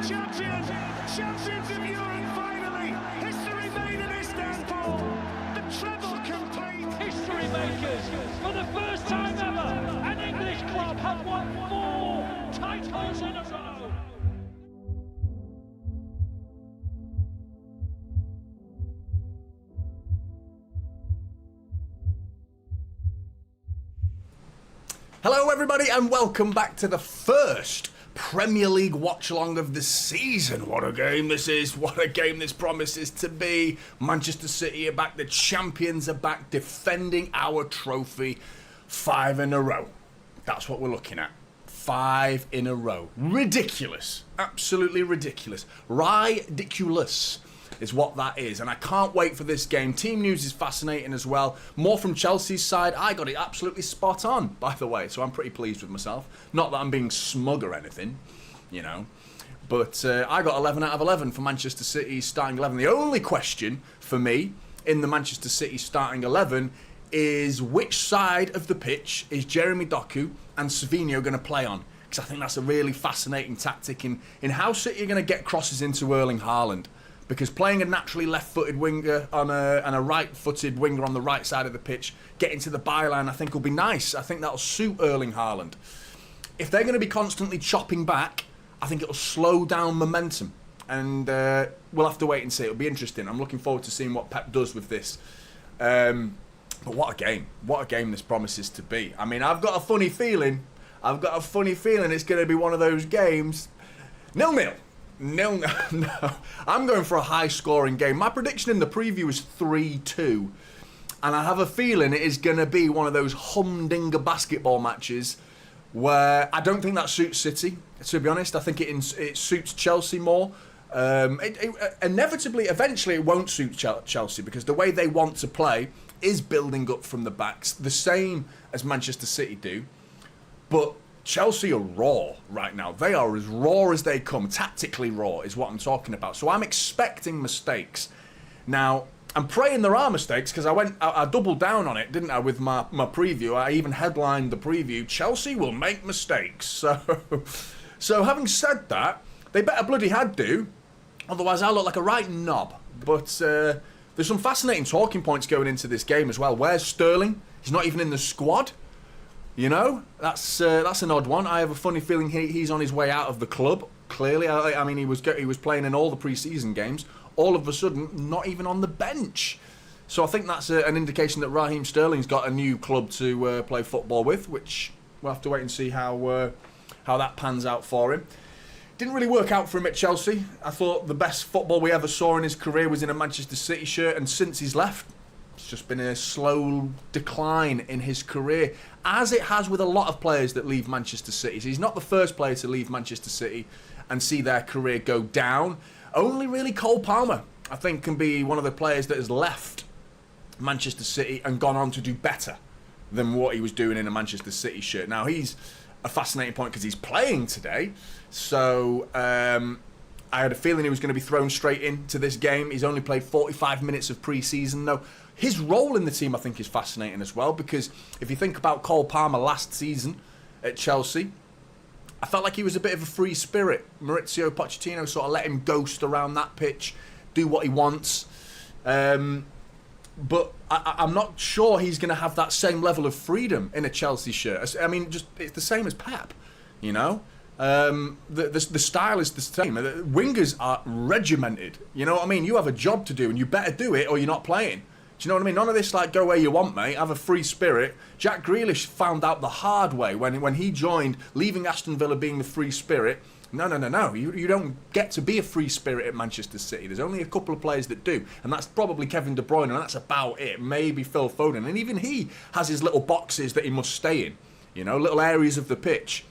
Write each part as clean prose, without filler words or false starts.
champions! Champions of Europe finally! History made in Istanbul! The treble complete! History makers! For the first time ever, an English club have won 4 titles in a row! Hello everybody and welcome back to the first Premier League watch-along of the season. What a game this is, what a game this promises to be. Manchester City are back, the champions are back, defending our trophy 5 in a row. That's what we're looking at. 5 in a row. Ridiculous. Absolutely ridiculous. Ridiculous is what that is, and I can't wait for this game. Team news is fascinating as well. More from Chelsea's side. I got it absolutely spot on, by the way, so I'm pretty pleased with myself. Not that I'm being smug or anything, you know, but I got 11 out of 11 for Manchester City's starting 11. The only question for me in the Manchester City starting 11 is which side of the pitch is Jeremy Doku and Savinho going to play on? Because I think that's a really fascinating tactic in how City are going to get crosses into Erling Haaland. Because playing a naturally left-footed winger and a right-footed winger on the right side of the pitch, getting to the byline, I think will be nice. I think that'll suit Erling Haaland. If they're going to be constantly chopping back, I think it'll slow down momentum. And we'll have to wait and see. It'll be interesting. I'm looking forward to seeing what Pep does with this. But what a game. What a game this promises to be. I mean, I've got a funny feeling. It's going to be one of those games. 0-0. No. I'm going for a high-scoring game. My prediction in the preview is 3-2. And I have a feeling it is going to be one of those humdinger basketball matches where I don't think that suits City, to be honest. I think it suits Chelsea more. Inevitably, eventually, it won't suit Chelsea because the way they want to play is building up from the backs, the same as Manchester City do. But Chelsea are raw right now. They are as raw as they come. Tactically raw is what I'm talking about. So I'm expecting mistakes. Now, I'm praying there are mistakes because I doubled down on it, didn't I, with my preview. I even headlined the preview, Chelsea will make mistakes. So having said that, they better bloody had do. Otherwise, I'll look like a right knob. But there's some fascinating talking points going into this game as well. Where's Sterling? He's not even in the squad. You know, that's an odd one. I have a funny feeling he's on his way out of the club. Clearly, I mean, he was playing in all the pre-season games. All of a sudden, not even on the bench. So I think that's an indication that Raheem Sterling's got a new club to play football with, which we'll have to wait and see how that pans out for him. Didn't really work out for him at Chelsea. I thought the best football we ever saw in his career was in a Manchester City shirt, and since he's left, it's just been a slow decline in his career, as it has with a lot of players that leave Manchester City. So he's not the first player to leave Manchester City and see their career go down. Only really Cole Palmer, I think, can be one of the players that has left Manchester City and gone on to do better than what he was doing in a Manchester City shirt. Now, he's a fascinating point because he's playing today. So I had a feeling he was going to be thrown straight into this game. He's only played 45 minutes of pre-season, though. His role in the team, I think, is fascinating as well, because if you think about Cole Palmer last season at Chelsea, I felt like he was a bit of a free spirit. Maurizio Pochettino sort of let him ghost around that pitch, do what he wants. But I'm not sure he's going to have that same level of freedom in a Chelsea shirt. I mean, just it's the same as Pep, you know? The style is the same. The wingers are regimented. You know what I mean? You have a job to do and you better do it or you're not playing. Do you know what I mean? None of this like go where you want, mate. Have a free spirit. Jack Grealish found out the hard way when he joined, leaving Aston Villa being the free spirit. No. You don't get to be a free spirit at Manchester City. There's only a couple of players that do, and that's probably Kevin De Bruyne, and that's about it. Maybe Phil Foden, and even he has his little boxes that he must stay in. You know, little areas of the pitch.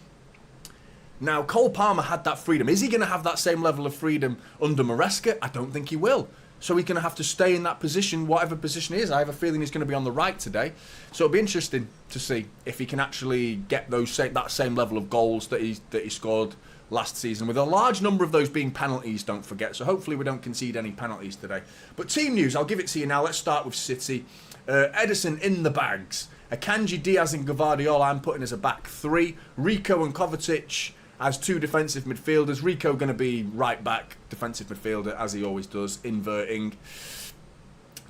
Now, Cole Palmer had that freedom. Is he going to have that same level of freedom under Maresca? I don't think he will. So he's going to have to stay in that position, whatever position he is. I have a feeling he's going to be on the right today. So it'll be interesting to see if he can actually get that same level of goals that he scored last season, with a large number of those being penalties, don't forget. So hopefully we don't concede any penalties today. But team news, I'll give it to you now. Let's start with City. Edison in the bags. Akanji, Diaz and Gvardiol I'm putting as a back three. Rico and Kovacic as two defensive midfielders. Rico going to be right back, defensive midfielder, as he always does, inverting.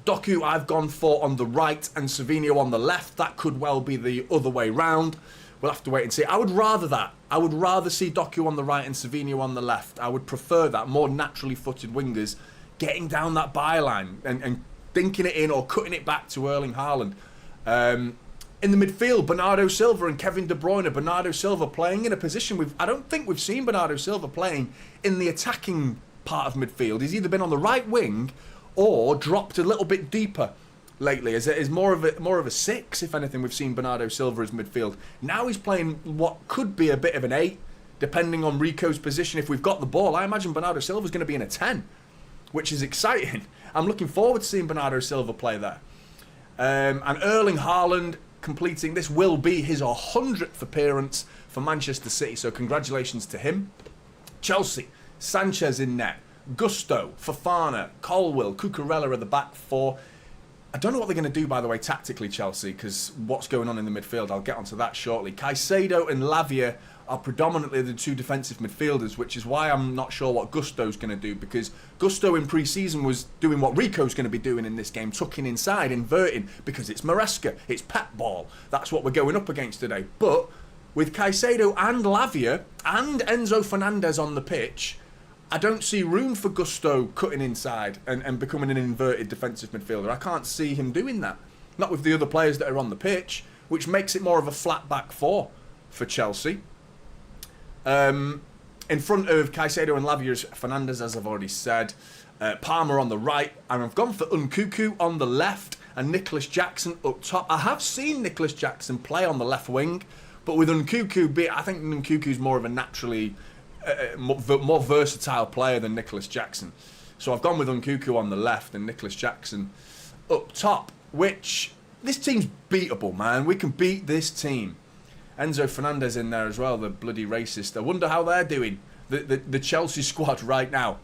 Doku I've gone for on the right and Savinho on the left. That could well be the other way round. We'll have to wait and see. I would rather that. I would rather see Doku on the right and Savinho on the left. I would prefer that. More naturally footed wingers getting down that byline and dinking it in or cutting it back to Erling Haaland. In the midfield, Bernardo Silva and Kevin De Bruyne. Bernardo Silva playing in a position I don't think we've seen Bernardo Silva playing in the attacking part of midfield. He's either been on the right wing or dropped a little bit deeper lately. Is more of a 6, if anything. We've seen Bernardo Silva as midfield. Now he's playing what could be a bit of an 8, depending on Rico's position. If we've got the ball, I imagine Bernardo Silva's going to be in a 10, which is exciting. I'm looking forward to seeing Bernardo Silva play there. And Erling Haaland completing, this will be his 100th appearance for Manchester City, so congratulations to him. Chelsea, Sanchez in net, Gusto, Fofana, Colwill, Cucurella are the back four. I don't know what they're going to do, by the way, tactically, Chelsea, because what's going on in the midfield, I'll get onto that shortly. Caicedo and Lavia are predominantly the two defensive midfielders, which is why I'm not sure what Gusto's going to do, because Gusto in pre-season was doing what Rico's going to be doing in this game, tucking inside, inverting, because it's Maresca, it's Pep ball. That's what we're going up against today. But with Caicedo and Lavia and Enzo Fernandez on the pitch, I don't see room for Gusto cutting inside and becoming an inverted defensive midfielder. I can't see him doing that. Not with the other players that are on the pitch, which makes it more of a flat back four for Chelsea. In front of Caicedo and Lavia, Fernandez, as I've already said. Palmer on the right. And I've gone for Nkunku on the left and Nicholas Jackson up top. I have seen Nicholas Jackson play on the left wing, but with Nkunku, I think Nkunku's more of a naturally more versatile player than Nicholas Jackson. So I've gone with Nkunku on the left and Nicholas Jackson up top, which this team's beatable, man. We can beat this team. Enzo Fernandez in there as well, the bloody racist. I wonder how they're doing, the Chelsea squad right now.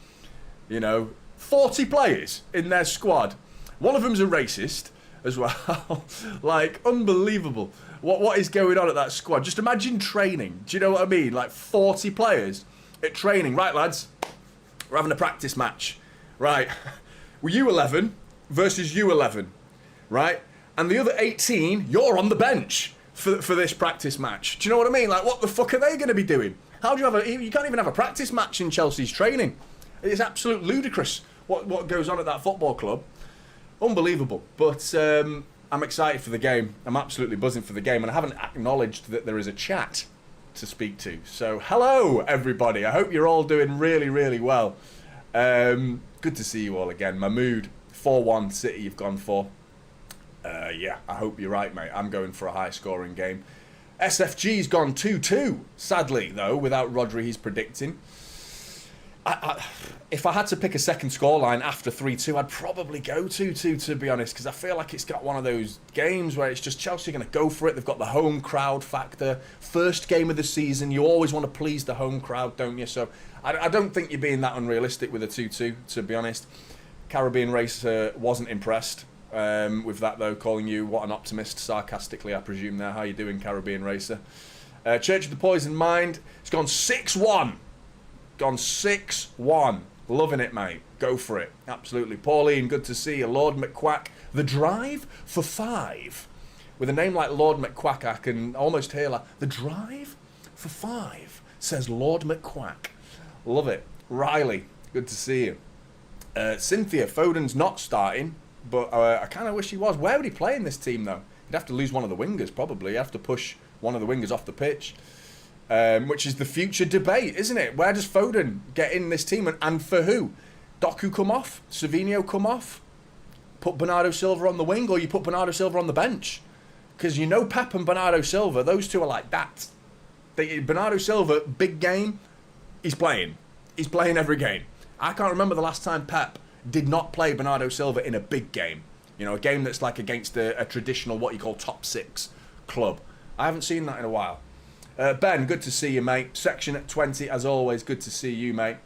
You know, 40 players in their squad. One of them's a racist as well. Like, unbelievable. What is going on at that squad? Just imagine training. Do you know what I mean? Like 40 players at training. Right, lads, we're having a practice match. Right, we're U11 versus U11. Right? And the other 18, you're on the bench for this practice match. Do you know what I mean? Like, what the fuck are they going to be doing? How do you can't even have a practice match in Chelsea's training. It's absolute ludicrous what goes on at that football club. Unbelievable. But I'm excited for the game. I'm absolutely buzzing for the game, and I haven't acknowledged that there is a chat to speak to. So hello, everybody. I hope you're all doing really, really well. Good to see you all again. Mahmood, 4-1 City you've gone for. Yeah, I hope you're right, mate. I'm going for a high-scoring game. SFG's gone 2-2, sadly, though, without Rodri, he's predicting. If I had to pick a second scoreline after 3-2, I'd probably go 2-2, to be honest, because I feel like it's got one of those games where it's just Chelsea going to go for it. They've got the home crowd factor. First game of the season, you always want to please the home crowd, don't you? So I don't think you're being that unrealistic with a 2-2, to be honest. Caribbean Racer wasn't impressed with that, though, calling you what an optimist, sarcastically, I presume there. How you doing, Caribbean Racer? Church of the Poisoned Mind, it's gone 6-1. Gone 6-1. Loving it, mate. Go for it. Absolutely. Pauline, good to see you. Lord McQuack, the drive for 5. With a name like Lord McQuack, I can almost hear like, the drive for 5, says Lord McQuack. Love it. Riley, good to see you. Cynthia, Foden's not starting, but I kind of wish he was. Where would he play in this team, though? He'd have to lose one of the wingers, probably. He'd have to push one of the wingers off the pitch. Which is the future debate, isn't it? Where does Foden get in this team, and for who? Doku come off? Savinho come off? Put Bernardo Silva on the wing, or you put Bernardo Silva on the bench? Because you know Pep and Bernardo Silva, those two are like that. Bernardo Silva, big game, he's playing. He's playing every game. I can't remember the last time Pep did not play Bernardo Silva in a big game. You know, a game that's like against a traditional, what you call top 6 club. I haven't seen that in a while. Ben, good to see you, mate. Section at 20, as always, good to see you, mate.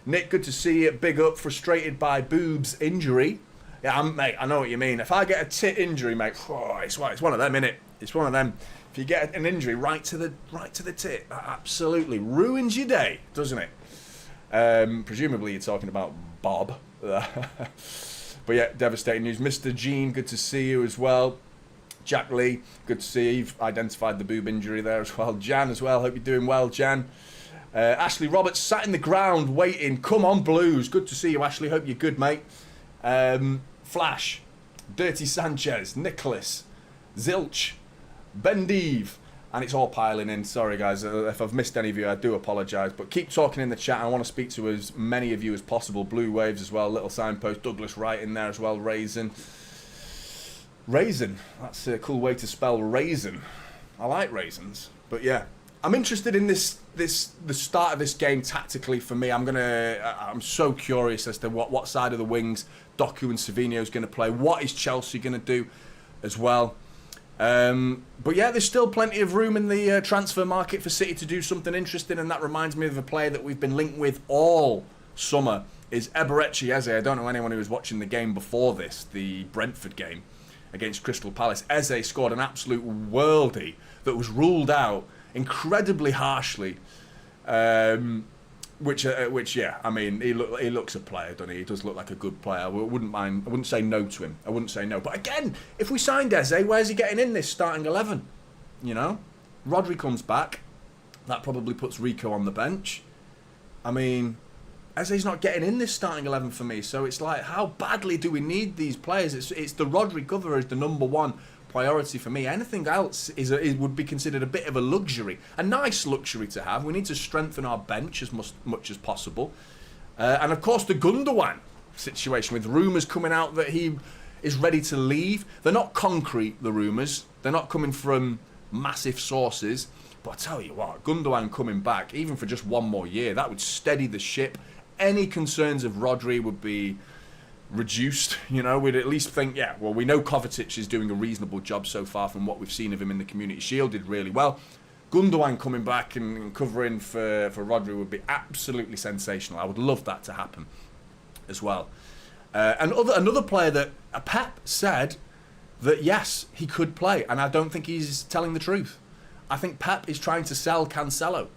Nick, good to see you. Big up, frustrated by boobs injury. Yeah, mate, I know what you mean. If I get a tit injury, mate, it's one of them, innit? It's one of them. If you get an injury right to the tit, that absolutely ruins your day, doesn't it? Presumably you're talking about Bob. But yeah, devastating news. Mr. Gene, good to see you as well. Jack Lee, good to see you. You've identified the boob injury there as well. Jan as well, hope you're doing well, Jan. Ashley Roberts sat in the ground waiting. Come on, Blues. Good to see you, Ashley. Hope you're good, mate. Flash, Dirty Sanchez, Nicholas, Zilch, Bendeve. And it's all piling in. Sorry, guys. If I've missed any of you, I do apologise. But keep talking in the chat. I want to speak to as many of you as possible. Blue Waves as well. Little signpost. Douglas Wright in there as well. Raisin. Raisin. That's a cool way to spell raisin. I like raisins. But yeah. I'm interested in the start of this game tactically for me. I'm so curious as to what side of the wings Doku and Savinho is going to play. What is Chelsea going to do as well? But yeah, there's still plenty of room in the transfer market for City to do something interesting, and that reminds me of a player that we've been linked with all summer is Eberechi Eze. I don't know anyone who was watching the game before this, the Brentford game against Crystal Palace. Eze scored an absolute worldie that was ruled out incredibly harshly. Which yeah, I mean, he looks a player, doesn't he? He does look like a good player. I wouldn't say no to him. I wouldn't say no. But again, if we signed Eze, where's he getting in this starting 11? You know? Rodri comes back. That probably puts Rico on the bench. I mean, Eze's not getting in this starting 11 for me. So it's like, how badly do we need these players? It's the Rodri cover is the number one priority for me. Anything else would be considered a bit of a luxury, a nice luxury to have. We need to strengthen our bench as much as possible, and of course the Gundogan situation with rumours coming out that he is ready to leave. They're not concrete, the rumours. They're not coming from massive sources. But I tell you what, Gundogan coming back, even for just one more year, that would steady the ship. Any concerns of Rodri would be reduced. You know, we'd at least think, yeah, well, we know Kovacic is doing a reasonable job so far from what we've seen of him in the Community Shield, did really well. Gundogan coming back and covering for Rodri would be absolutely sensational. I would love that to happen as well. And another player that Pep said that, yes, he could play, and I don't think he's telling the truth. I think Pep is trying to sell Cancelo.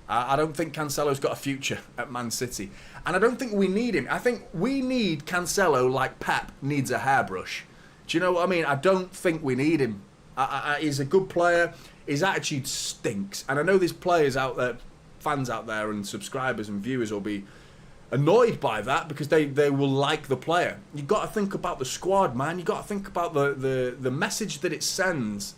I don't think Cancelo's got a future at Man City. And I don't think we need him. I think we need Cancelo like Pep needs a hairbrush. Do you know what I mean? I don't think we need him. He's a good player. His attitude stinks. And I know there's players out there, fans out there and subscribers and viewers will be annoyed by that because they will like the player. You've got to think about the squad, man. You've got to think about the message that it sends,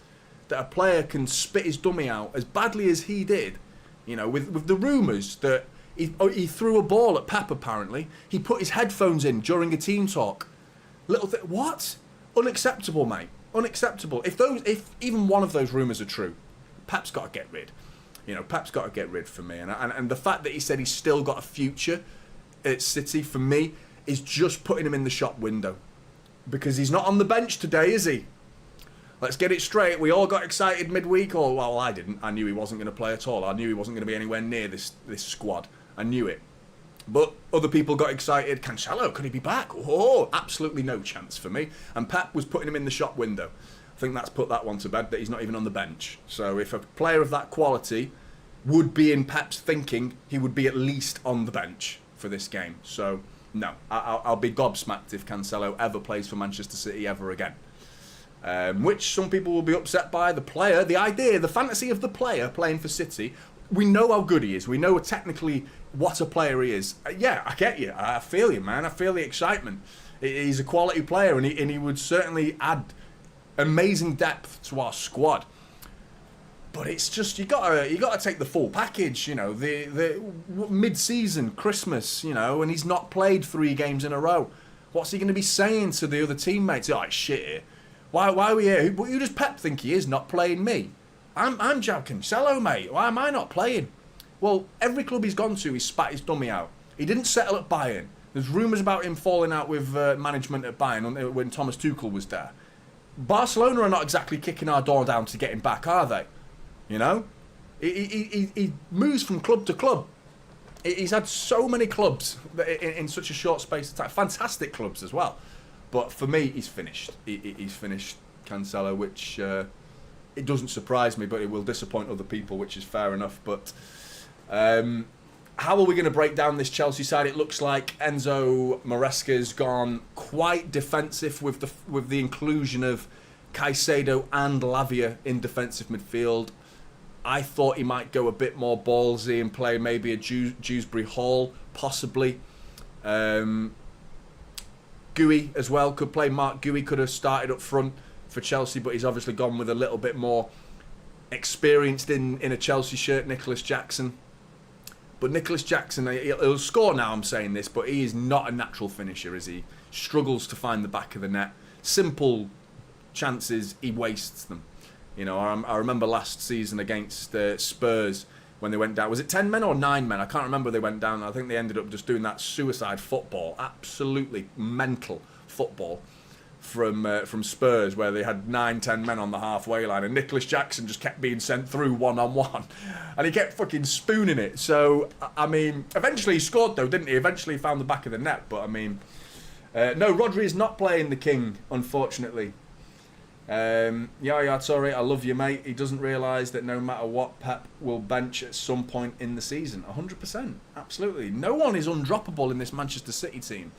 that a player can spit his dummy out as badly as he did. You know, with the rumours that he threw a ball at Pep, apparently. He put his headphones in during a team talk. What? Unacceptable, mate. Unacceptable. If even one of those rumours are true, Pep's got to get rid. You know, Pep's got to get rid for me. And the fact that he said he's still got a future at City, for me, is just putting him in the shop window. Because he's not on the bench today, is he? Let's get it straight. We all got excited midweek. Or, well, I didn't. I knew he wasn't going to play at all. I knew he wasn't going to be anywhere near this squad. I knew it. But other people got excited. Cancelo, could he be back? Oh, absolutely no chance for me. And Pep was putting him in the shop window. I think that's put that one to bed, that he's not even on the bench. So if a player of that quality would be in Pep's thinking, he would be at least on the bench for this game. So, no. I'll be gobsmacked if Cancelo ever plays for Manchester City ever again. Which some people will be upset by. The player, the idea, the fantasy of the player playing for City. We know how good he is. We know technically what a player he is. Yeah, I get you. I feel you, man. I feel the excitement. He's a quality player, and he would certainly add amazing depth to our squad. But it's just you gotta take the full package. You know, the mid-season, Christmas. You know, and he's not played 3 games in a row. What's he going to be saying to the other teammates? Oh, shit here. Why are we here? Who does Pep think he is, not playing me? I'm João Cancelo, mate. Why am I not playing? Well, every club he's gone to, he's spat his dummy out. He didn't settle at Bayern. There's rumours about him falling out with management at Bayern when Thomas Tuchel was there. Barcelona are not exactly kicking our door down to get him back, are they? You know? He moves from club to club. He's had so many clubs in such a short space of time. Fantastic clubs as well. But for me, he's finished. He's finished, Cancelo, which it doesn't surprise me, but it will disappoint other people, which is fair enough. But how are we going to break down this Chelsea side? It looks like Enzo Maresca's gone quite defensive with the inclusion of Caicedo and Lavia in defensive midfield. I thought he might go a bit more ballsy and play maybe a Dewsbury Hall, possibly. Gui as well could play. Mark Gui could have started up front for Chelsea, but he's obviously gone with a little bit more experienced in a Chelsea shirt, Nicholas Jackson. But Nicholas Jackson, he'll score now, I'm saying this, but he is not a natural finisher, is he? Struggles to find the back of the net. Simple chances, he wastes them. You know, I remember last season against Spurs when they went down. Was it 10 men or 9 men? I can't remember. They went down. I think they ended up just doing that suicide football, absolutely mental football from Spurs, where they had 9-10 men on the halfway line, and Nicholas Jackson just kept being sent through one-on-one, and he kept fucking spooning it. So, I mean, eventually he scored though, didn't he? Eventually he found the back of the net, but I mean, no, Rodri is not playing the king, unfortunately. Yeah, sorry, I love you, mate. He doesn't realise that no matter what, Pep will bench at some point in the season. 100%, absolutely. No one is undroppable in this Manchester City team.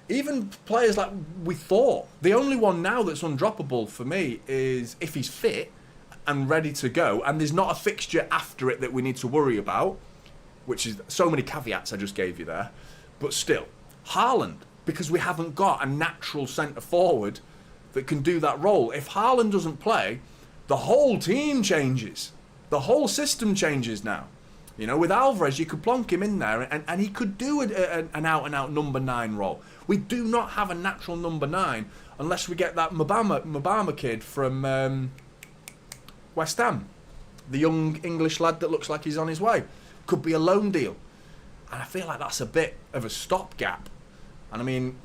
Even players like we thought. The only one now that's undroppable for me is if he's fit and ready to go, and there's not a fixture after it that we need to worry about, which is so many caveats I just gave you there. But still, Haaland, because we haven't got a natural centre forward that can do that role. If Haaland doesn't play, the whole team changes. The whole system changes now. You know, with Alvarez, you could plonk him in there and he could do an out-and-out number 9 role. We do not have a natural number 9 unless we get that Mabama kid from West Ham. The young English lad that looks like he's on his way. Could be a loan deal. And I feel like that's a bit of a stopgap. And I mean,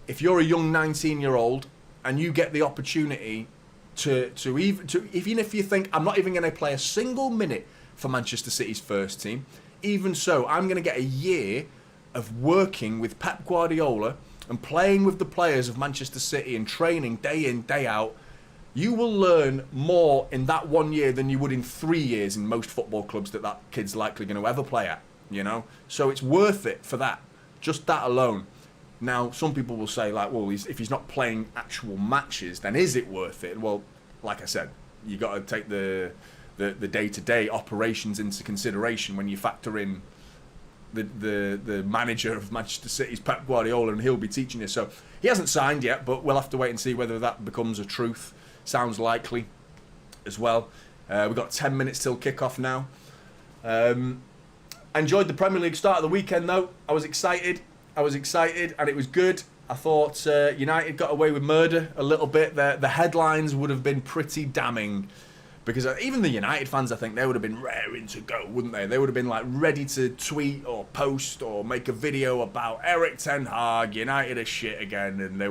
if you're a young 19-year-old and you get the opportunity to even if you think, I'm not even going to play a single minute for Manchester City's first team, even so, I'm going to get a year of working with Pep Guardiola and playing with the players of Manchester City and training day in, day out. You will learn more in that 1 year than you would in 3 years in most football clubs that kid's likely going to ever play at, you know? So it's worth it for that, just that alone. Now, some people will say, like, well, if he's not playing actual matches, then is it worth it? Well, like I said, you got to take the day-to-day operations into consideration when you factor in the manager of Manchester City's Pep Guardiola, and he'll be teaching you. So he hasn't signed yet, but we'll have to wait and see whether that becomes a truth. Sounds likely as well. We've got 10 minutes till kick-off now. I enjoyed the Premier League start of the weekend, though. I was excited, and it was good. I thought United got away with murder a little bit. The headlines would have been pretty damning, because even the United fans, I think, they would have been raring to go, wouldn't they? They would have been like ready to tweet or post or make a video about Erik ten Hag, United are shit again, and they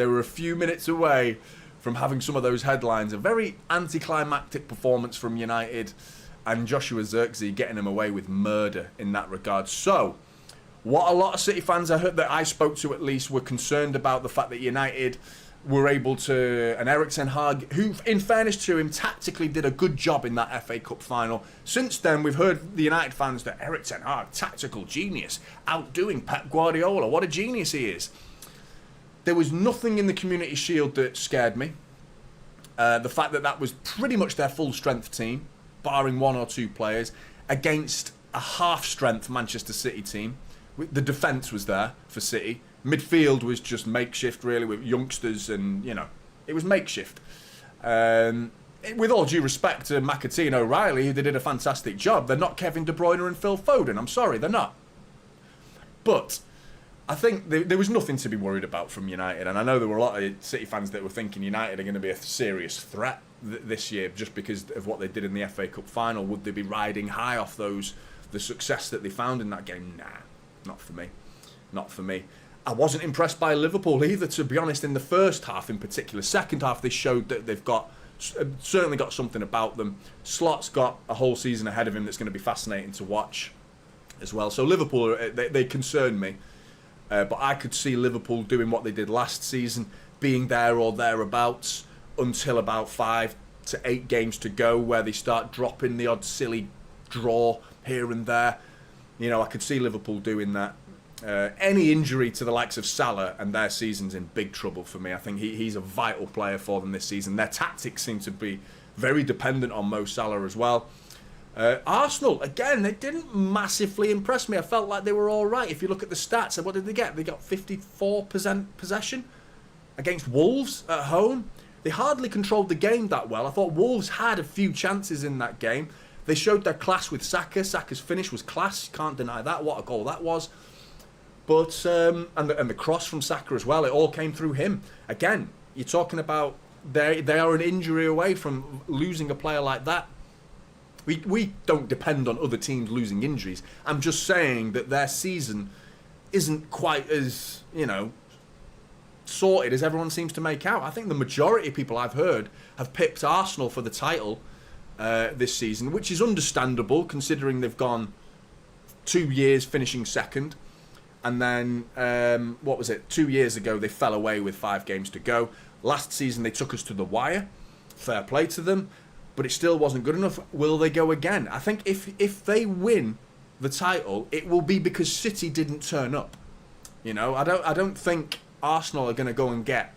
were a few minutes away from having some of those headlines. A very anticlimactic performance from United, and Joshua Zirkzee getting them away with murder in that regard. So, what a lot of City fans that I spoke to at least were concerned about the fact that United were able to, and Erik ten Hag, who in fairness to him tactically did a good job in that FA Cup final. Since then we've heard the United fans that Erik ten Hag, tactical genius, outdoing Pep Guardiola, what a genius he is. There was nothing in the Community Shield that scared me. The fact that was pretty much their full strength team, barring 1 or 2 players, against a half strength Manchester City team. The defence was there for City. Midfield was just makeshift, really, with youngsters, and, you know, it was makeshift. With all due respect to McAtee and O'Reilly, they did a fantastic job. They're not Kevin De Bruyne and Phil Foden. I'm sorry, they're not. But I think there was nothing to be worried about from United, and I know there were a lot of City fans that were thinking United are going to be a serious threat this year just because of what they did in the FA Cup final. Would they be riding high off the success that they found in that game? Nah. Not for me. Not for me. I wasn't impressed by Liverpool either, to be honest, in the first half in particular. Second half, they showed that they've certainly got something about them. Slot's got a whole season ahead of him that's going to be fascinating to watch as well. So Liverpool, they concern me. But I could see Liverpool doing what they did last season, being there or thereabouts until about 5, to 8 games to go where they start dropping the odd silly draw here and there. You know, I could see Liverpool doing that. Any injury to the likes of Salah and their season's in big trouble for me. I think he's a vital player for them this season. Their tactics seem to be very dependent on Mo Salah as well. Arsenal, again, they didn't massively impress me. I felt like they were all right. If you look at the stats, what did they get? They got 54% possession against Wolves at home. They hardly controlled the game that well. I thought Wolves had a few chances in that game. They showed their class with Saka. Saka's finish was class. Can't deny that. What a goal that was. But and the cross from Saka as well. It all came through him. Again, you're talking about they are an injury away from losing a player like that. We don't depend on other teams losing injuries. I'm just saying that their season isn't quite as, you know, sorted as everyone seems to make out. I think the majority of people I've heard have picked Arsenal for the title this season, which is understandable considering they've gone 2 years finishing second. And then, 2 years ago they fell away with 5 games to go. Last season they took us to the wire. Fair play to them. But it still wasn't good enough. Will they go again? I think if they win the title, it will be because City didn't turn up. You know, I don't think Arsenal are going to go and get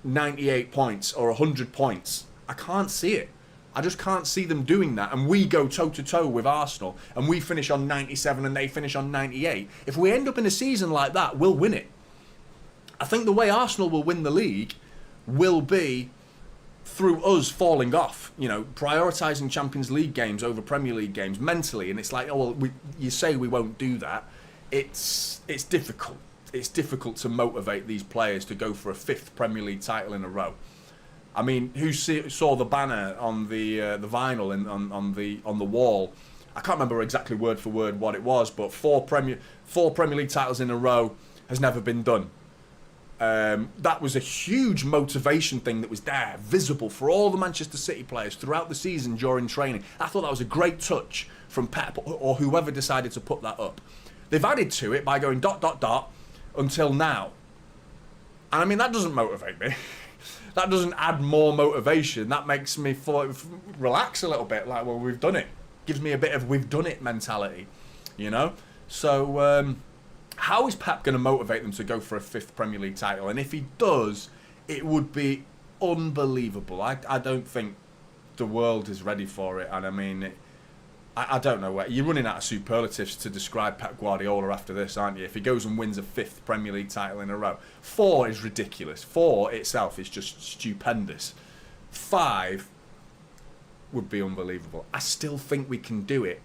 98 points or 100 points. I can't see it. I just can't see them doing that. And we go toe-to-toe with Arsenal and we finish on 97 and they finish on 98. If we end up in a season like that, we'll win it. I think the way Arsenal will win the league will be through us falling off, you know, prioritising Champions League games over Premier League games mentally. And it's like, oh, well, you say we won't do that. It's difficult. It's difficult to motivate these players to go for a 5th Premier League title in a row. I mean, who saw the banner on the vinyl on the wall? I can't remember exactly word for word what it was, but 4 Premier League titles in a row has never been done. That was a huge motivation thing that was there, visible for all the Manchester City players throughout the season during training. I thought that was a great touch from Pep or whoever decided to put that up. They've added to it by going ... until now. And I mean, that doesn't motivate me. That doesn't add more motivation. That makes me relax a little bit. Like, well, we've done it. Gives me a bit of we've done it mentality, you know? So, how is Pep going to motivate them to go for a 5th Premier League title? And if he does, it would be unbelievable. I don't think the world is ready for it. And I mean, I don't know where. You're running out of superlatives to describe Pep Guardiola after this, aren't you? If he goes and wins a 5th Premier League title in a row. 4 is ridiculous. 4 itself is just stupendous. 5 would be unbelievable. I still think we can do it.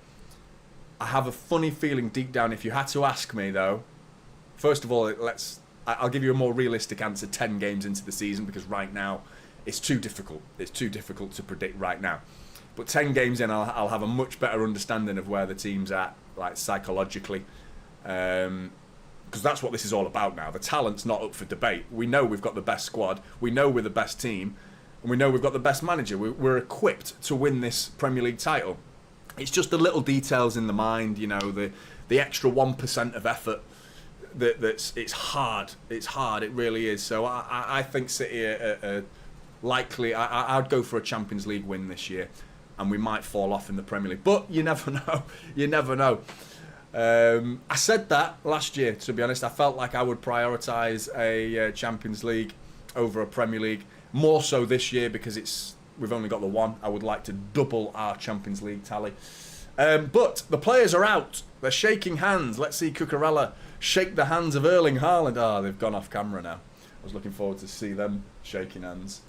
I have a funny feeling deep down, if you had to ask me though, first of all, I'll give you a more realistic answer 10 games into the season, because right now it's too difficult. It's too difficult to predict right now. But 10 games in, I'll have a much better understanding of where the team's at, like psychologically. Because that's what this is all about now. The talent's not up for debate. We know we've got the best squad. We know we're the best team. And we know we've got the best manager. We're equipped to win this Premier League title. It's just the little details in the mind, you know, the extra 1% of effort. It's hard. It's hard. It really is. So I think City are likely. I'd go for a Champions League win this year, and we might fall off in the Premier League. But you never know. You never know. I said that last year, to be honest. I felt like I would prioritise a Champions League over a Premier League. More so this year because we've only got the one. I would like to double our Champions League tally. But the players are out. They're shaking hands. Let's see Cucurella shake the hands of Erling Haaland. Ah, they've gone off camera now. I was looking forward to see them shaking hands.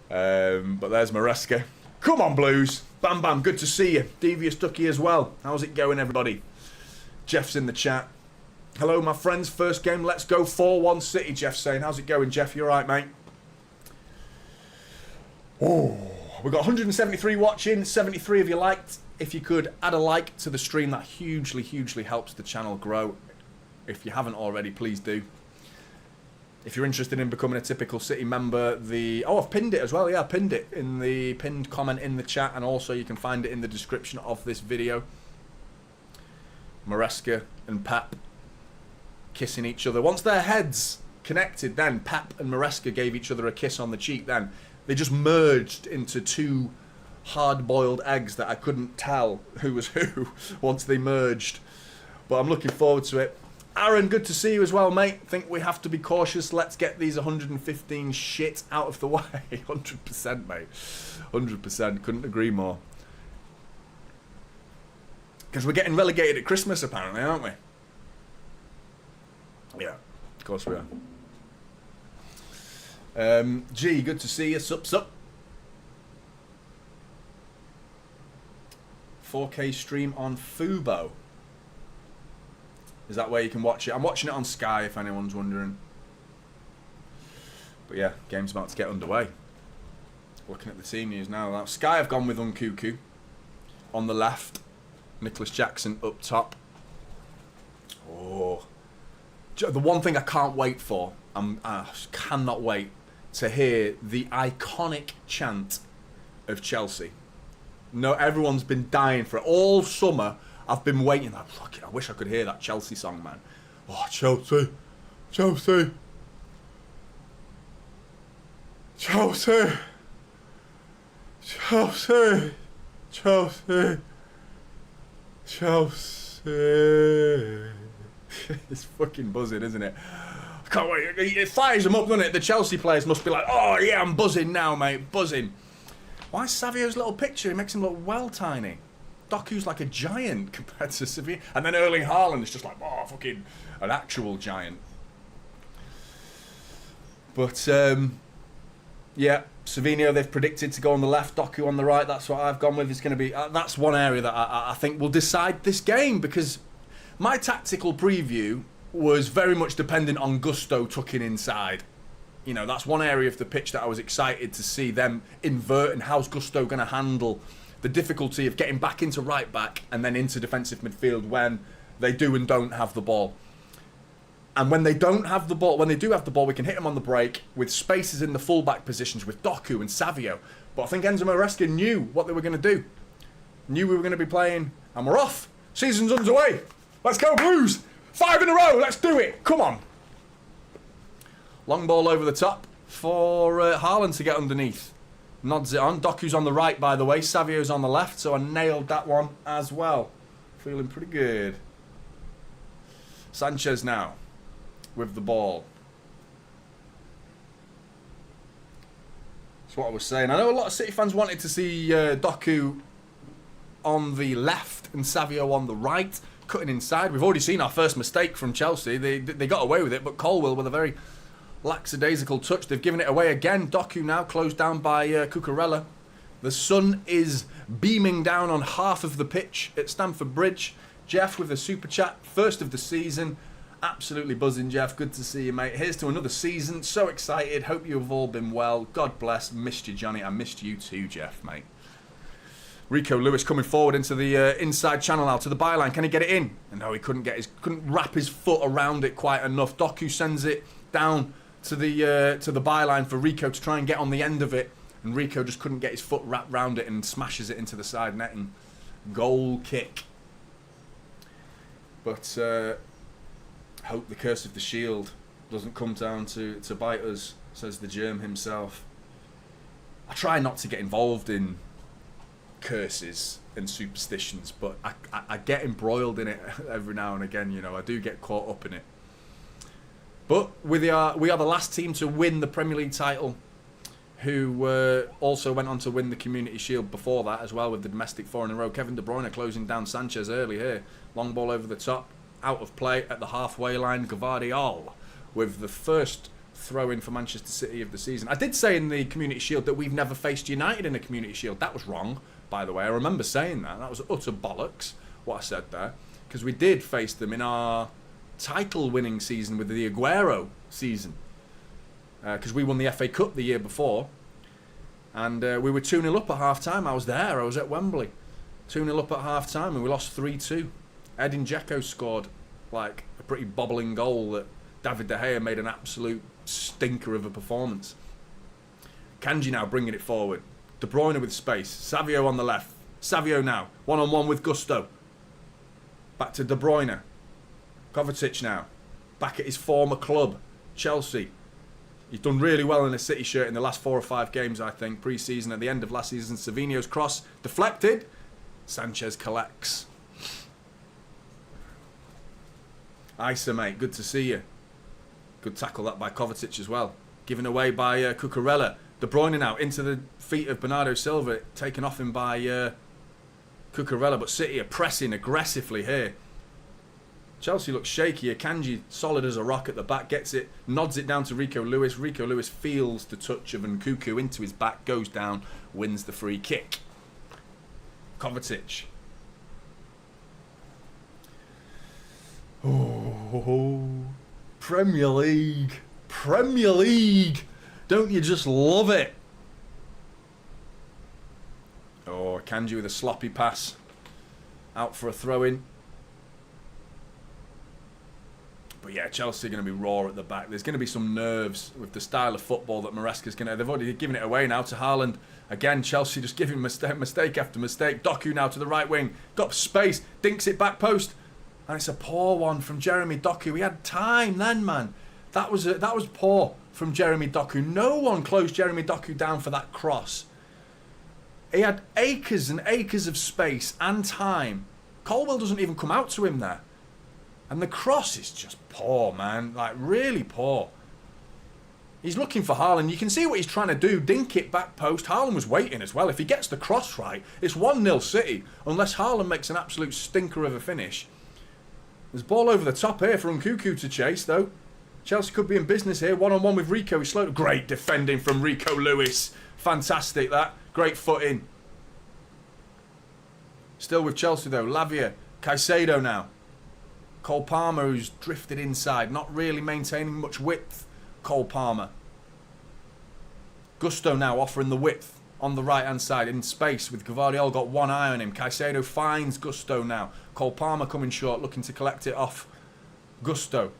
But there's Maresca. Come on, Blues. Bam, bam. Good to see you. Devious Ducky as well. How's it going, everybody? Jeff's in the chat. Hello, my friends. First game. Let's go 4-1 City, Jeff's saying. How's it going, Jeff? You all right, mate? Oh, we've got 173 watching, 73 of you liked. If you could add a like to the stream, that hugely, hugely helps the channel grow. If you haven't already, please do. If you're interested in becoming a typical City member, I've pinned it as well. Yeah, I pinned it in the pinned comment in the chat, and also you can find it in the description of this video. Maresca and Pep kissing each other. Once their heads connected, then Pep and Maresca gave each other a kiss on the cheek. Then They just merged into two hard-boiled eggs that I couldn't tell who was who once they merged. But I'm looking forward to it. Aaron, good to see you as well, mate. Think we have to be cautious. Let's get these 115 shit out of the way. 100%, mate. 100%. Couldn't agree more. Because we're getting relegated at Christmas, apparently, aren't we? Yeah, of course we are. G, good to see you. Sup. 4K stream on Fubo. Is that where you can watch it? I'm watching it on Sky, if anyone's wondering. But yeah, game's about to get underway. Looking at the team news now. Sky have gone with Nkunku on the left. Nicholas Jackson up top. Oh. The one thing I can't wait for, I cannot wait to hear the iconic chant of Chelsea. No, everyone's been dying for it. All summer, I've been waiting. I wish I could hear that Chelsea song, man. Oh, Chelsea. Chelsea. Chelsea. Chelsea. Chelsea. Chelsea. It's fucking buzzing, isn't it? I can't wait. It fires them up, doesn't it? The Chelsea players must be like, oh yeah, I'm buzzing now, mate. Buzzing. Why is Savio's little picture? It makes him look well tiny. Doku's like a giant compared to Savio. And then Erling Haaland is just like, oh, fucking an actual giant. But, yeah, Savinho they've predicted to go on the left, Doku on the right. That's what I've gone with. It's going to be, that's one area that I think will decide this game, because my tactical preview was very much dependent on Gusto tucking inside. You know, that's one area of the pitch that I was excited to see them invert, and how's Gusto going to handle the difficulty of getting back into right back and then into defensive midfield when they do and don't have the ball. And when they don't have the ball, when they do have the ball, we can hit them on the break with spaces in the full-back positions with Doku and Savio. But I think Enzo Maresca knew what they were going to do. Knew we were going to be playing, and we're off. Season's underway. Let's go Blues. 5 in a row. Let's do it. Come on. Long ball over the top for Haaland to get underneath. Nods it on. Doku's on the right, by the way. Savio's on the left, so I nailed that one as well. Feeling pretty good. Sanchez now with the ball. That's what I was saying. I know a lot of City fans wanted to see Doku on the left and Savio on the right, cutting inside. We've already seen our first mistake from Chelsea. They got away with it, but Colwill with a very lackadaisical touch. They've given it away again. Doku now closed down by Cucurella. The sun is beaming down on half of the pitch at Stamford Bridge. Jeff with a super chat, first of the season. Absolutely buzzing, Jeff. Good to see you, mate. Here's to another season. So excited. Hope you have all been well. God bless. Missed you, Johnny. I missed you too, Jeff, mate. Rico Lewis coming forward into the inside channel now to the byline. Can he get it in? No, he couldn't wrap his foot around it quite enough. Doku sends it down to the byline for Rico to try and get on the end of it, and Rico just couldn't get his foot wrapped round it and smashes it into the side netting. Goal kick. But hope the curse of the shield doesn't come down to bite us, says the germ himself. I try not to get involved in curses and superstitions, but I get embroiled in it every now and again. You know, I do get caught up in it. But we are the last team to win the Premier League title, who also went on to win the Community Shield before that as well with the domestic 4 in a row. Kevin De Bruyne closing down Sanchez early here. Long ball over the top, out of play at the halfway line. Gvardiol with the first throw-in for Manchester City of the season. I did say in the Community Shield that we've never faced United in a Community Shield. That was wrong, by the way. I remember saying that. That was utter bollocks, what I said there. Because we did face them in our title-winning season with the Aguero season. Because we won the FA Cup the year before. And we were 2-0 up at half-time. I was there. I was at Wembley. 2-0 up at half-time and we lost 3-2. Edin Dzeko scored like a pretty bobbling goal that David De Gea made an absolute stinker of a performance. Kanji now bringing it forward. De Bruyne with space. Savio on the left. Savio now. One-on-one with Gusto. Back to De Bruyne. Kovacic now. Back at his former club, Chelsea. He's done really well in a City shirt in the last 4 or 5 games, I think, pre-season. At the end of last season, Savinho's cross deflected. Sanchez collects. Isa, mate, good to see you. Good tackle that by Kovacic as well. Given away by Cucurella. De Bruyne now into the feet of Bernardo Silva. Taken off him by Cucurella. But City are pressing aggressively here. Chelsea looks shaky. Akanji solid as a rock at the back. Gets it. Nods it down to Rico Lewis. Rico Lewis feels the touch of Nkunku into his back. Goes down. Wins the free kick. Kovacic. Oh, Premier League. Premier League. Don't you just love it? Oh, Akanji with a sloppy pass. Out for a throw-in. But yeah, Chelsea are going to be raw at the back. There's going to be some nerves with the style of football that Maresca's going to... They've already given it away now to Haaland. Again, Chelsea just giving mistake after mistake. Doku now to the right wing. Got space. Dinks it back post. And it's a poor one from Jeremy Doku. He had time then, man. That was poor from Jeremy Doku. No one closed Jeremy Doku down for that cross. He had acres and acres of space and time. Colwell doesn't even come out to him there. And the cross is just poor, man. Like, really poor. He's looking for Haaland. You can see what he's trying to do. Dink it back post. Haaland was waiting as well. If he gets the cross right, it's 1-0 City. Unless Haaland makes an absolute stinker of a finish. There's ball over the top here for Nkunku to chase, though. Chelsea could be in business here. One-on-one with Rico. He's slow. Great defending from Rico Lewis. Fantastic, that. Great foot in. Still with Chelsea, though. Lavia. Caicedo now. Cole Palmer, who's drifted inside, not really maintaining much width. Cole Palmer. Gusto now offering the width on the right-hand side in space with Gvardiol got one eye on him. Caicedo finds Gusto now. Cole Palmer coming short, looking to collect it off Gusto.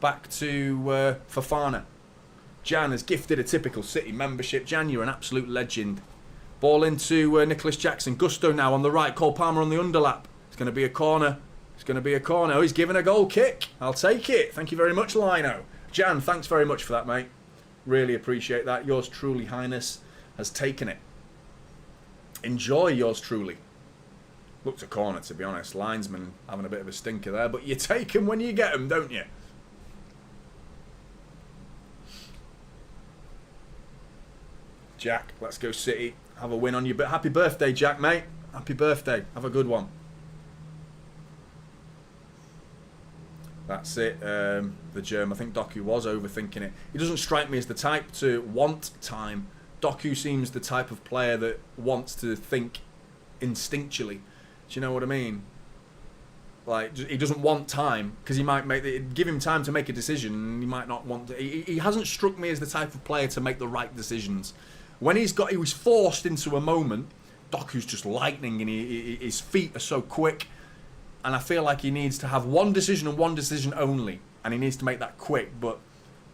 Back to Fofana. Jan has gifted a typical City membership. Jan, you're an absolute legend. Ball into Nicholas Jackson. Gusto now on the right. Cole Palmer on the underlap. It's going to be a corner. It's going to be a corner. Oh, he's given a goal kick. I'll take it. Thank you very much, Lino. Jan, thanks very much for that, mate. Really appreciate that. Yours truly, Highness, has taken it. Enjoy yours truly. Looked a corner, to be honest. Linesman having a bit of a stinker there. But you take them when you get them, don't you? Jack, let's go City. Have a win on you. But happy birthday, Jack, mate. Happy birthday. Have a good one. That's it. The Germ. I think Doku was overthinking it. He doesn't strike me as the type to want time. Doku seems the type of player that wants to think instinctually. Do you know what I mean? Like, he doesn't want time because he might give him time to make a decision. And he might not want to. He hasn't struck me as the type of player to make the right decisions. When he was forced into a moment, Doku's just lightning and his feet are so quick. And I feel like he needs to have one decision and one decision only. And he needs to make that quick. But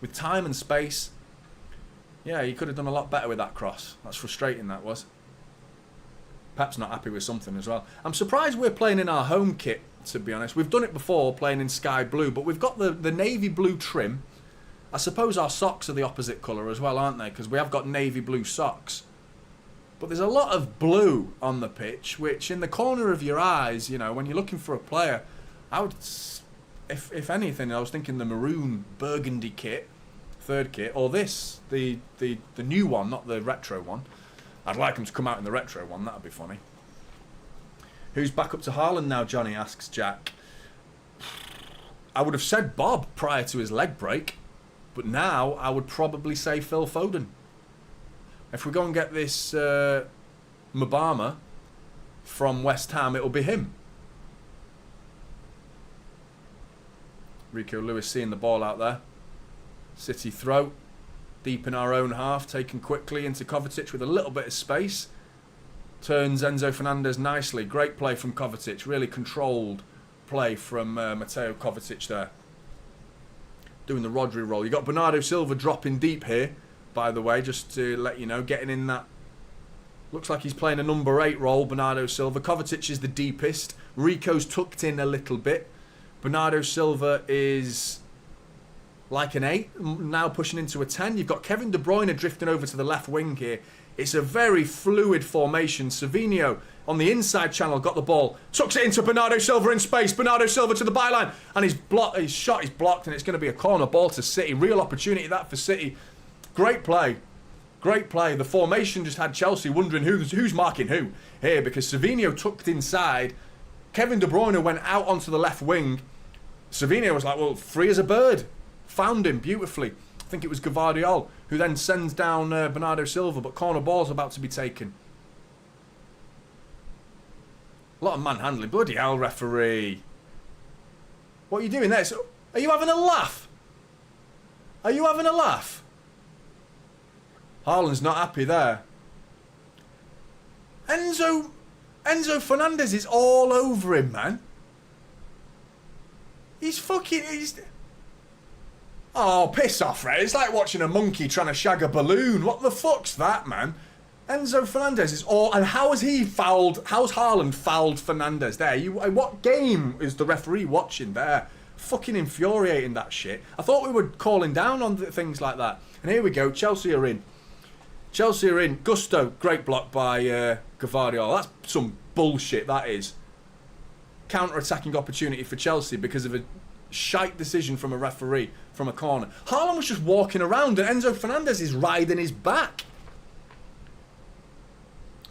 with time and space, yeah, he could have done a lot better with that cross. That's frustrating, that was. Pep's not happy with something as well. I'm surprised we're playing in our home kit, to be honest. We've done it before, playing in sky blue. But we've got the navy blue trim. I suppose our socks are the opposite colour as well, aren't they? Because we have got navy blue socks. But there's a lot of blue on the pitch, which in the corner of your eyes, you know, when you're looking for a player, I would, if anything, I was thinking the maroon burgundy kit, third kit, or this, the new one, not the retro one. I'd like him to come out in the retro one, that'd be funny. Who's back up to Haaland now, Johnny, asks Jack. I would have said Bob prior to his leg break, but now I would probably say Phil Foden. If we go and get this Mbama from West Ham, it'll be him. Rico Lewis seeing the ball out there. City throw. Deep in our own half. Taken quickly into Kovacic with a little bit of space. Turns Enzo Fernandez nicely. Great play from Kovacic. Really controlled play from Mateo Kovacic there. Doing the Rodri roll. You got Bernardo Silva dropping deep here. By the way, just to let you know, getting in that. Looks like he's playing a number 8 role, Bernardo Silva. Kovacic is the deepest. Rico's tucked in a little bit. Bernardo Silva is like an 8, now pushing into a 10. You've got Kevin De Bruyne drifting over to the left wing here. It's a very fluid formation. Savinho on the inside channel got the ball, tucks it into Bernardo Silva in space. Bernardo Silva to the byline, and his shot is blocked, and it's going to be a corner ball to City. Real opportunity that for City. Great play. Great play. The formation just had Chelsea wondering who's marking who here, because Savinho tucked inside. Kevin De Bruyne went out onto the left wing. Savinho was like, well, free as a bird. Found him beautifully. I think it was Gvardiol who then sends down Bernardo Silva, but corner ball's about to be taken. A lot of manhandling. Bloody hell, referee. What are you doing there? So, are you having a laugh? Are you having a laugh? Haaland's not happy there. Enzo Fernandez is all over him, man. He's... Oh, piss off, Red. It's like watching a monkey trying to shag a balloon. What the fuck's that, man? Enzo Fernandez is all... And how has he fouled... How's Haaland fouled Fernandez there? What game is the referee watching there? Fucking infuriating, that shit. I thought we were calling down on things like that. And here we go. Chelsea are in. Chelsea are in. Gusto. Great block by Gvardiol. That's some bullshit, that is. Counter-attacking opportunity for Chelsea because of a shite decision from a referee from a corner. Haaland was just walking around and Enzo Fernandez is riding his back.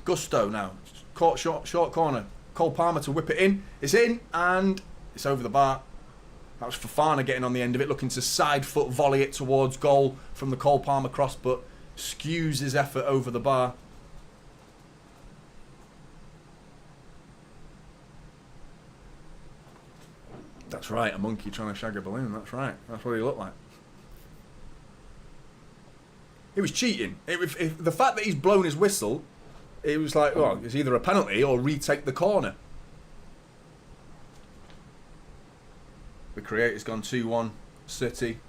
Gusto now. Caught short corner. Cole Palmer to whip it in. It's in and it's over the bar. That was Fofana getting on the end of it, looking to side foot volley it towards goal from the Cole Palmer cross, but skews his effort over the bar. That's right, a monkey trying to shag a balloon. That's right. That's what he looked like. It was cheating. The fact that he's blown his whistle, it was like, well, it's either a penalty or retake the corner. The creator's gone 2-1. City.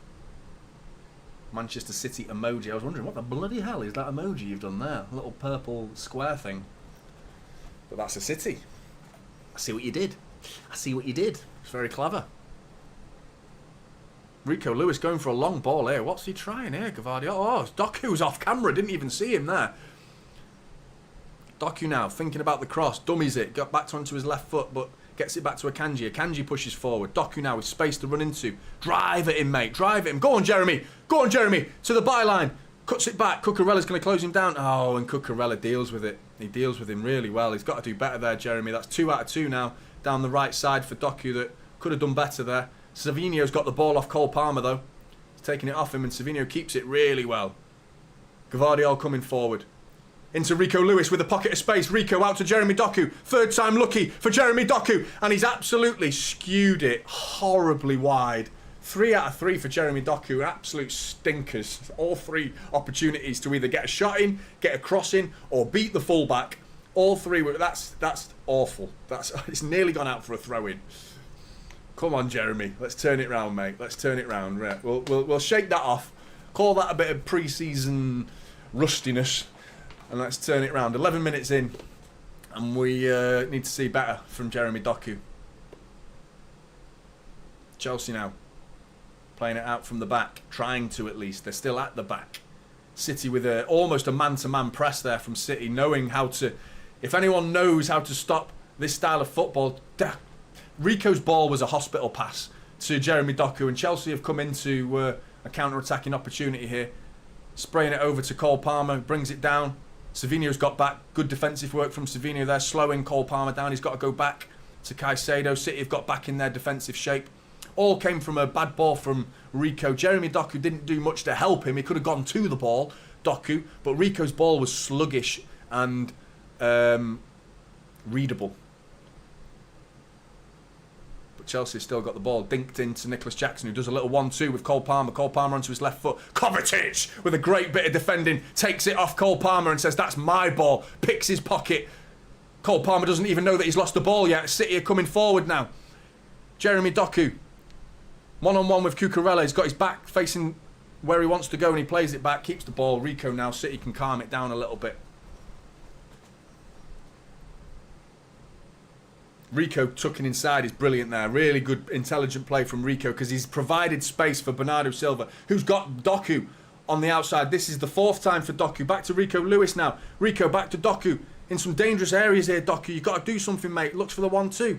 Manchester City emoji. I was wondering, what the bloody hell is that emoji you've done there? A little purple square thing. But that's a City. I see what you did. I see what you did. It's very clever. Rico Lewis going for a long ball here. What's he trying here, Gvardiol? Oh, Doku's off camera. Didn't even see him there. Doku now thinking about the cross. Dummies it. Got back onto his left foot, but gets it back to Akanji. Akanji pushes forward. Doku now with space to run into. Drive at him, mate. Drive at him. Go on, Jeremy. Go on, Jeremy. To the byline. Cuts it back. Cucurella's going to close him down. Oh, and Cucurella deals with it. He deals with him really well. He's got to do better there, Jeremy. That's 2 out of 2 now. Down the right side for Doku that could have done better there. Savinho's got the ball off Cole Palmer though. He's taking it off him and Savinho keeps it really well. Gvardiol coming forward. Into Rico Lewis with a pocket of space. Rico out to Jeremy Doku. Third time lucky for Jeremy Doku. And he's absolutely skewed it horribly wide. 3 out of 3 for Jeremy Doku. Absolute stinkers. All 3 opportunities to either get a shot in, get a cross in, or beat the fullback. All 3 were... That's awful. It's nearly gone out for a throw-in. Come on, Jeremy. Let's turn it round, mate. Let's turn it round. Right. We'll shake that off. Call that a bit of pre-season rustiness. And let's turn it round. 11 minutes in. And we need to see better from Jeremy Doku. Chelsea now. Playing it out from the back. Trying to, at least. They're still at the back. City with almost a man-to-man press there from City. Knowing how to... If anyone knows how to stop this style of football... Rico's ball was a hospital pass to Jeremy Doku, and Chelsea have come into a counter-attacking opportunity here. Spraying it over to Cole Palmer, brings it down. Savinho's got back. Good defensive work from Savinho there, slowing Cole Palmer down. He's got to go back to Caicedo. City have got back in their defensive shape. All came from a bad ball from Rico. Jeremy Doku didn't do much to help him. He could have gone to the ball, Doku, but Rico's ball was sluggish and readable. Chelsea still got the ball, dinked into Nicholas Jackson, who does a little 1-2 with Cole Palmer. Cole Palmer onto his left foot. Kovacic with a great bit of defending, takes it off Cole Palmer and says, that's my ball. Picks his pocket. Cole Palmer doesn't even know that he's lost the ball yet. City are coming forward now. Jeremy Doku, one-on-one with Cucurella. He's got his back facing where he wants to go and he plays it back, keeps the ball. Rico now, City can calm it down a little bit. Rico tucking inside is brilliant there. Really good, intelligent play from Rico because he's provided space for Bernardo Silva, who's got Doku on the outside. This is the 4th time for Doku. Back to Rico Lewis now. Rico back to Doku. In some dangerous areas here, Doku. You've got to do something, mate. Looks for the 1-2.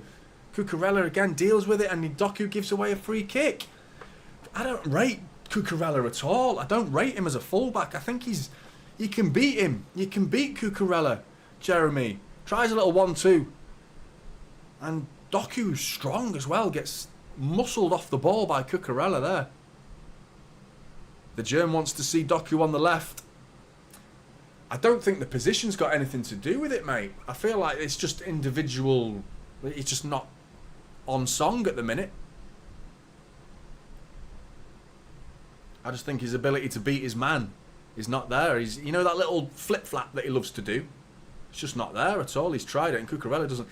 Cucurella again deals with it, and Doku gives away a free kick. I don't rate Cucurella at all. I don't rate him as a fullback. I think you can beat him. You can beat Cucurella. Jeremy tries a little 1-2. And Doku's strong as well. Gets muscled off the ball by Cucurella there. The German wants to see Doku on the left. I don't think the position's got anything to do with it, mate. I feel like it's just individual. It's just not on song at the minute. I just think his ability to beat his man is not there. He's, you know, that little flip-flap that he loves to do. It's just not there at all. He's tried it, and Cucurella doesn't.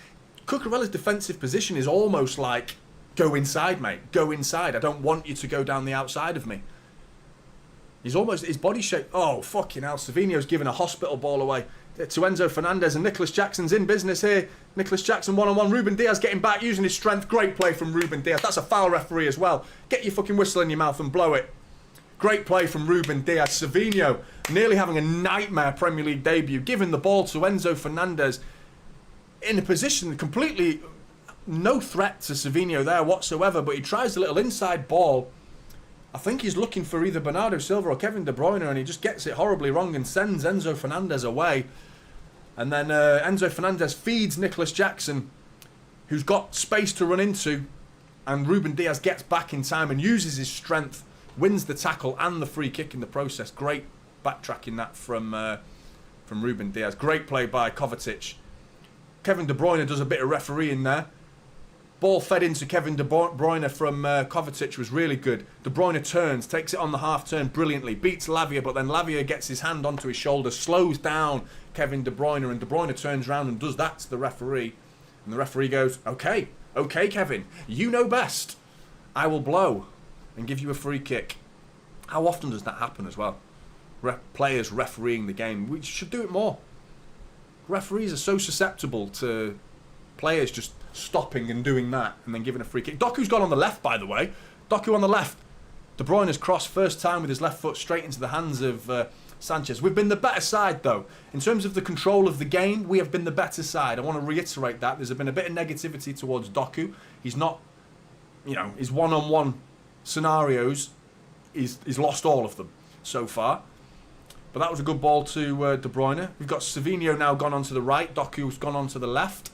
Cucurella's defensive position is almost like, go inside, mate. Go inside. I don't want you to go down the outside of me. He's almost, his body shape. Oh, fucking hell. Savinho's giving a hospital ball away to Enzo Fernandez, and Nicholas Jackson's in business here. Nicholas Jackson one-on-one. Ruben Diaz getting back, using his strength. Great play from Ruben Diaz. That's a foul, referee, as well. Get your fucking whistle in your mouth and blow it. Great play from Ruben Diaz. Savinho nearly having a nightmare Premier League debut, giving the ball to Enzo Fernandez in a position completely no threat to Savinho there whatsoever, but he tries a little inside ball. I think he's looking for either Bernardo Silva or Kevin De Bruyne, and he just gets it horribly wrong and sends Enzo Fernandez away. And then Enzo Fernandez feeds Nicholas Jackson, who's got space to run into, and Ruben Diaz gets back in time and uses his strength, wins the tackle and the free kick in the process. Great backtracking that from Ruben Diaz. Great play by Kovacic. Kevin De Bruyne does a bit of refereeing there. Ball fed into Kevin De Bruyne from Kovacic was really good. De Bruyne turns, takes it on the half turn brilliantly, beats Lavia, but then Lavia gets his hand onto his shoulder, slows down Kevin De Bruyne, and De Bruyne turns around and does that to the referee. And the referee goes, okay, Kevin, you know best. I will blow and give you a free kick. How often does that happen as well? Players refereeing the game. We should do it more. Referees are so susceptible to players just stopping and doing that and then giving a free kick. Doku's gone on the left, by the way. Doku on the left. De Bruyne's cross, first time with his left foot straight into the hands of Sanchez. We've been the better side, though. In terms of the control of the game, we have been the better side. I want to reiterate that. There's been a bit of negativity towards Doku. He's not, you know, his one-on-one scenarios, he's lost all of them so far. But that was a good ball to De Bruyne. We've got Savinho now gone on to the right. Doku's gone on to the left.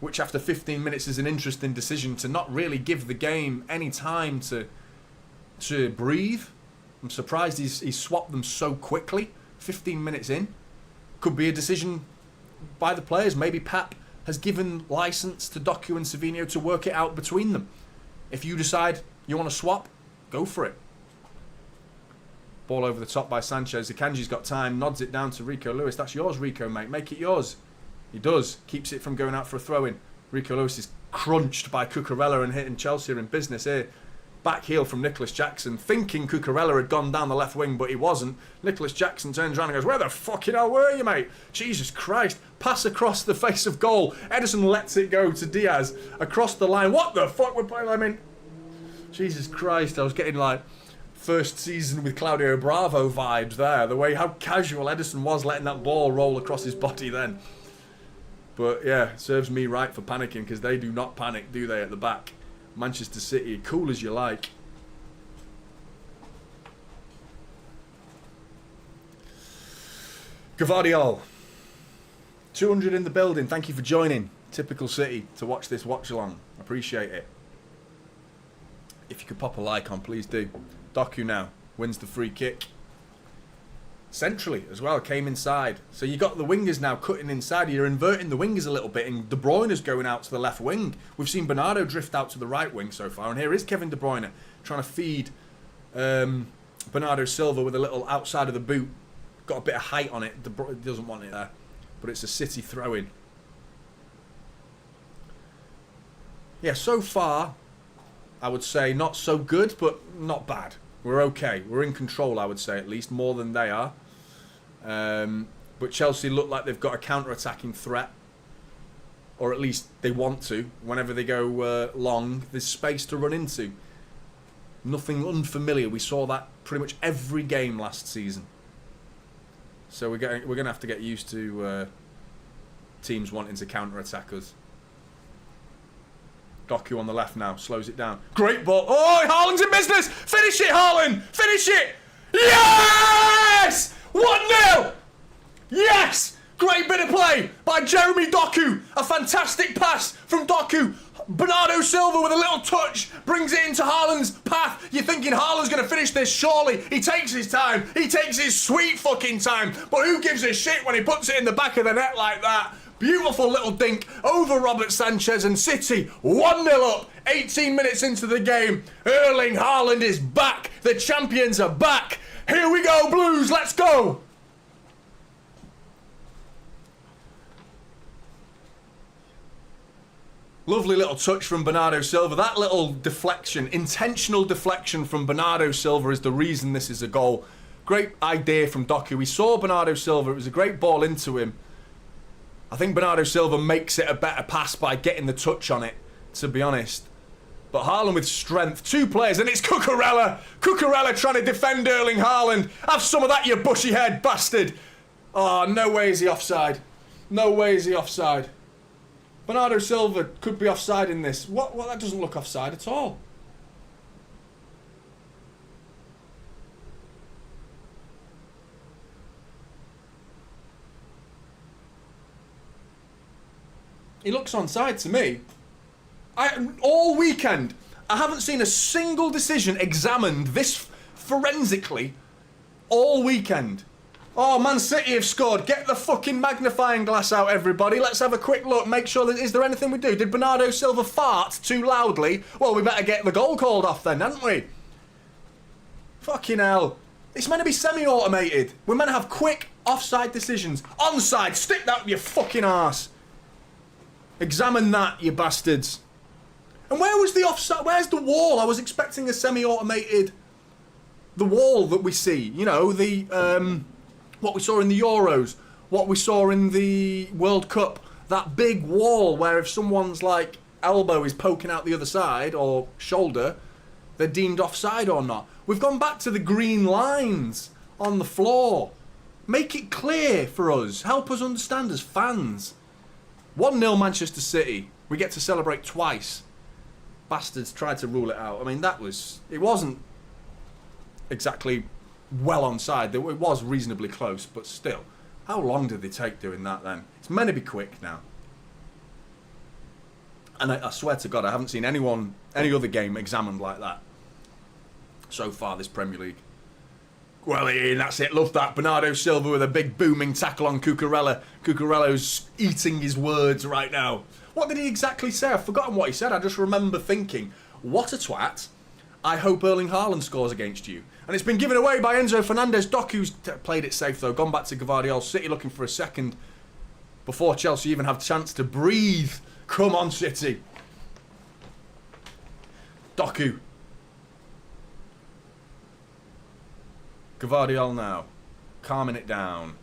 Which after 15 minutes is an interesting decision to not really give the game any time to breathe. I'm surprised he's swapped them so quickly. 15 minutes in. Could be a decision by the players. Maybe Pep has given license to Doku and Savinho to work it out between them. If you decide you want to swap, go for it. Ball over the top by Sanchez. Akanji's got time, nods it down to Rico Lewis. That's yours, Rico, mate. Make it yours. He does. Keeps it from going out for a throw-in. Rico Lewis is crunched by Cucurella and hitting Chelsea are in business here. Back heel from Nicholas Jackson, thinking Cucurella had gone down the left wing, but he wasn't. Nicholas Jackson turns around and goes, where the fucking hell were you, mate? Jesus Christ. Pass across the face of goal. Ederson lets it go to Diaz across the line. What the fuck? We're playing, I mean, Jesus Christ. I was getting like first season with Claudio Bravo vibes there. The way how casual Ederson was letting that ball roll across his body then. But yeah, serves me right for panicking, because they do not panic, do they, at the back? Manchester City, cool as you like. Gvardiol, 200 in the building. Thank you for joining. Typical City to watch this watch-along. Appreciate it. If you could pop a like on, please do. Doku now wins the free kick. Centrally as well, came inside. So you got the wingers now cutting inside. You're inverting the wingers a little bit, and De Bruyne's going out to the left wing. We've seen Bernardo drift out to the right wing so far, and here is Kevin De Bruyne trying to feed Bernardo Silva with a little outside of the boot. Got a bit of height on it. De Bruyne doesn't want it there, but it's a City throw-in. Yeah, so far, I would say not so good, but not bad. We're okay. We're in control, I would say, at least, more than they are. But Chelsea look like they've got a counter-attacking threat. or at least they want to. Whenever they go long, there's space to run into. Nothing unfamiliar. We saw that pretty much every game last season. So we're going to have to get used to teams wanting to counter-attack us. Doku on the left now, slows it down. Great ball. Oh, Haaland's in business! Finish it, Haaland! Finish it! Yes! 1-0! Yes! Great bit of play by Jeremy Doku. A fantastic pass from Doku. Bernardo Silva with a little touch brings it into Haaland's path. You're thinking Haaland's going to finish this, surely. He takes his time. He takes his sweet fucking time. But who gives a shit when he puts it in the back of the net like that? Beautiful little dink over Robert Sanchez, and City 1-0 up. 18 minutes into the game. Erling Haaland is back. The champions are back. Here we go, Blues. Let's go. Lovely little touch from Bernardo Silva. That little deflection, intentional deflection from Bernardo Silva is the reason this is a goal. Great idea from Doku. We saw Bernardo Silva. It was a great ball into him. I think Bernardo Silva makes it a better pass by getting the touch on it, to be honest. But Haaland with strength. Two players, and it's Cucurella. Cucurella trying to defend Erling Haaland. Have some of that, you bushy head bastard. Oh, no way is he offside. No way is he offside. Bernardo Silva could be offside in this. What? That doesn't look offside at all. He looks onside to me. All weekend, I haven't seen a single decision examined this forensically all weekend. Oh, Man City have scored. Get the fucking magnifying glass out, everybody. Let's have a quick look. Make sure that... Is there anything we do? Did Bernardo Silva fart too loudly? Well, we better get the goal called off then, hadn't we? Fucking hell. It's meant to be semi-automated. We're meant to have quick offside decisions. Onside. Stick that up your fucking arse. Examine that, you bastards. And where was the offside? Where's the wall? I was expecting a semi-automated... The wall that we see. You know, the... what we saw in the Euros, what we saw in the World Cup, that big wall where if someone's like elbow is poking out the other side or shoulder, they're deemed offside or not. We've gone back to the green lines on the floor. Make it clear for us. Help us understand as fans. 1-0 Manchester City. We get to celebrate twice. Bastards tried to rule it out. I mean, it wasn't exactly... well onside. It was reasonably close, but still. How long did they take doing that then? It's meant to be quick now. And I swear to God, I haven't seen any other game examined like that so far this Premier League. Well, Ian, that's it. Love that. Bernardo Silva with a big booming tackle on Cucurella. Cucurella's eating his words right now. What did he exactly say? I've forgotten what he said. I just remember thinking, what a twat. I hope Erling Haaland scores against you. And it's been given away by Enzo Fernandez. Doku's played it safe, though. Gone back to Gvardiol. City looking for a second before Chelsea even have a chance to breathe. Come on, City. Doku. Gvardiol now. Calming it down.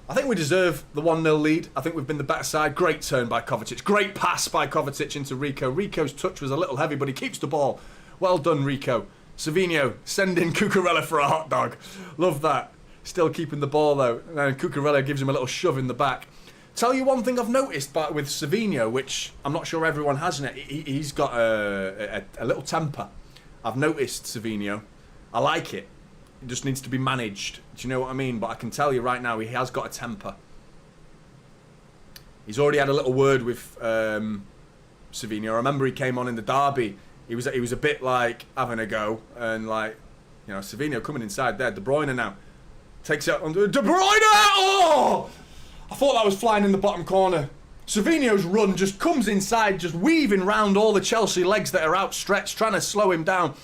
I think we deserve the 1-0 lead. I think we've been the better side. Great turn by Kovacic. Great pass by Kovacic into Rico. Rico's touch was a little heavy, but he keeps the ball. Well done, Rico. Savinho sending Cucurella for a hot dog. Love that. Still keeping the ball, though. And Cucurella gives him a little shove in the back. Tell you one thing I've noticed with Savinho, which I'm not sure everyone has in it. He's got a little temper. I've noticed Savinho. I like it. It just needs to be managed. Do you know what I mean? But I can tell you right now, he has got a temper. He's already had a little word with Savinho. I remember he came on in the derby. He was a bit like having a go, and like, you know, Savinho coming inside there. De Bruyne now takes it under De Bruyne. Oh, I thought that was flying in the bottom corner. Savinho's run just comes inside, just weaving round all the Chelsea legs that are outstretched, trying to slow him down.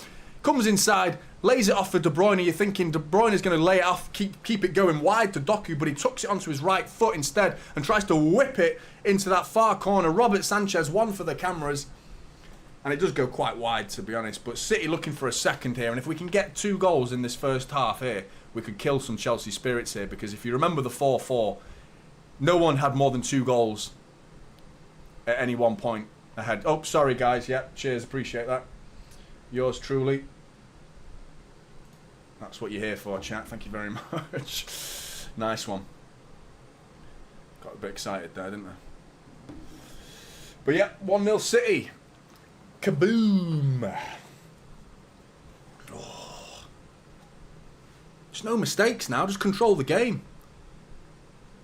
Comes inside, lays it off for De Bruyne. You're thinking De Bruyne is going to lay it off, keep it going wide to Doku, but he tucks it onto his right foot instead and tries to whip it into that far corner. Robert Sanchez, one for the cameras. And it does go quite wide, to be honest. But City looking for a second here. And if we can get 2 goals in this first half here, we could kill some Chelsea spirits here. Because if you remember the 4-4, no one had more than 2 goals at any one point ahead. Oh, sorry guys. Yep, cheers, appreciate that. Yours truly. That's what you're here for, chat. Thank you very much. Nice one. Got a bit excited there, didn't I? But yeah, 1-0 City. Kaboom. Oh. There's no mistakes now, just control the game.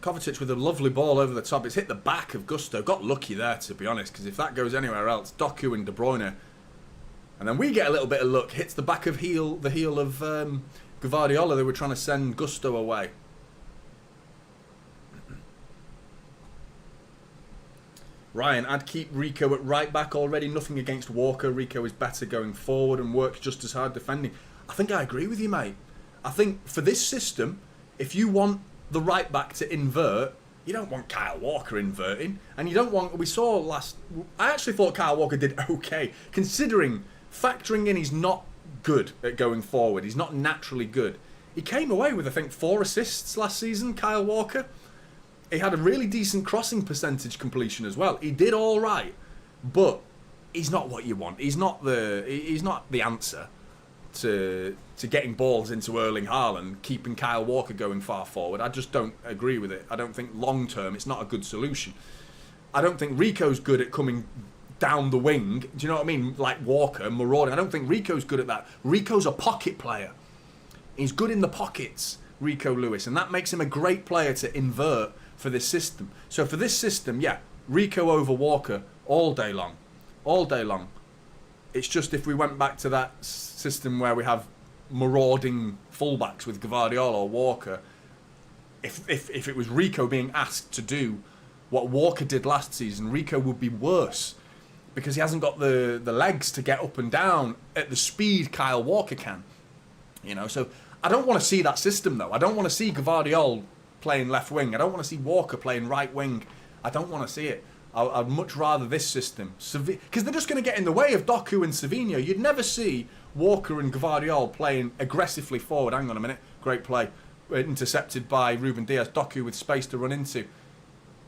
Kovacic with a lovely ball over the top. It's hit the back of Gusto. Got lucky there, to be honest, because if that goes anywhere else, Doku and De Bruyne. And then we get a little bit of luck. Hits the back of the heel of Gvardiol. They were trying to send Gusto away. Ryan, I'd keep Rico at right back already. Nothing against Walker. Rico is better going forward and works just as hard defending. I think I agree with you, mate. I think for this system, if you want the right back to invert, you don't want Kyle Walker inverting, and you don't want. We saw last. I actually thought Kyle Walker did okay, considering factoring in he's not good at going forward. He's not naturally good. He came away with I think 4 assists last season. Kyle Walker. He had a really decent crossing percentage completion as well. He did all right, but he's not what you want. He's not the answer to getting balls into Erling Haaland, keeping Kyle Walker going far forward. I just don't agree with it. I don't think long term it's not a good solution. I don't think Rico's good at coming down the wing. Do you know what I mean? Like Walker, marauding. I don't think Rico's good at that. Rico's a pocket player. He's good in the pockets, Rico Lewis, and that makes him a great player to invert for this system. So for this system, yeah, Rico over Walker all day long. All day long. It's just if we went back to that system where we have marauding fullbacks with Gvardiol or Walker, if it was Rico being asked to do what Walker did last season, Rico would be worse because he hasn't got the legs to get up and down at the speed Kyle Walker can. You know, so I don't want to see that system though. I don't want to see Gvardiol playing left wing. I don't want to see Walker playing right wing. I don't want to see it. I'd much rather this system. Because they're just going to get in the way of Doku and Savinho. You'd never see Walker and Gvardiol playing aggressively forward. Hang on a minute. Great play. Intercepted by Ruben Diaz. Doku with space to run into.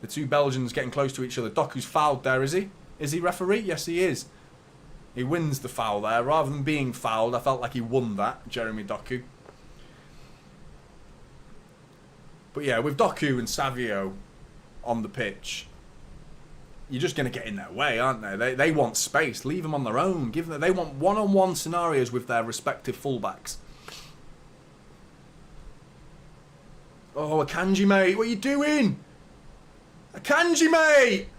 The two Belgians getting close to each other. Doku's fouled there, is he? Is he referee? Yes, he is. He wins the foul there. Rather than being fouled, I felt like he won that, Jeremy Doku. But yeah, with Doku and Savio on the pitch, you're just going to get in their way, aren't they? They want space. Leave them on their own. They want one-on-one scenarios with their respective fullbacks. Oh, Akanji, mate. What are you doing? Akanji, mate!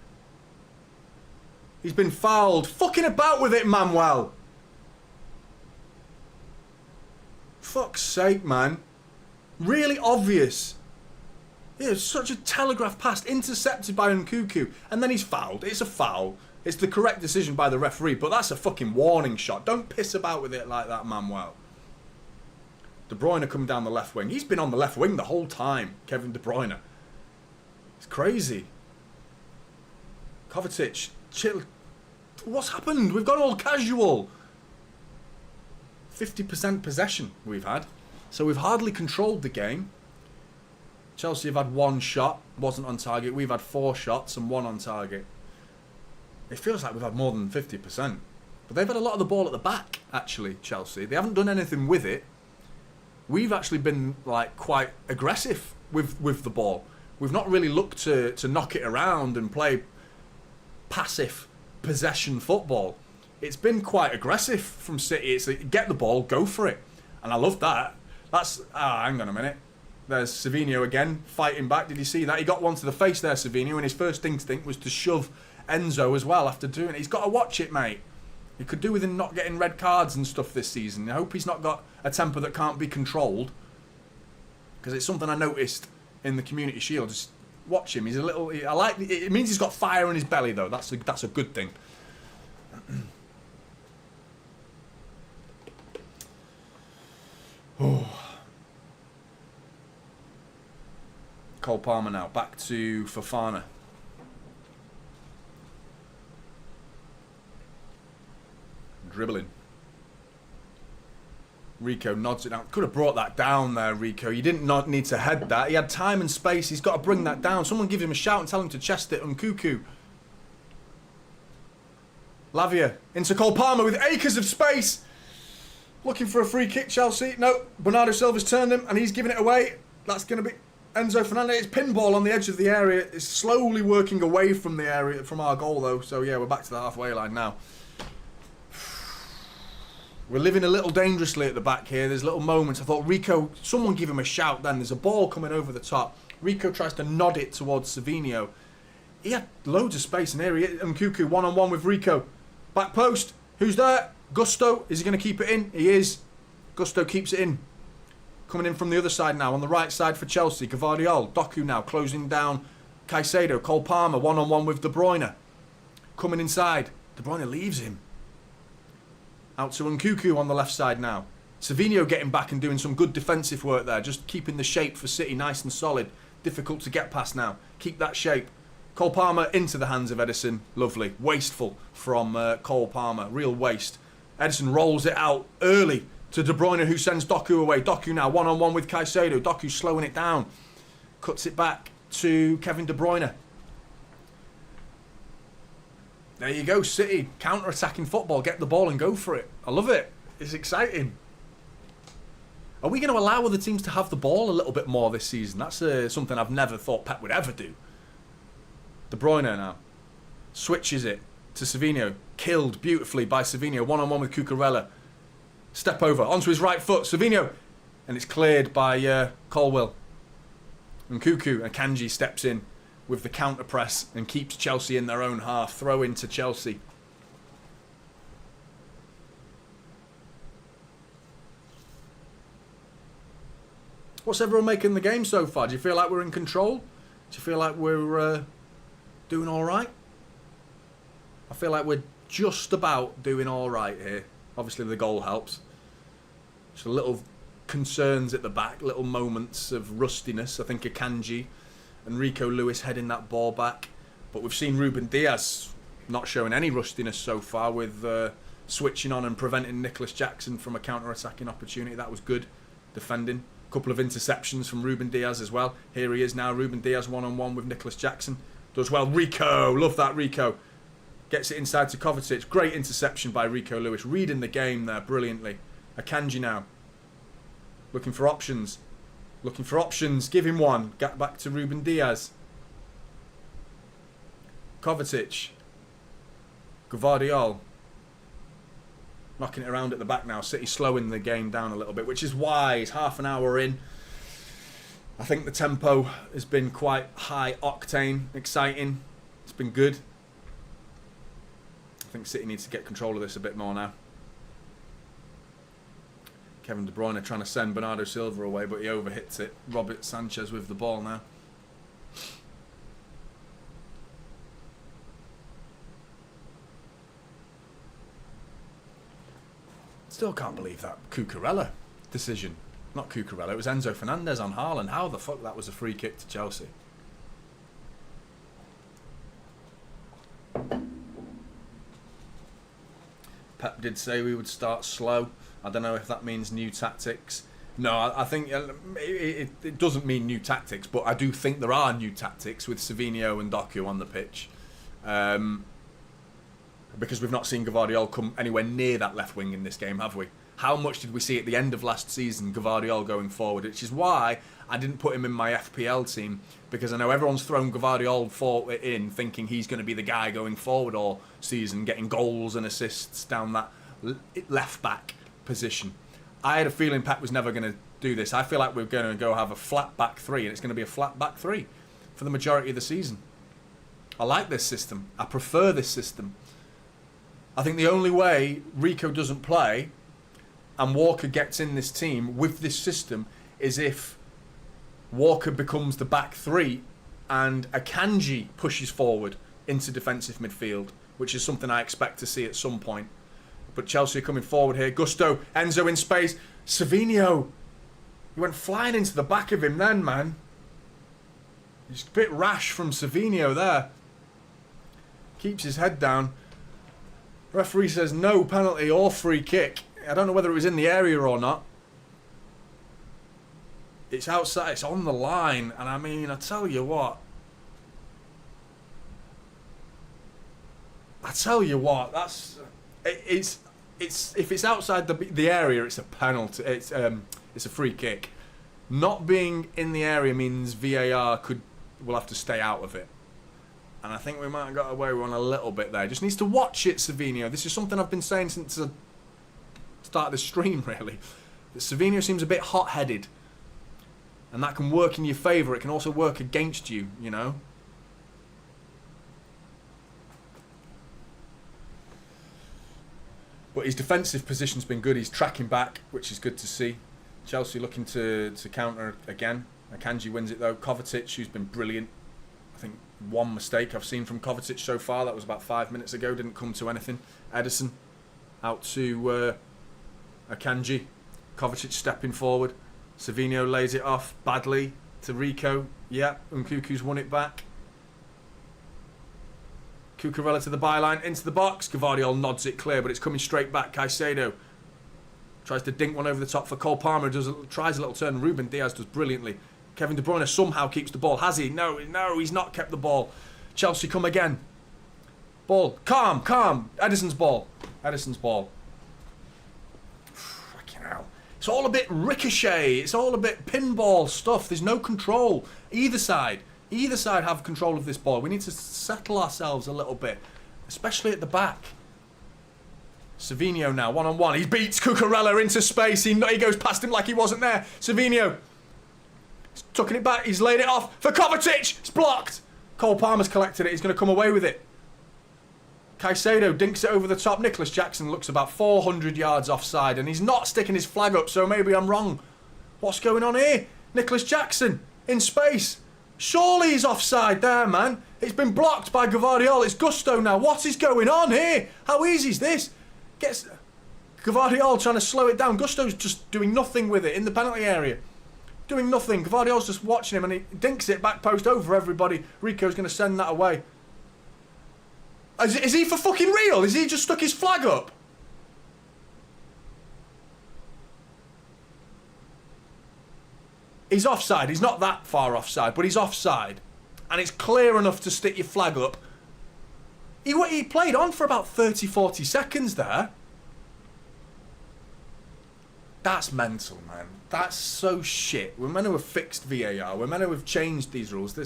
He's been fouled. Fucking about with it, Manuel. Fuck's sake, man. Really obvious. Yeah, it's such a telegraph pass, intercepted by Nkunku, and then he's fouled. It's a foul. It's the correct decision by the referee, but that's a fucking warning shot. Don't piss about with it like that, Manuel. De Bruyne coming down the left wing. He's been on the left wing the whole time, Kevin De Bruyne. It's crazy. Kovacic, chill. What's happened? We've gone all casual. 50% possession we've had. So we've hardly controlled the game. Chelsea have had 1 shot, wasn't on target. We've had 4 shots and 1 on target. It feels like we've had more than 50%. But they've had a lot of the ball at the back, actually, Chelsea. They haven't done anything with it. We've actually been like quite aggressive with the ball. We've not really looked to knock it around and play passive possession football. It's been quite aggressive from City. It's like, get the ball, go for it. And I love that. Hang on a minute. There's Savinho again, fighting back. Did you see that? He got one to the face there, Savinho, and his first instinct was to shove Enzo as well after doing it. He's got to watch it, mate. He could do with him not getting red cards and stuff this season. I hope he's not got a temper that can't be controlled. Because it's something I noticed in the Community Shield. Just watch him. He's a little... I like... It means he's got fire in his belly, though. That's a good thing. Oh... Cole Palmer now. Back to Fofana. Dribbling. Rico nods it down. Could have brought that down there, Rico. You didn't not need to head that. He had time and space. He's got to bring that down. Someone give him a shout and tell him to chest it. Nkunku. Lavia into Cole Palmer with acres of space. Looking for a free kick, Chelsea. No, Bernardo Silva's turned him and he's giving it away. That's going to be Enzo Fernandez. It's pinball on the edge of the area. It's slowly working away from the area, from our goal though. So yeah, we're back to the halfway line now. We're living a little dangerously at the back here. There's little moments. I thought Rico, someone give him a shout then. There's a ball coming over the top. Rico tries to nod it towards Savinho. He had loads of space in here. And Nkuku one-on-one with Rico. Back post. Who's there? Gusto. Is he going to keep it in? He is. Gusto keeps it in. Coming in from the other side now. On the right side for Chelsea. Gvardiol. Doku now closing down Caicedo. Cole Palmer one-on-one with De Bruyne. Coming inside. De Bruyne leaves him. Out to Nkuku on the left side now. Savinho getting back and doing some good defensive work there. Just keeping the shape for City nice and solid. Difficult to get past now. Keep that shape. Cole Palmer into the hands of Ederson. Lovely. Wasteful from Cole Palmer. Real waste. Ederson rolls it out early to De Bruyne, who sends Doku away. Doku now one-on-one with Caicedo. Doku slowing it down. Cuts it back to Kevin De Bruyne. There you go, City. Counter-attacking football. Get the ball and go for it. I love it. It's exciting. Are we going to allow other teams to have the ball a little bit more this season? That's something I've never thought Pep would ever do. De Bruyne now. Switches it to Savinho. Killed beautifully by Savinho. One-on-one with Cucurella. Step over. Onto his right foot. Savinho. And it's cleared by Colwill. And Nkuku and Kanji steps in with the counter press and keeps Chelsea in their own half. Throw into Chelsea. What's everyone making the game so far? Do you feel like we're in control? Do you feel like we're doing all right? I feel like we're just about doing all right here. Obviously the goal helps. Just a little concerns at the back, little moments of rustiness. I think Akanji and Rico Lewis heading that ball back. But we've seen Ruben Diaz not showing any rustiness so far with switching on and preventing Nicholas Jackson from a counter-attacking opportunity. That was good defending. Couple of interceptions from Ruben Diaz as well. Here he is now, Ruben Diaz one-on-one with Nicholas Jackson. Does well. Rico, love that Rico. Gets it inside to Kovacic. Great interception by Rico Lewis. Reading the game there brilliantly. Akanji now. Looking for options. Looking for options. Give him one. Get back to Ruben Diaz. Kovacic. Gvardiol. Knocking it around at the back now. City slowing the game down a little bit, which is wise. Half an hour in. I think the tempo has been quite high octane, exciting. It's been good. I think City needs to get control of this a bit more now. Kevin De Bruyne trying to send Bernardo Silva away, but he overhits it. Robert Sanchez with the ball now. Still can't believe that Cucurella decision. Not Cucurella, it was Enzo Fernandez on Haaland. How the fuck that was a free kick to Chelsea? Pep did say we would start slow. I don't know if that means new tactics. No, I think it doesn't mean new tactics, but I do think there are new tactics with Savinho and Doku on the pitch. Because we've not seen Gvardiol come anywhere near that left wing in this game, have we? How much did we see at the end of last season, Gvardiol going forward? Which is why I didn't put him in my FPL team, because I know everyone's thrown Gvardiol in thinking he's going to be the guy going forward all season, getting goals and assists down that left back position. I had a feeling Pep was never going to do this. I feel like we're going to go have a flat back three, and it's going to be a flat back three for the majority of the season. I like this system. I prefer this system. I think the only way Rico doesn't play and Walker gets in this team with this system is if Walker becomes the back three and Akanji pushes forward into defensive midfield, which is something I expect to see at some point. But Chelsea are coming forward here. Gusto, Enzo in space. Savinho. He went flying into the back of him then, man. He's a bit rash from Savinho there. Keeps his head down. Referee says no penalty or free kick. I don't know whether it was in the area or not. It's outside, it's on the line. And I mean, I tell you what. tell you what, it's if it's outside the area, it's a penalty. It's a free kick. Not being in the area means VAR will have to stay out of it. And I think we might have got away with one a little bit there. Just needs to watch it, Savinho. This is something I've been saying since the start of the stream, really. That Savinho seems a bit hot-headed. And that can work in your favour. It can also work against you, you know. But his defensive position's been good. He's tracking back, which is good to see. Chelsea looking to counter again. Akanji wins it though. Kovacic, who's been brilliant. I think one mistake I've seen from Kovacic so far. That was about 5 minutes ago. Didn't come to anything. Edison out to Akanji. Kovacic stepping forward. Savinho lays it off badly to Rico. Yeah, Nkuku's won it back. Cucurella to the byline, into the box. Gvardiol nods it clear, but it's coming straight back. Caicedo tries to dink one over the top for Cole Palmer. Tries a little turn. Ruben Diaz does brilliantly. Kevin De Bruyne somehow keeps the ball. Has he? No, he's not kept the ball. Chelsea come again. Ball. Calm. Edison's ball. Fucking hell. It's all a bit ricochet. It's all a bit pinball stuff. There's no control. Either side have control of this ball. We need to settle ourselves a little bit, especially at the back. Savinho now, one-on-one. He beats Cucurella into space. He goes past him like he wasn't there. Savinho. He's tucking it back. He's laid it off for Kovacic. It's blocked. Cole Palmer's collected it. He's going to come away with it. Caicedo dinks it over the top. Nicholas Jackson looks about 400 yards offside, and he's not sticking his flag up, so maybe I'm wrong. What's going on here? Nicholas Jackson in space. Surely he's offside there, man. It's been blocked by Gvardiol. It's Gusto now. What is going on here? How easy is this? Gets Gvardiol trying to slow it down. Gusto's just doing nothing with it in the penalty area. Doing nothing. Gvardiol's just watching him and he dinks it back post over everybody. Rico's going to send that away. Is he for fucking real? Is he just stuck his flag up? He's offside. He's not that far offside, but he's offside. And it's clear enough to stick your flag up. He played on for about 30, 40 seconds there. That's mental, man. That's so shit. We're meant to have fixed VAR. We're meant to have changed these rules.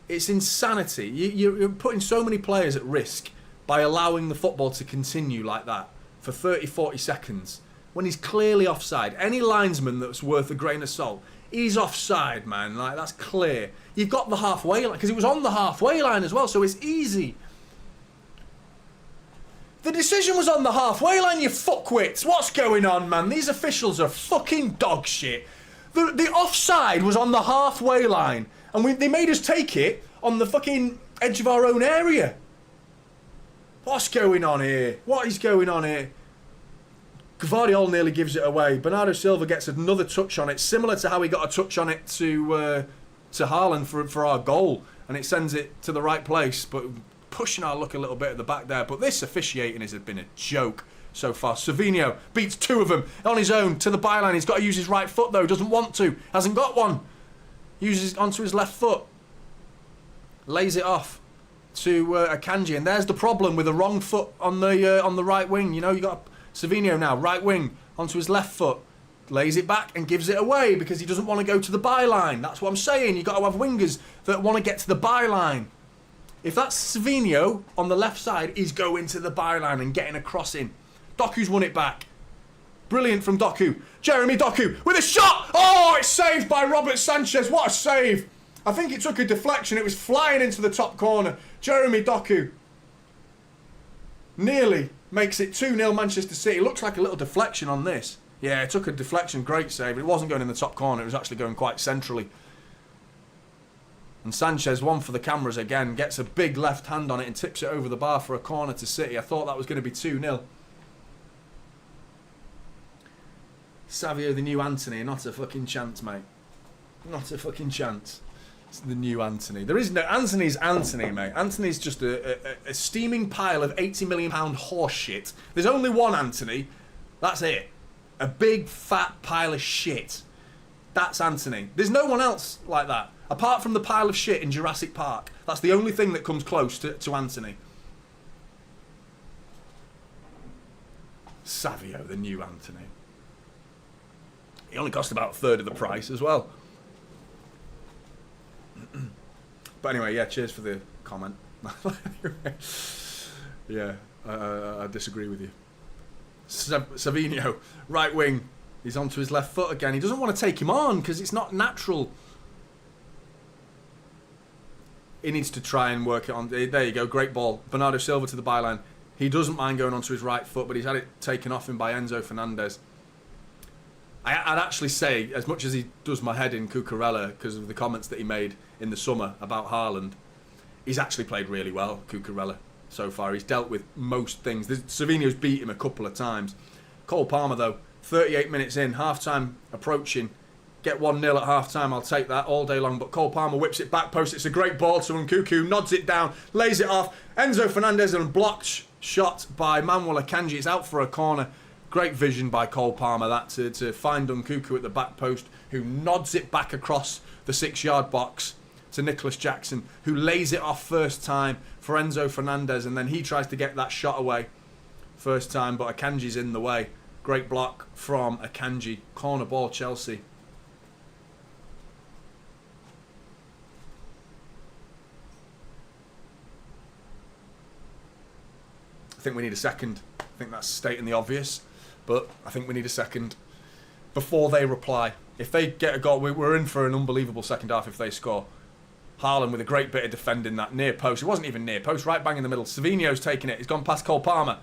It's insanity. You're putting so many players at risk by allowing the football to continue like that for 30, 40 seconds when he's clearly offside. Any linesman that's worth a grain of salt, he's offside, man. Like, that's clear. You've got the halfway line, because it was on the halfway line as well, so it's easy. The decision was on the halfway line, you fuckwits. What's going on, man? These officials are fucking dog shit. The offside was on the halfway line, and they made us take it on the fucking edge of our own area. What's going on here? What is going on here? Gvardiol nearly gives it away. Bernardo Silva gets another touch on it, similar to how he got a touch on it to Haaland for our goal, and it sends it to the right place, but pushing our luck a little bit at the back there. But this officiating has been a joke so far. Savinho beats two of them on his own to the byline. He's got to use his right foot though, doesn't want to, hasn't got one. Uses onto his left foot, lays it off to Akanji, and there's the problem with the wrong foot on the right wing. You know, you got Savinho now, right wing, onto his left foot, lays it back and gives it away because he doesn't want to go to the byline. That's what I'm saying. You've got to have wingers that want to get to the byline. If that's Savinho on the left side, he's going to the byline and getting a cross in. Doku's won it back. Brilliant from Doku. Jeremy Doku with a shot! Oh, it's saved by Robert Sanchez. What a save. I think it took a deflection. It was flying into the top corner. Jeremy Doku nearly makes it 2-0 Manchester City. Looks like a little deflection on this. Yeah, it took a deflection. Great save. It wasn't going in the top corner. It was actually going quite centrally. And Sanchez, one for the cameras again, gets a big left hand on it and tips it over the bar for a corner to City. I thought that was going to be 2-0. Savio, the new Anthony, not a fucking chance, mate. Not a fucking chance. It's the new Anthony. There is no... Anthony's Anthony, mate. Anthony's just a steaming pile of £80 million horse shit. There's only one Anthony. That's it. A big, fat pile of shit. That's Anthony. There's no one else like that. Apart from the pile of shit in Jurassic Park. That's the only thing that comes close to Anthony. Savio, the new Anthony. He only cost about a third of the price as well. But anyway, yeah, cheers for the comment. Yeah, I disagree with you. Savinho, right wing. He's onto his left foot again. He doesn't want to take him on because it's not natural. He needs to try and work it on. There you go, great ball. Bernardo Silva to the byline. He doesn't mind going onto his right foot, but he's had it taken off him by Enzo Fernandez. I'd actually say, as much as he does my head in Cucurella because of the comments that he made in the summer about Haaland, he's actually played really well, Cucurella, so far. He's dealt with most things. Savinho's beat him a couple of times. Cole Palmer, though, 38 minutes in, half-time approaching. Get 1-0 at half-time, I'll take that all day long. But Cole Palmer whips it back post. It's a great ball to Nkunku, nods it down, lays it off. Enzo Fernandez and blocked shot by Manuel Akanji. It's out for a corner. Great vision by Cole Palmer, that to find Nkunku at the back post, who nods it back across the 6-yard box to Nicholas Jackson, who lays it off first time for Enzo Fernandez, and then he tries to get that shot away first time, but Akanji's in the way. Great block from Akanji. Corner ball, Chelsea. I think we need a second. I think that's stating the obvious, but I think we need a second before they reply. If they get a goal, we're in for an unbelievable second half if they score. Haaland with a great bit of defending that near post. It wasn't even near post, right bang in the middle. Savinho's taking it. He's gone past Cole Palmer.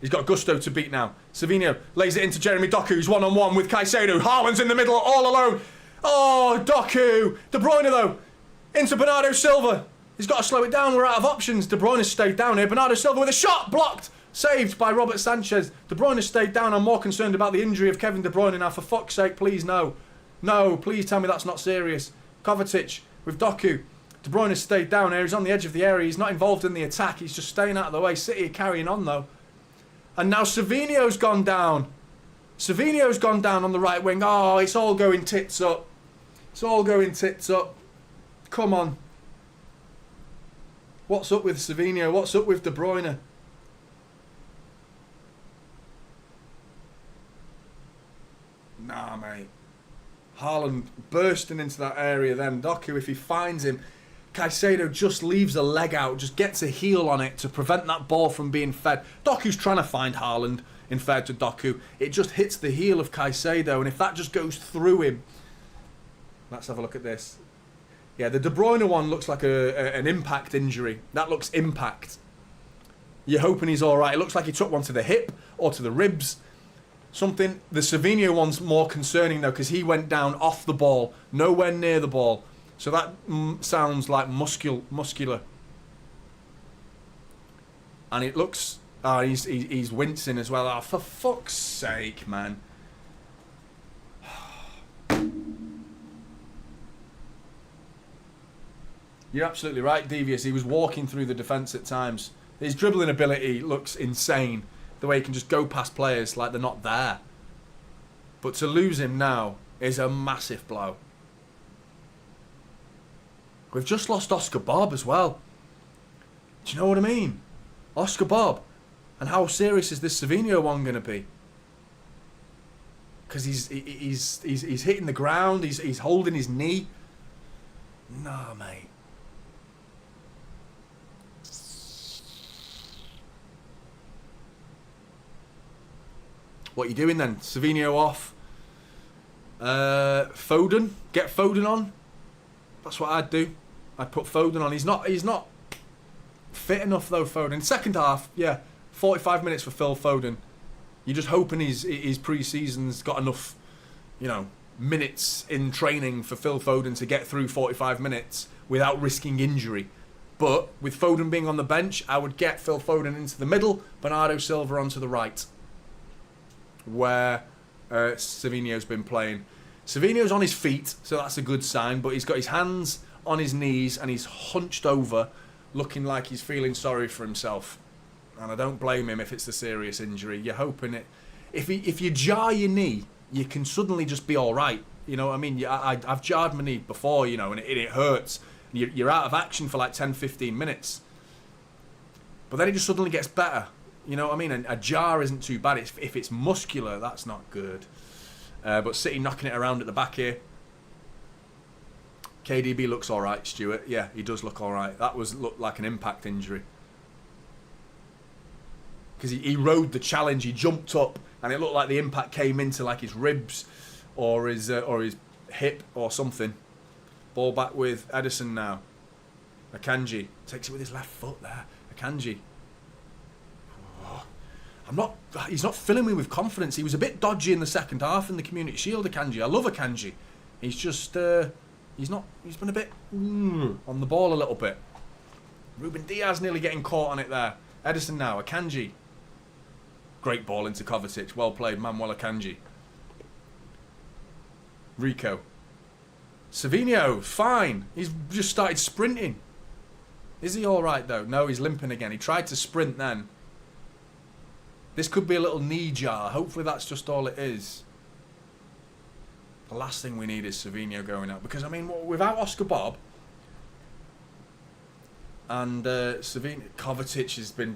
He's got Gusto to beat now. Savinho lays it into Jeremy Doku, who's one-on-one with Caicedo. Haaland's in the middle, all alone. Oh, Doku. De Bruyne, though, into Bernardo Silva. He's got to slow it down. We're out of options. De Bruyne stayed down here. Bernardo Silva with a shot blocked. Saved by Robert Sanchez. De Bruyne stayed down. I'm more concerned about the injury of Kevin De Bruyne now. For fuck's sake, please, no. No, please tell me that's not serious. Kovacic with Doku. De Bruyne has stayed down here. He's on the edge of the area. He's not involved in the attack. He's just staying out of the way. City are carrying on, though. And now Savinho's gone down. Savinho's gone down on the right wing. Oh, it's all going tits up. It's all going tits up. Come on. What's up with Savinho? What's up with De Bruyne? Nah, mate. Haaland bursting into that area then. Doku, if he finds him, Caicedo just leaves a leg out, just gets a heel on it to prevent that ball from being fed. Doku's trying to find Haaland, in fair to Doku. It just hits the heel of Caicedo, and if that just goes through him... Let's have a look at this. Yeah, the De Bruyne one looks like an impact injury. That looks impact. You're hoping he's all right. It looks like he took one to the hip or to the ribs. Something. The Savinho one's more concerning, though, because he went down off the ball, nowhere near the ball. So that sounds like muscular. And it looks... Oh, he's wincing as well. Oh, for fuck's sake, man. You're absolutely right, Devious. He was walking through the defence at times. His dribbling ability looks insane. The way he can just go past players like they're not there. But to lose him now is a massive blow. We've just lost Oscar Bob as well. Do you know what I mean? Oscar Bob. And how serious is this Savinho one going to be? Because he's hitting the ground. He's holding his knee. Nah, mate. What are you doing then? Savinho off. Foden. Get Foden on. That's what I'd do. I'd put Foden on. He's not fit enough though, Foden. Second half, yeah, 45 minutes for Phil Foden. You're just hoping his pre-season's got enough, minutes in training for Phil Foden to get through 45 minutes without risking injury. But with Foden being on the bench, I would get Phil Foden into the middle, Bernardo Silva onto the right, where Savinho's been playing. Savinho's on his feet, so that's a good sign, but he's got his hands on his knees and he's hunched over, looking like he's feeling sorry for himself. And I don't blame him if it's a serious injury. You're hoping it... If you jar your knee, you can suddenly just be all right. You know what I mean? I've jarred my knee before, and it hurts. You're out of action for like 10, 15 minutes. But then it just suddenly gets better. You know what I mean? And a jar isn't too bad. If it's muscular, that's not good. But City knocking it around at the back here. KDB looks all right, Stuart. Yeah, he does look all right. That looked like an impact injury. Because he rode the challenge, he jumped up, and it looked like the impact came into like his ribs or his hip or something. Ball back with Edison now. Akanji takes it with his left foot there. Akanji. He's not filling me with confidence. He was a bit dodgy in the second half in the Community Shield, Akanji. I love Akanji. He's just, he's been a bit on the ball a little bit. Ruben Diaz nearly getting caught on it there. Edison now, Akanji. Great ball into Kovacic. Well played, Manuel Akanji. Rico. Savinho, fine. He's just started sprinting. Is he alright though? No, he's limping again. He tried to sprint then. This could be a little knee jar. Hopefully that's just all it is. The last thing we need is Savinho going out. Because, I mean, without Oscar Bob and Kovacic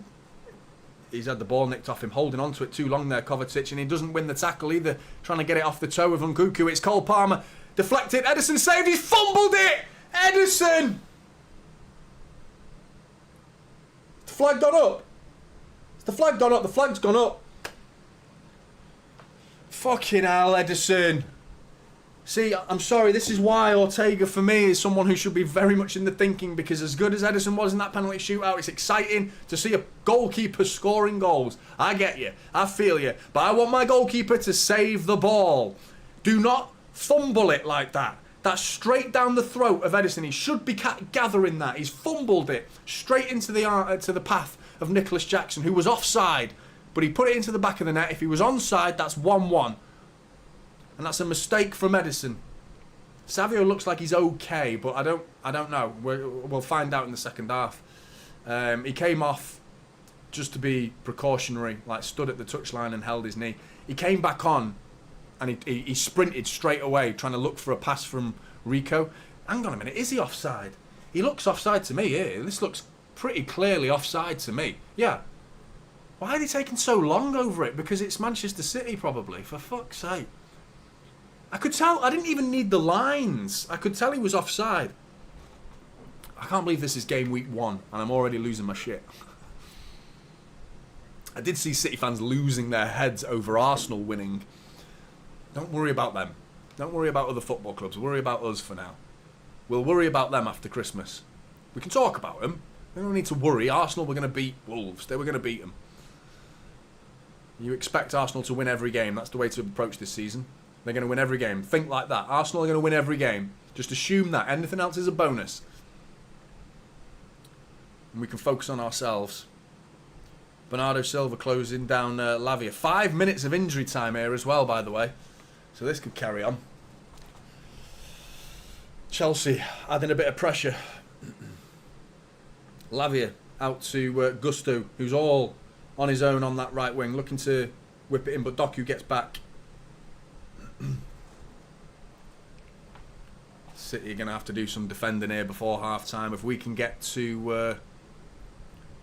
he's had the ball nicked off him, holding on to it too long there, Kovacic, and he doesn't win the tackle either. Trying to get it off the toe of Nkunku. It's Cole Palmer. Deflected. Edison saved. He's fumbled it. Edison. The flag gone up. The flag gone up. The flag's gone up. Fucking hell, Edison. See, I'm sorry, this is why Ortega, for me, is someone who should be very much in the thinking, because as good as Edison was in that penalty shootout, it's exciting to see a goalkeeper scoring goals. I get you. I feel you. But I want my goalkeeper to save the ball. Do not fumble it like that. That's straight down the throat of Edison. He should be gathering that. He's fumbled it straight into the path of Nicholas Jackson, who was offside. But he put it into the back of the net. If he was onside, that's 1-1. And that's a mistake from Edison. Savio looks like he's okay, but I don't know. We'll find out in the second half. He came off just to be precautionary, like stood at the touchline and held his knee. He came back on, and he sprinted straight away, trying to look for a pass from Rico. Hang on a minute, is he offside? He looks offside to me here. This looks pretty clearly offside to me. Yeah. Why are they taking so long over it? Because it's Manchester City, probably. For fuck's sake. I could tell. I didn't even need the lines. I could tell he was offside. I can't believe this is game week 1 and I'm already losing my shit. I did see City fans losing their heads over Arsenal winning. Don't worry about them. Don't worry about other football clubs. Worry about us for now. We'll worry about them after Christmas. We can talk about them. We don't need to worry. Arsenal were going to beat Wolves. They were going to beat them. You expect Arsenal to win every game. That's the way to approach this season. They're going to win every game. Think like that. Arsenal are going to win every game. Just assume that. Anything else is a bonus. And we can focus on ourselves. Bernardo Silva closing down Lavia. 5 minutes of injury time here as well, by the way. So this could carry on. Chelsea adding a bit of pressure. Lavia out to Gusto, who's all on his own on that right wing, looking to whip it in, but Doku gets back. City are going to have to do some defending here before half-time. If we can get to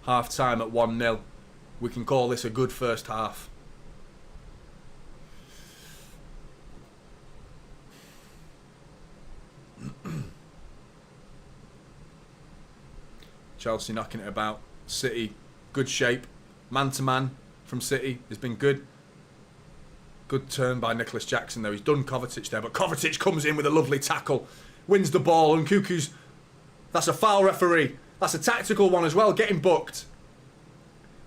half-time at 1-0, we can call this a good first half. Chelsea knocking it about. City, good shape. Man-to-man from City has been good. Good turn by Nicholas Jackson, though. He's done Kovacic there, but Kovacic comes in with a lovely tackle. Wins the ball, and Nkunku's... That's a foul, referee. That's a tactical one as well, getting booked.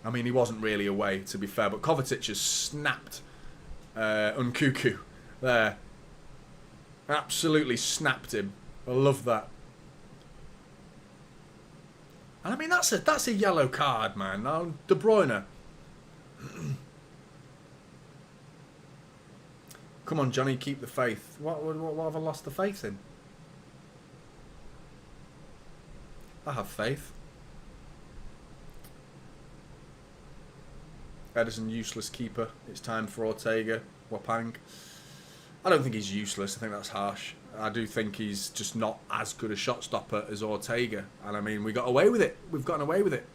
I mean, he wasn't really away, to be fair, but Kovacic has snapped Nkunku there. Absolutely snapped him. I love that. And I mean, that's a yellow card, man. Now, De Bruyne. Come on, Jonny, keep the faith. What have I lost the faith in? I have faith. Edison, useless keeper. It's time for Ortega. Wapang. I don't think he's useless. I think that's harsh. I do think he's just not as good a shot stopper as Ortega. And I mean, we got away with it. We've gotten away with it.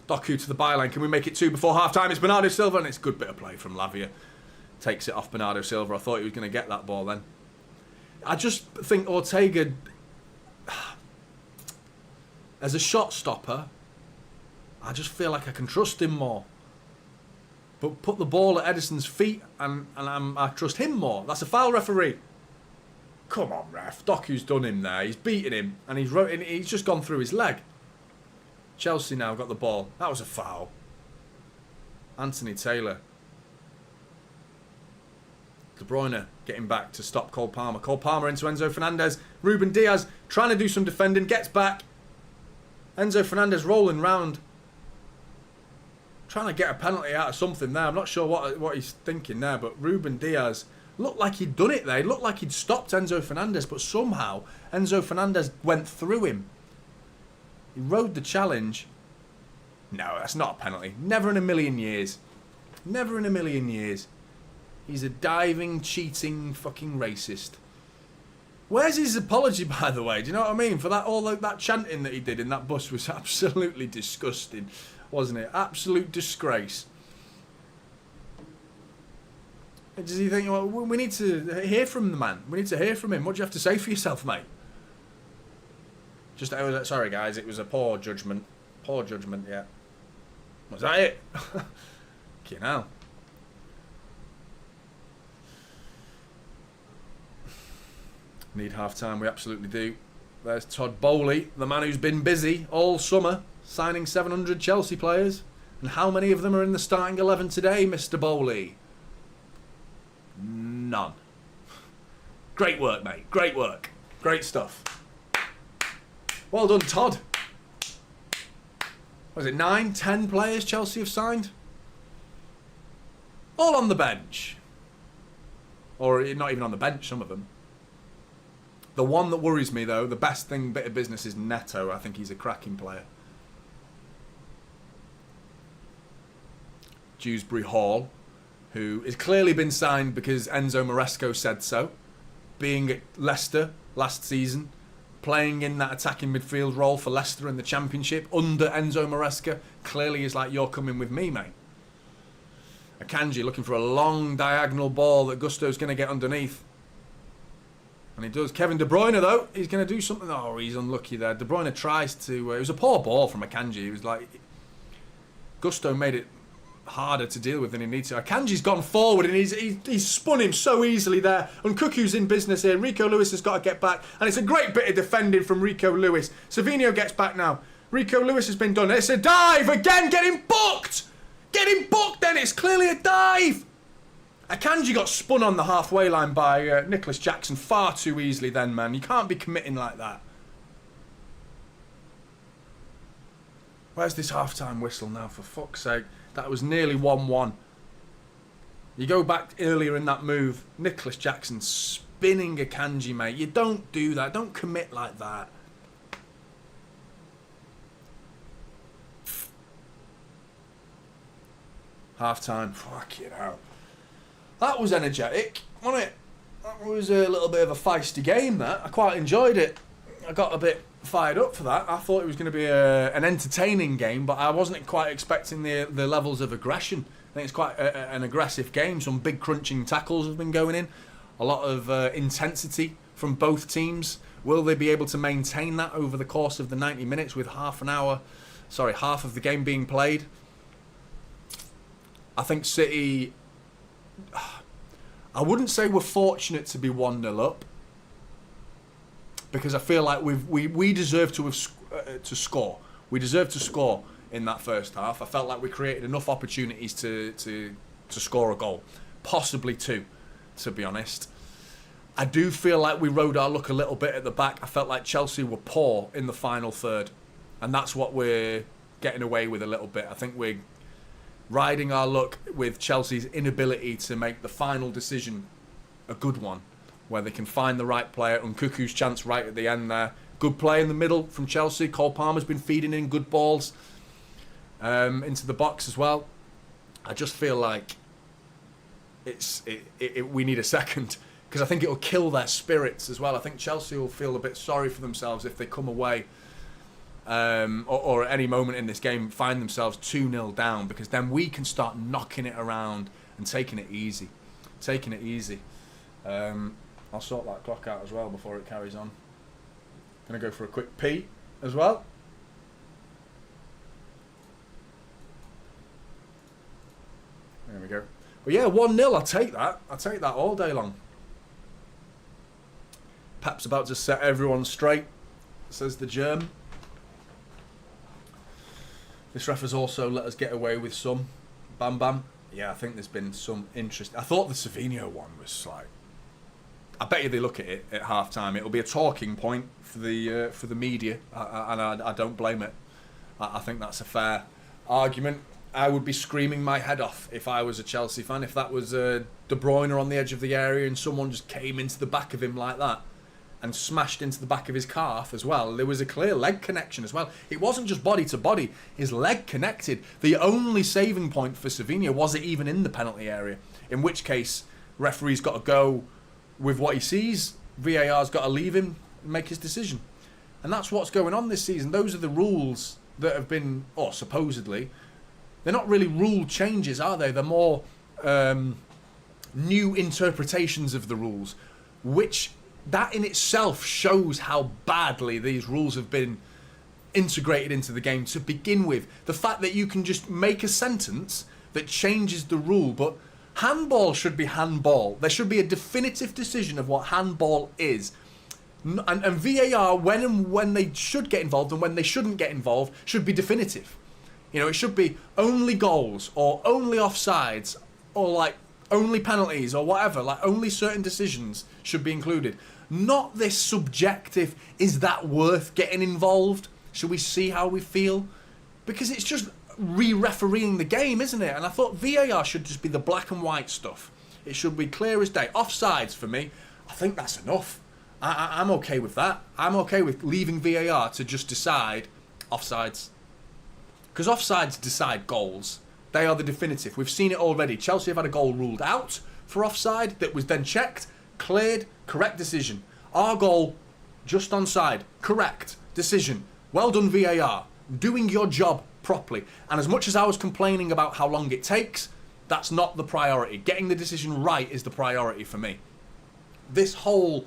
Doku to the byline. Can we make it 2 before half-time? It's Bernardo Silva, and it's a good bit of play from Lavia. Takes it off Bernardo Silva. I thought he was going to get that ball then. I just think Ortega, as a shot stopper, I just feel like I can trust him more. But put the ball at Ederson's feet and I trust him more. That's a foul, referee. Come on, ref. Doku's done him there. He's beaten him and he's just gone through his leg. Chelsea now got the ball. That was a foul. Anthony Taylor. De Bruyne getting back to stop Cole Palmer. Cole Palmer into Enzo Fernandez. Ruben Diaz trying to do some defending. Gets back. Enzo Fernandez rolling round. Trying to get a penalty out of something there. I'm not sure what he's thinking there, but Ruben Diaz looked like he'd done it there. He looked like he'd stopped Enzo Fernandez, but somehow Enzo Fernandez went through him. He rode the challenge. No, that's not a penalty. Never in a million years. Never in a million years. He's a diving, cheating, fucking racist. Where's his apology, by the way? Do you know what I mean? For that, all that chanting that he did in that bus was absolutely disgusting, wasn't it? Absolute disgrace. Does he think, well, we need to hear from the man? We need to hear from him. What do you have to say for yourself, mate? Sorry, guys. It was a poor judgment. Poor judgment, yeah. Was that it? Okay, now. Need half-time, we absolutely do. There's Todd Bowley, the man who's been busy all summer, signing 700 Chelsea players. And how many of them are in the starting 11 today, Mr. Bowley? None. Great work, mate. Great work. Great stuff. Well done, Todd. Was it 9, 10 players Chelsea have signed? All on the bench. Or not even on the bench, some of them. The one that worries me, though, the best bit of business is Neto. I think he's a cracking player. Dewsbury Hall, who has clearly been signed because Enzo Maresco said so, being at Leicester last season, playing in that attacking midfield role for Leicester in the Championship under Enzo Maresca, clearly is like, you're coming with me, mate. Akanji looking for a long diagonal ball that Gusto's going to get underneath. And he does. Kevin De Bruyne, though, he's going to do something. Oh, he's unlucky there. De Bruyne tries to... it was a poor ball from Akanji. It was like... Gusto made it harder to deal with than he needs to. Akanji's gone forward and he's spun him so easily there. And Cuckoo's in business here. Rico Lewis has got to get back. And it's a great bit of defending from Rico Lewis. Savinho gets back now. Rico Lewis has been done. It's a dive again. Get him booked. Get him booked then. It's clearly a dive. Akanji got spun on the halfway line by Nicholas Jackson far too easily then, man. You can't be committing like that. Where's this half-time whistle now, for fuck's sake? That was nearly 1-1. You go back earlier in that move, Nicholas Jackson spinning Akanji, mate. You don't do that. Don't commit like that. Half-time. Fucking hell. That was energetic, wasn't it? That was a little bit of a feisty game, that. I quite enjoyed it. I got a bit fired up for that. I thought it was going to be an entertaining game, but I wasn't quite expecting the levels of aggression. I think it's quite an aggressive game. Some big crunching tackles have been going in. A lot of intensity from both teams. Will they be able to maintain that over the course of the 90 minutes with half of the game being played? I think City... I wouldn't say we're fortunate to be 1-0 up, because I feel like we deserve to score. We deserve to score in that first half. I felt like we created enough opportunities to score a goal, possibly 2, to be honest. I do feel like we rode our luck a little bit at the back. I felt like Chelsea were poor in the final third, and that's what we're getting away with a little bit. I think we're riding our luck with Chelsea's inability to make the final decision a good one, where they can find the right player. And Cuckoo's chance right at the end there. Good play in the middle from Chelsea. Cole Palmer's been feeding in good balls into the box as well. I just feel like we need a second, because I think it'll kill their spirits as well. I think Chelsea will feel a bit sorry for themselves if they come away or at any moment in this game find themselves 2-0 down, because then we can start knocking it around and taking it easy. I'll sort that clock out as well before it carries on. Gonna go for a quick pee as well. There we go. But yeah, 1-0, I'll take that. I'll take that all day long. Pep's about to set everyone straight, says the Germ. This ref has also let us get away with some. Bam Bam. Yeah, I think there's been some interest. I thought the Savinho one was like... I bet you they look at it at half-time. It'll be a talking point for the media, and I don't blame it. I think that's a fair argument. I would be screaming my head off if I was a Chelsea fan. If that was De Bruyne on the edge of the area and someone just came into the back of him like that and smashed into the back of his calf as well. There was a clear leg connection as well. It wasn't just body to body. His leg connected. The only saving point for Savinho was it even in the penalty area, in which case referee's got to go with what he sees. VAR's got to leave him and make his decision. And that's what's going on this season. Those are the rules that have been, or supposedly, they're not really rule changes, are they? They're more new interpretations of the rules, which that in itself shows how badly these rules have been integrated into the game to begin with. The fact that you can just make a sentence that changes the rule, but handball should be handball. There should be a definitive decision of what handball is. And VAR, when they should get involved and when they shouldn't get involved, should be definitive. You know, it should be only goals or only offsides or like only penalties or whatever. Like only certain decisions should be included. Not this subjective, is that worth getting involved? Should we see how we feel? Because it's just re-refereeing the game, isn't it? And I thought VAR should just be the black and white stuff. It should be clear as day. Offsides for me, I think that's enough. I'm okay with that. I'm okay with leaving VAR to just decide offsides. Because offsides decide goals. They are the definitive. We've seen it already. Chelsea have had a goal ruled out for offside that was then checked, cleared, correct decision. Our goal, just onside, correct decision. Well done VAR. Doing your job properly. And as much as I was complaining about how long it takes, that's not the priority. Getting the decision right is the priority for me. This whole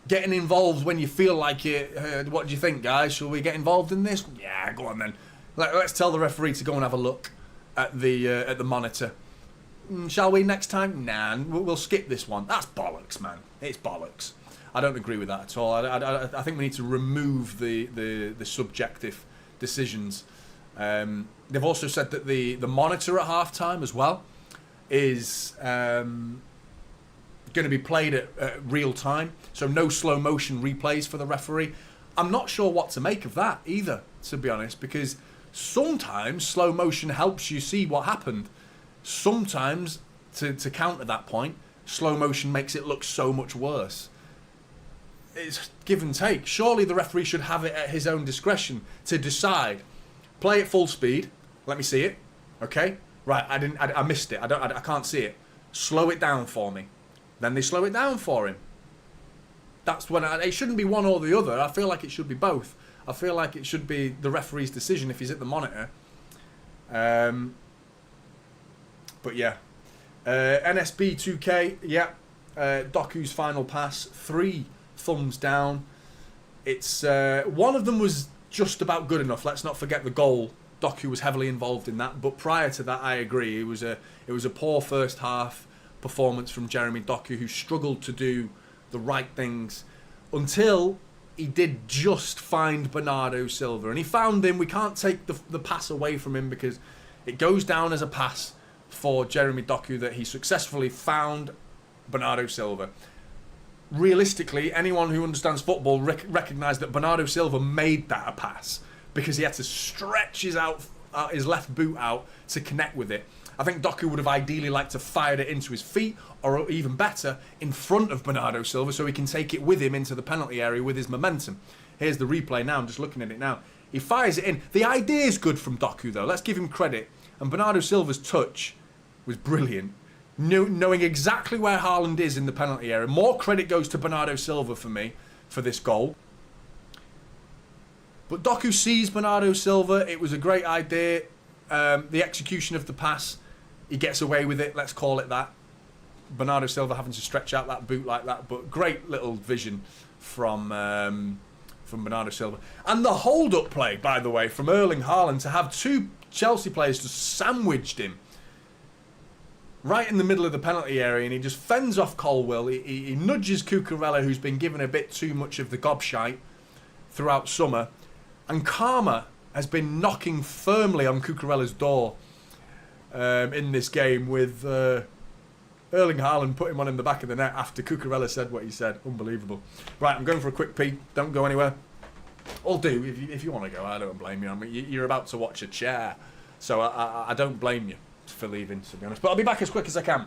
getting involved when you feel like it, what do you think, guys? Shall we get involved in this? Yeah, go on then. Let's tell the referee to go and have a look at the monitor. Shall we next time? Nah, we'll skip this one. That's bollocks, man. It's bollocks. I don't agree with that at all. I think we need to remove the subjective decisions. They've also said that the monitor at half-time as well is going to be played at real time, so no slow motion replays for the referee. I'm not sure what to make of that either, to be honest, because sometimes slow motion helps you see what happened. Sometimes, to counter that point, slow motion makes it look so much worse. It's give and take. Surely the referee should have it at his own discretion to decide. Play at full speed. Let me see it. Okay. Right. I missed it. I can't see it. Slow it down for me. Then they slow it down for him. That's when it shouldn't be one or the other. I feel like it should be both. I feel like it should be the referee's decision if he's at the monitor. But yeah. NSB 2K. Yeah. Doku's final pass. 3 thumbs down. It's one of them was just about good enough. Let's not forget the goal. Doku was heavily involved in that. But prior to that, I agree. It was a poor first half performance from Jeremy Doku, who struggled to do the right things until he did just find Bernardo Silva. And he found him. We can't take the pass away from him because it goes down as a pass for Jeremy Doku that he successfully found Bernardo Silva. Realistically, anyone who understands football recognised that Bernardo Silva made that a pass because he had to stretch his left boot out to connect with it. I think Doku would have ideally liked to fire it into his feet, or even better, in front of Bernardo Silva so he can take it with him into the penalty area with his momentum. Here's the replay now. I'm just looking at it now. He fires it in. The idea is good from Doku, though. Let's give him credit. And Bernardo Silva's touch was brilliant. Knowing exactly where Haaland is in the penalty area. More credit goes to Bernardo Silva for me for this goal. But Doku sees Bernardo Silva. It was a great idea. The execution of the pass, he gets away with it, let's call it that. Bernardo Silva having to stretch out that boot like that, but great little vision from Bernardo Silva. And the hold-up play, by the way, from Erling Haaland to have two Chelsea players just sandwiched him right in the middle of the penalty area, and he just fends off Colwill. He nudges Cucurella, who's been given a bit too much of the gobshite throughout summer. And Karma has been knocking firmly on Cucurella's door in this game, with Erling Haaland putting one in the back of the net after Cucurella said what he said. Unbelievable. Right, I'm going for a quick pee. Don't go anywhere. I'll do if you want to go. I don't blame you. I mean, you're about to watch a chair, so I don't blame you for leaving, to be honest. But I'll be back as quick as I can.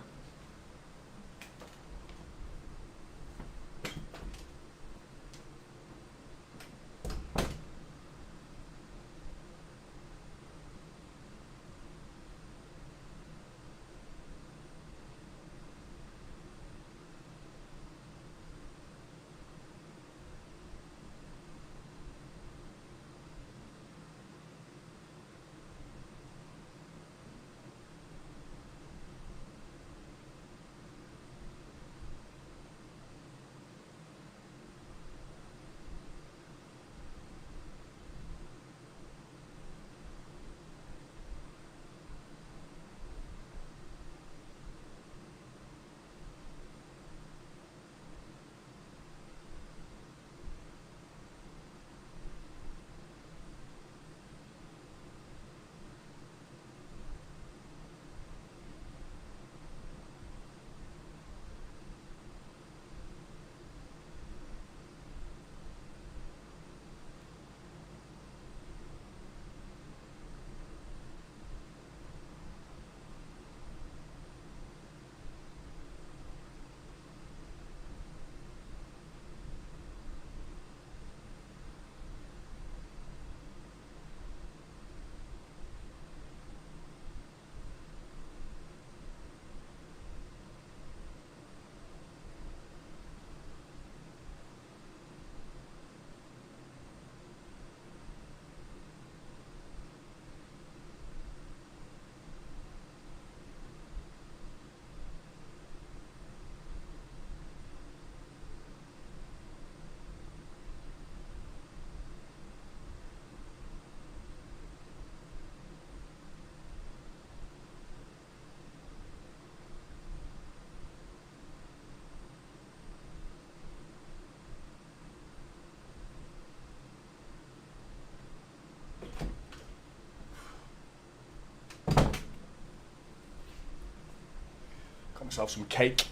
Myself some cake.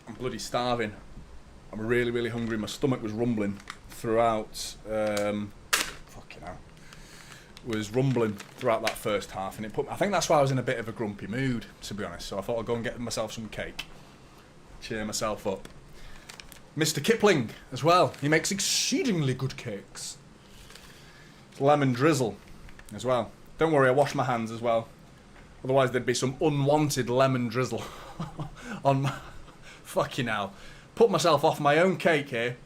I'm bloody starving. I'm really, really hungry. My stomach was rumbling throughout. Fucking hell. Was rumbling throughout that first half, and I think that's why I was in a bit of a grumpy mood, to be honest. So I thought I'd go and get myself some cake, cheer myself up. Mr. Kipling as well. He makes exceedingly good cakes. Lemon drizzle as well. Don't worry, I wash my hands as well. Otherwise, there'd be some unwanted lemon drizzle on my... Fucking hell. Put myself off my own cake here.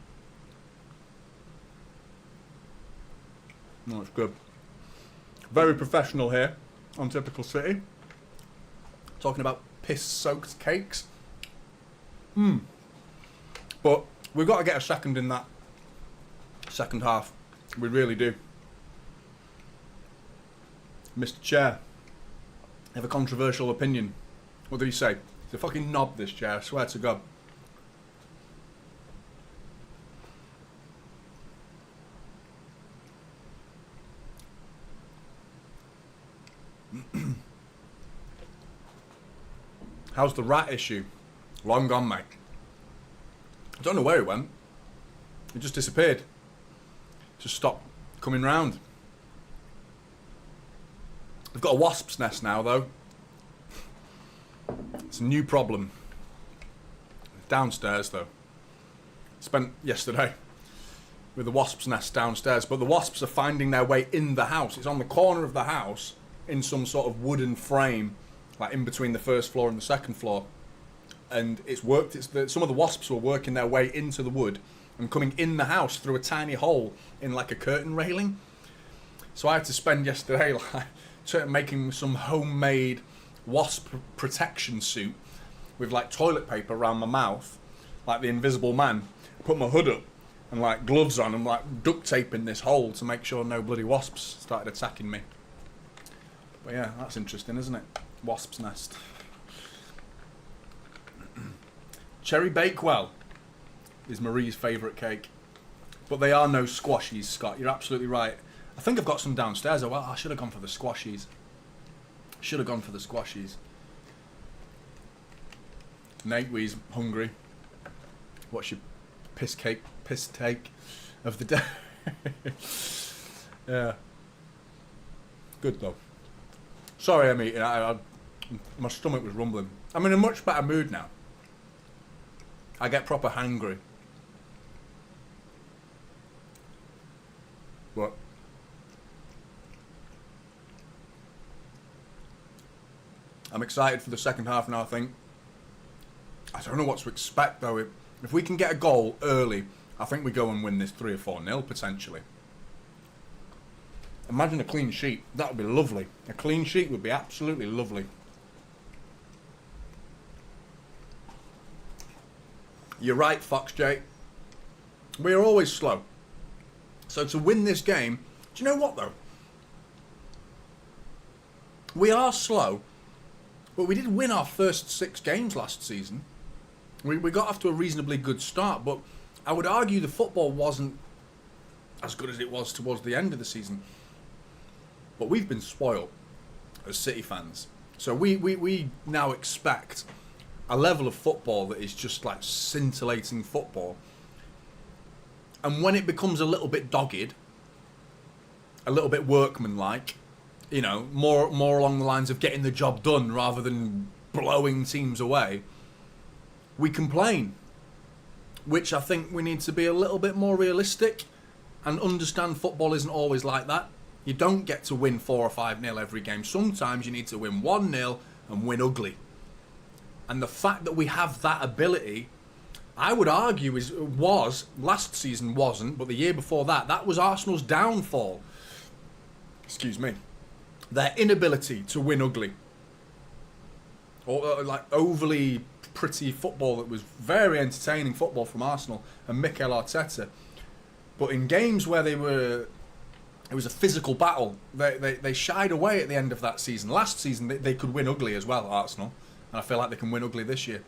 No, it's good. Very professional here on Typical City. Talking about piss-soaked cakes. But we've got to get a second in that second half. We really do. Mr. Chair, I have a controversial opinion. What do you say? He's a fucking knob, this chair, I swear to God. How's the rat issue? Long gone, mate. I don't know where it went. It just disappeared. Just stopped coming round. We've got a wasp's nest now, though. It's a new problem. Downstairs, though. Spent yesterday with the wasp's nest downstairs, but the wasps are finding their way in the house. It's on the corner of the house in some sort of wooden frame, like in between the first floor and the second floor. And it's worked. Some of the wasps were working their way into the wood and coming in the house through a tiny hole in like a curtain railing. So I had to spend yesterday like making some homemade wasp protection suit with like toilet paper around my mouth, like the Invisible Man. Put my hood up and like gloves on and like duct taping this hole to make sure no bloody wasps started attacking me. But yeah, that's interesting, isn't it? Wasp's nest. Cherry Bakewell is Marie's favourite cake. But they are no squashies, Scott. You're absolutely right. I think I've got some downstairs. Well, I should have gone for the squashies. Nate, we's hungry. What's your piss take of the day? Yeah. Good though. Sorry I'm eating. My stomach was rumbling. I'm in a much better mood now. I get proper hangry. But I'm excited for the second half now, I think. I don't know what to expect though. If we can get a goal early, I think we go and win this 3 or 4-0 potentially. Imagine a clean sheet. That would be lovely. A clean sheet would be absolutely lovely. You're right, Fox J. We are always slow. So to win this game, do you know what though? We are slow, but we did win our first 6 games last season. We got off to a reasonably good start, but I would argue the football wasn't as good as it was towards the end of the season. But we've been spoiled as City fans. So we now expect a level of football that is just like scintillating football. And when it becomes a little bit dogged, a little bit workmanlike, you know, more along the lines of getting the job done rather than blowing teams away, we complain. Which I think we need to be a little bit more realistic and understand football isn't always like that. You don't get to win 4 or 5-0 every game. Sometimes you need to win 1-0 and win ugly. And the fact that we have that ability, I would argue was last season wasn't, but the year before that was Arsenal's downfall. Excuse me. Their inability to win ugly. Or like overly pretty football that was very entertaining football from Arsenal and Mikel Arteta. But in games where it was a physical battle, they shied away at the end of that season. Last season they could win ugly as well, Arsenal. And I feel like they can win ugly this year.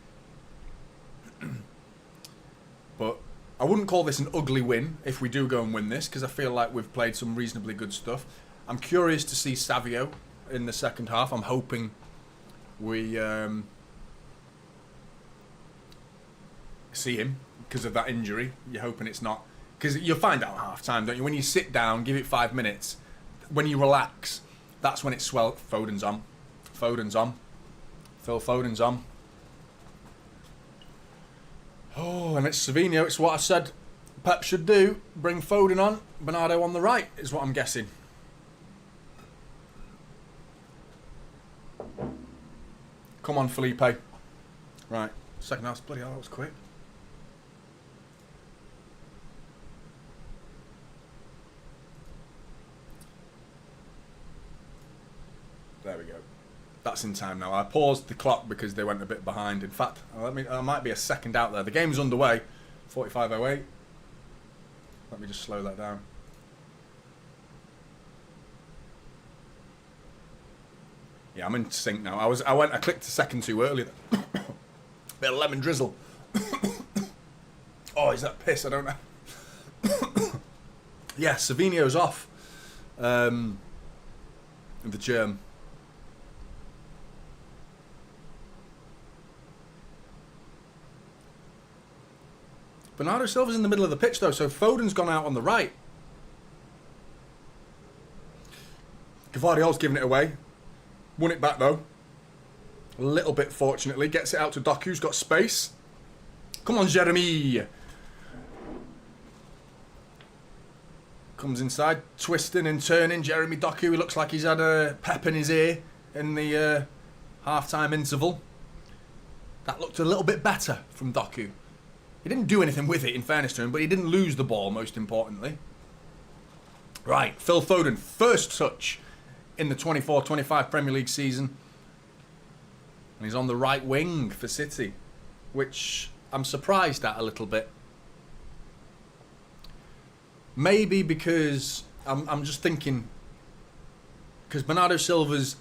But I wouldn't call this an ugly win if we do go and win this, because I feel like we've played some reasonably good stuff. I'm curious to see Savio in the second half. I'm hoping we see him because of that injury. You're hoping it's not... Because you'll find out at half-time, don't you? When you sit down, give it 5 minutes, when you relax, that's when it's swell. Foden's on. Phil Foden's on. Oh, and it's Savinho. It's what I said Pep should do. Bring Foden on. Bernardo on the right is what I'm guessing. Come on, Felipe. Right. Second half. Bloody hell, that was quick. There we go. That's in time now. I paused the clock because they went a bit behind. In fact, I might be a second out there. The game's underway. 45:08. Let me just slow that down. Yeah, I'm in sync now. I clicked a second too early. Bit of lemon drizzle. Oh, is that piss? I don't know. Yeah, Savinho's off. The germ. Bernardo Silva's in the middle of the pitch though, so Foden's gone out on the right. Gvardiol's giving it away. Won it back though. A little bit fortunately. Gets it out to Doku, who's got space. Come on, Jeremy. Comes inside, twisting and turning. Jeremy Doku, he looks like he's had a pep in his ear in the half-time interval. That looked a little bit better from Doku. He didn't do anything with it, in fairness to him, but he didn't lose the ball, most importantly. Right, Phil Foden, first touch in the 24-25 Premier League season. And he's on the right wing for City, which I'm surprised at a little bit. Maybe because I'm just thinking, because Bernardo Silva's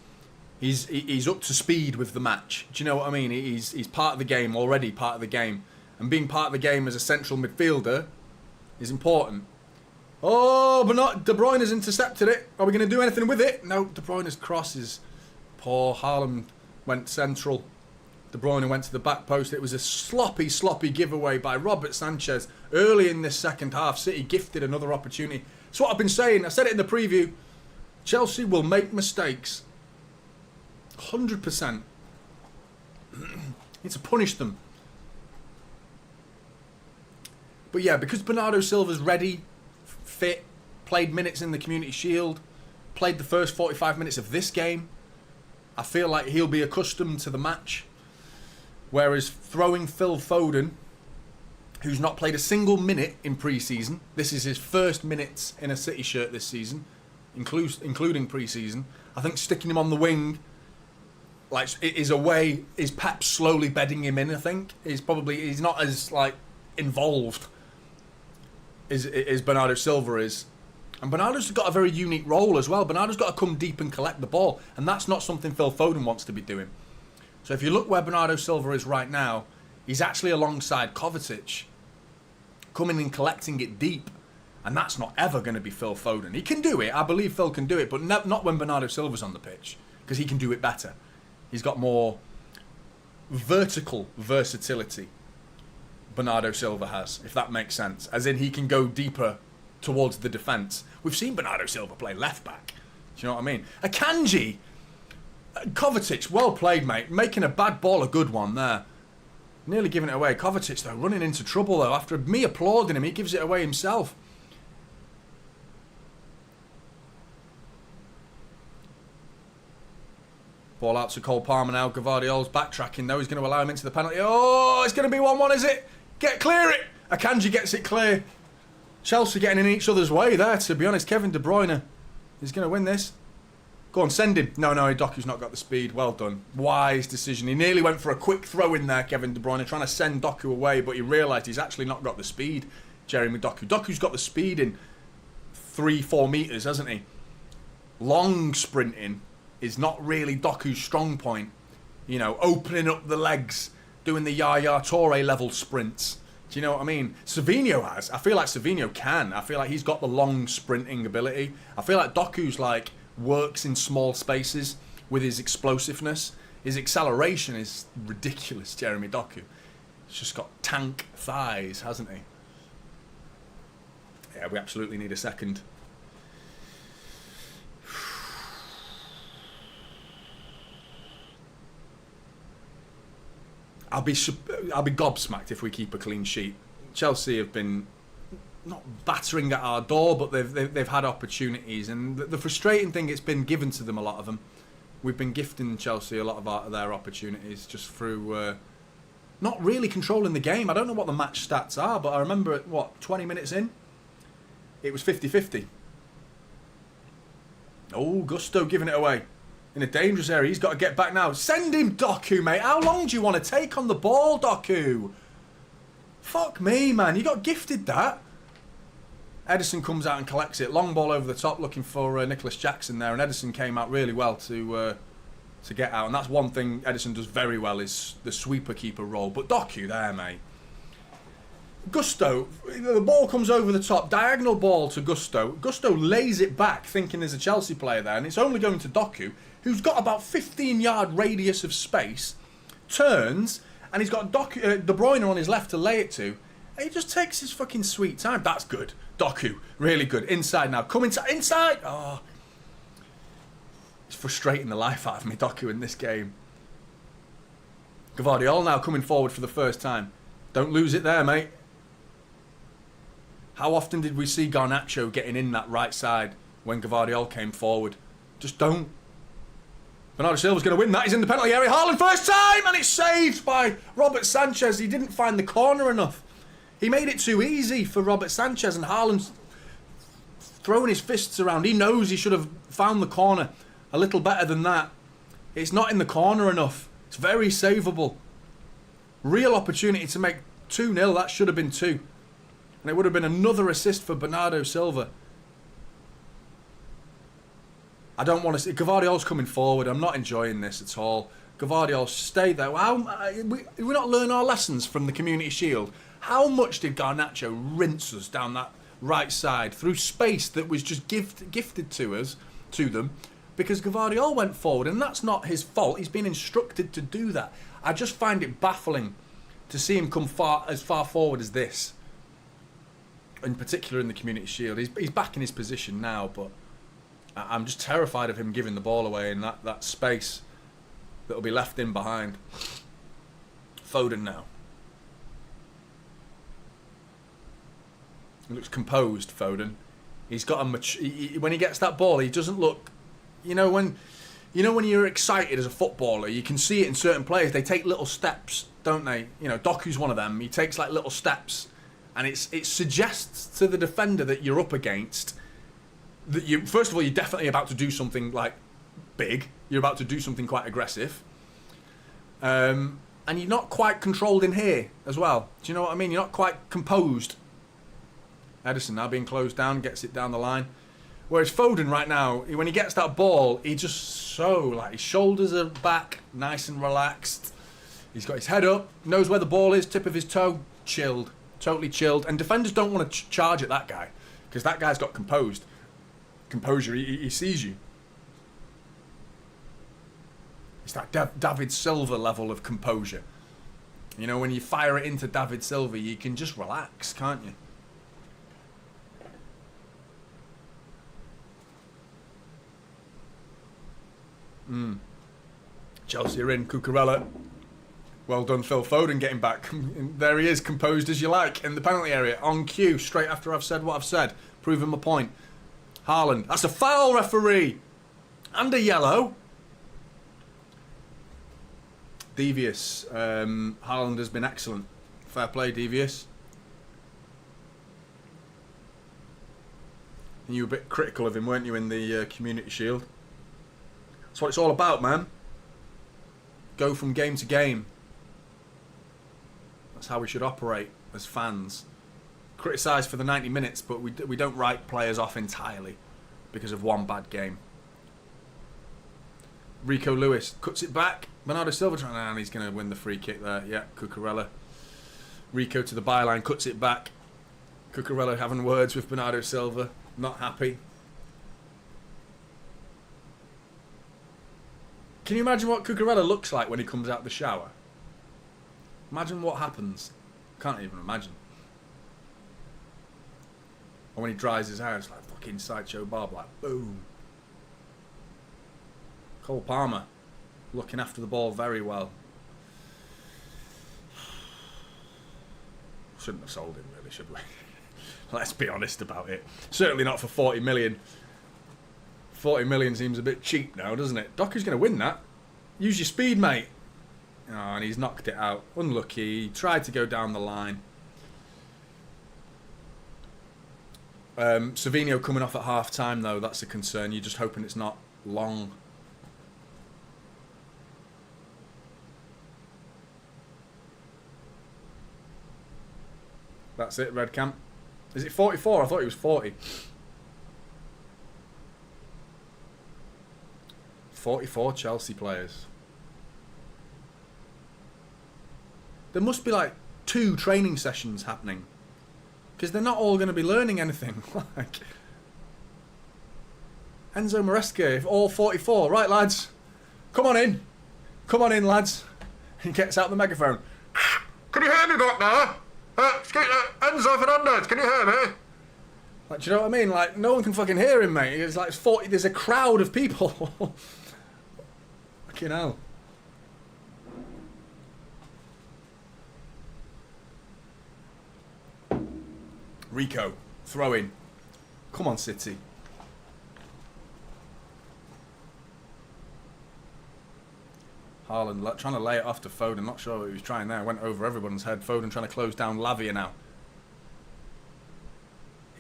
he's up to speed with the match. Do you know what I mean? He's part of the game already, part of the game, and being part of the game as a central midfielder is important. Oh, but not De Bruyne has intercepted it. Are we going to do anything with it? No, De Bruyne's cross is poor. Haaland went central. De Bruyne went to the back post. It was a sloppy giveaway by Robert Sanchez early in this second half. City gifted another opportunity. It's what I've been saying. I said it in the preview. Chelsea will make mistakes. 100%. Need to punish them. But yeah, because Bernardo Silva's ready, fit, played minutes in the Community Shield, played the first 45 minutes of this game, I feel like he'll be accustomed to the match. Whereas throwing Phil Foden, who's not played a single minute in pre-season, this is his first minutes in a City shirt this season, including pre-season, I think sticking him on the wing is Pep slowly bedding him in. I think he's not as involved as Bernardo Silva is, and Bernardo's got a very unique role as well. Bernardo's got to come deep and collect the ball, and that's not something Phil Foden wants to be doing. So if you look where Bernardo Silva is right now, he's actually alongside Kovacic, coming and collecting it deep, and that's not ever going to be Phil Foden. He can do it, I believe Phil can do it, but not when Bernardo Silva's on the pitch, because he can do it better. He's got more vertical versatility, Bernardo Silva has, if that makes sense. As in, he can go deeper towards the defence. We've seen Bernardo Silva play left-back. Do you know what I mean? Akanji, Kovacic, well played, mate. Making a bad ball a good one there. Nearly giving it away. Kovacic, though, running into trouble, though. After me applauding him, he gives it away himself. Ball out to Cole Palmer now. Gvardiol's backtracking, though. He's going to allow him into the penalty. Oh, it's going to be 1-1, is it? Clear it! Akanji gets it clear. Chelsea getting in each other's way there, to be honest. Kevin De Bruyne is going to win this. Go on, send him. No, Doku's not got the speed. Well done. Wise decision. He nearly went for a quick throw in there, Kevin De Bruyne, trying to send Doku away, but he realised he's actually not got the speed, Jeremy Doku. Doku's got the speed in 3-4 metres, hasn't he? Long sprinting is not really Doku's strong point. You know, opening up the legs, doing the Yaya Toure level sprints. Do you know what I mean? Savinho has. I feel like Savinho can. I feel like he's got the long sprinting ability. I feel like Doku's works in small spaces with his explosiveness. His acceleration is ridiculous, Jeremy Doku. He's just got tank thighs, hasn't he? Yeah, we absolutely need a second. I'll be gobsmacked if we keep a clean sheet. Chelsea have been not battering at our door, but they've had opportunities, and the frustrating thing, it's been given to them, a lot of them. We've been gifting Chelsea a lot of their opportunities just through not really controlling the game. I don't know what the match stats are, but I remember at 20 minutes in, it was 50-50. Oh, Gusto giving it away in a dangerous area. He's got to get back now. Send him, Doku, mate. How long do you want to take on the ball, Doku? Fuck me, man. You got gifted that. Ederson comes out and collects it. Long ball over the top, looking for Nicholas Jackson there, and Ederson came out really well to get out. And that's one thing Ederson does very well, is the sweeper-keeper role. But Doku there, mate. Gusto, the ball comes over the top, diagonal ball to Gusto. Gusto lays it back, thinking there's a Chelsea player there, and it's only going to Doku, who's got about 15-yard radius of space, turns, and he's got De Bruyne on his left to lay it to. And he just takes his fucking sweet time. That's good. Doku, really good. Inside now. Come inside. Oh. It's frustrating the life out of me, Doku, in this game. Gvardiol now coming forward for the first time. Don't lose it there, mate. How often did we see Garnacho getting in that right side when Gvardiol came forward? Just don't. Bernardo Silva's going to win that. He's in the penalty area. Haaland first time, and it's saved by Robert Sanchez. He didn't find the corner enough. He made it too easy for Robert Sanchez, and Haaland throwing his fists around. He knows he should have found the corner a little better than that. It's not in the corner enough. It's very savable. Real opportunity to make 2-0. That should have been 2. And it would have been another assist for Bernardo Silva. I don't want to see... Gvardiol's coming forward. I'm not enjoying this at all. Gvardiol, stay there. We're not learning our lessons from the Community Shield. How much did Garnacho rinse us down that right side through space that was just gifted to them, because Gvardiol went forward, and that's not his fault. He's been instructed to do that. I just find it baffling to see him come as far forward as this, in particular in the Community Shield. He's back in his position now, but I'm just terrified of him giving the ball away in that space that'll be left in behind. Foden now. He looks composed, Foden. He's got when he gets that ball, he doesn't look... when you're excited as a footballer, you can see it in certain players. They take little steps, don't they? Doku's one of them. He takes like little steps, and it suggests to the defender that you're up against that first of all, you're definitely about to do something like big. You're about to do something quite aggressive. And you're not quite controlled in here as well. Do you know what I mean? You're not quite composed. Edison now being closed down, gets it down the line. Whereas Foden right now, when he gets that ball, he just his shoulders are back, nice and relaxed. He's got his head up, knows where the ball is, tip of his toe, chilled, totally chilled. And defenders don't want to charge at that guy, because that guy's got composure. He sees you. It's that David Silva level of composure. When you fire it into David Silva, you can just relax, can't you? Chelsea are in. Cucurella. Well done, Phil Foden, getting back. There he is, composed as you like, in the penalty area, on cue, straight after I've said what I've said, proving my point. Haaland. That's a foul, referee! And a yellow. Devious. Haaland has been excellent. Fair play, Devious. And you were a bit critical of him, weren't you, in the Community Shield? That's what it's all about, man. Go from game to game. That's how we should operate as fans. Criticise for the 90 minutes, but we don't write players off entirely because of one bad game. Rico Lewis cuts it back. Bernardo Silva trying, and he's going to win the free kick there. Yeah, Cucurella. Rico to the byline, cuts it back. Cucurella having words with Bernardo Silva. Not happy. Can you imagine what Cucurella looks like when he comes out the shower? Imagine what happens. Can't even imagine. Or when he dries his hair, it's like fucking Sideshow Bob, like boom. Cole Palmer looking after the ball very well. Shouldn't have sold him, really, should we? Let's be honest about it. Certainly not for 40 million. 40 million seems a bit cheap now, doesn't it? Doku's going to win that. Use your speed, mate. Oh, and he's knocked it out. Unlucky. He tried to go down the line. Savinho coming off at half-time, though. That's a concern. You're just hoping it's not long. That's it, Red Camp. Is it 44? I thought it was 40. 44 Chelsea players. There must be like 2 training sessions happening, because they're not all going to be learning anything. Like Enzo Maresca, if all 44. Right, lads, come on in, lads. He gets out the megaphone. Can you hear me back now? Enzo Fernandez, can you hear me? Like, do you know what I mean? Like, no one can fucking hear him, mate. It's like 40. There's a crowd of people. Fucking hell. Rico, throw in. Come on, City. Haaland trying to lay it off to Foden. Not sure what he was trying there. Went over everyone's head. Foden trying to close down Lavia now.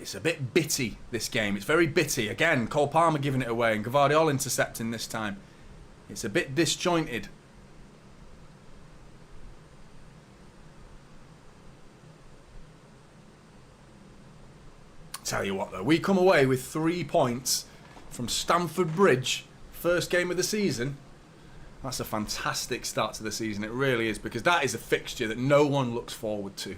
it's a bit bitty, this game. It's very bitty. Again, Cole Palmer giving it away and Gvardiol intercepting this time. It's a bit disjointed. Tell you what, though, we come away with 3 points from Stamford Bridge, first game of the season. That's a fantastic start to the season. It really is, because that is a fixture that no one looks forward to.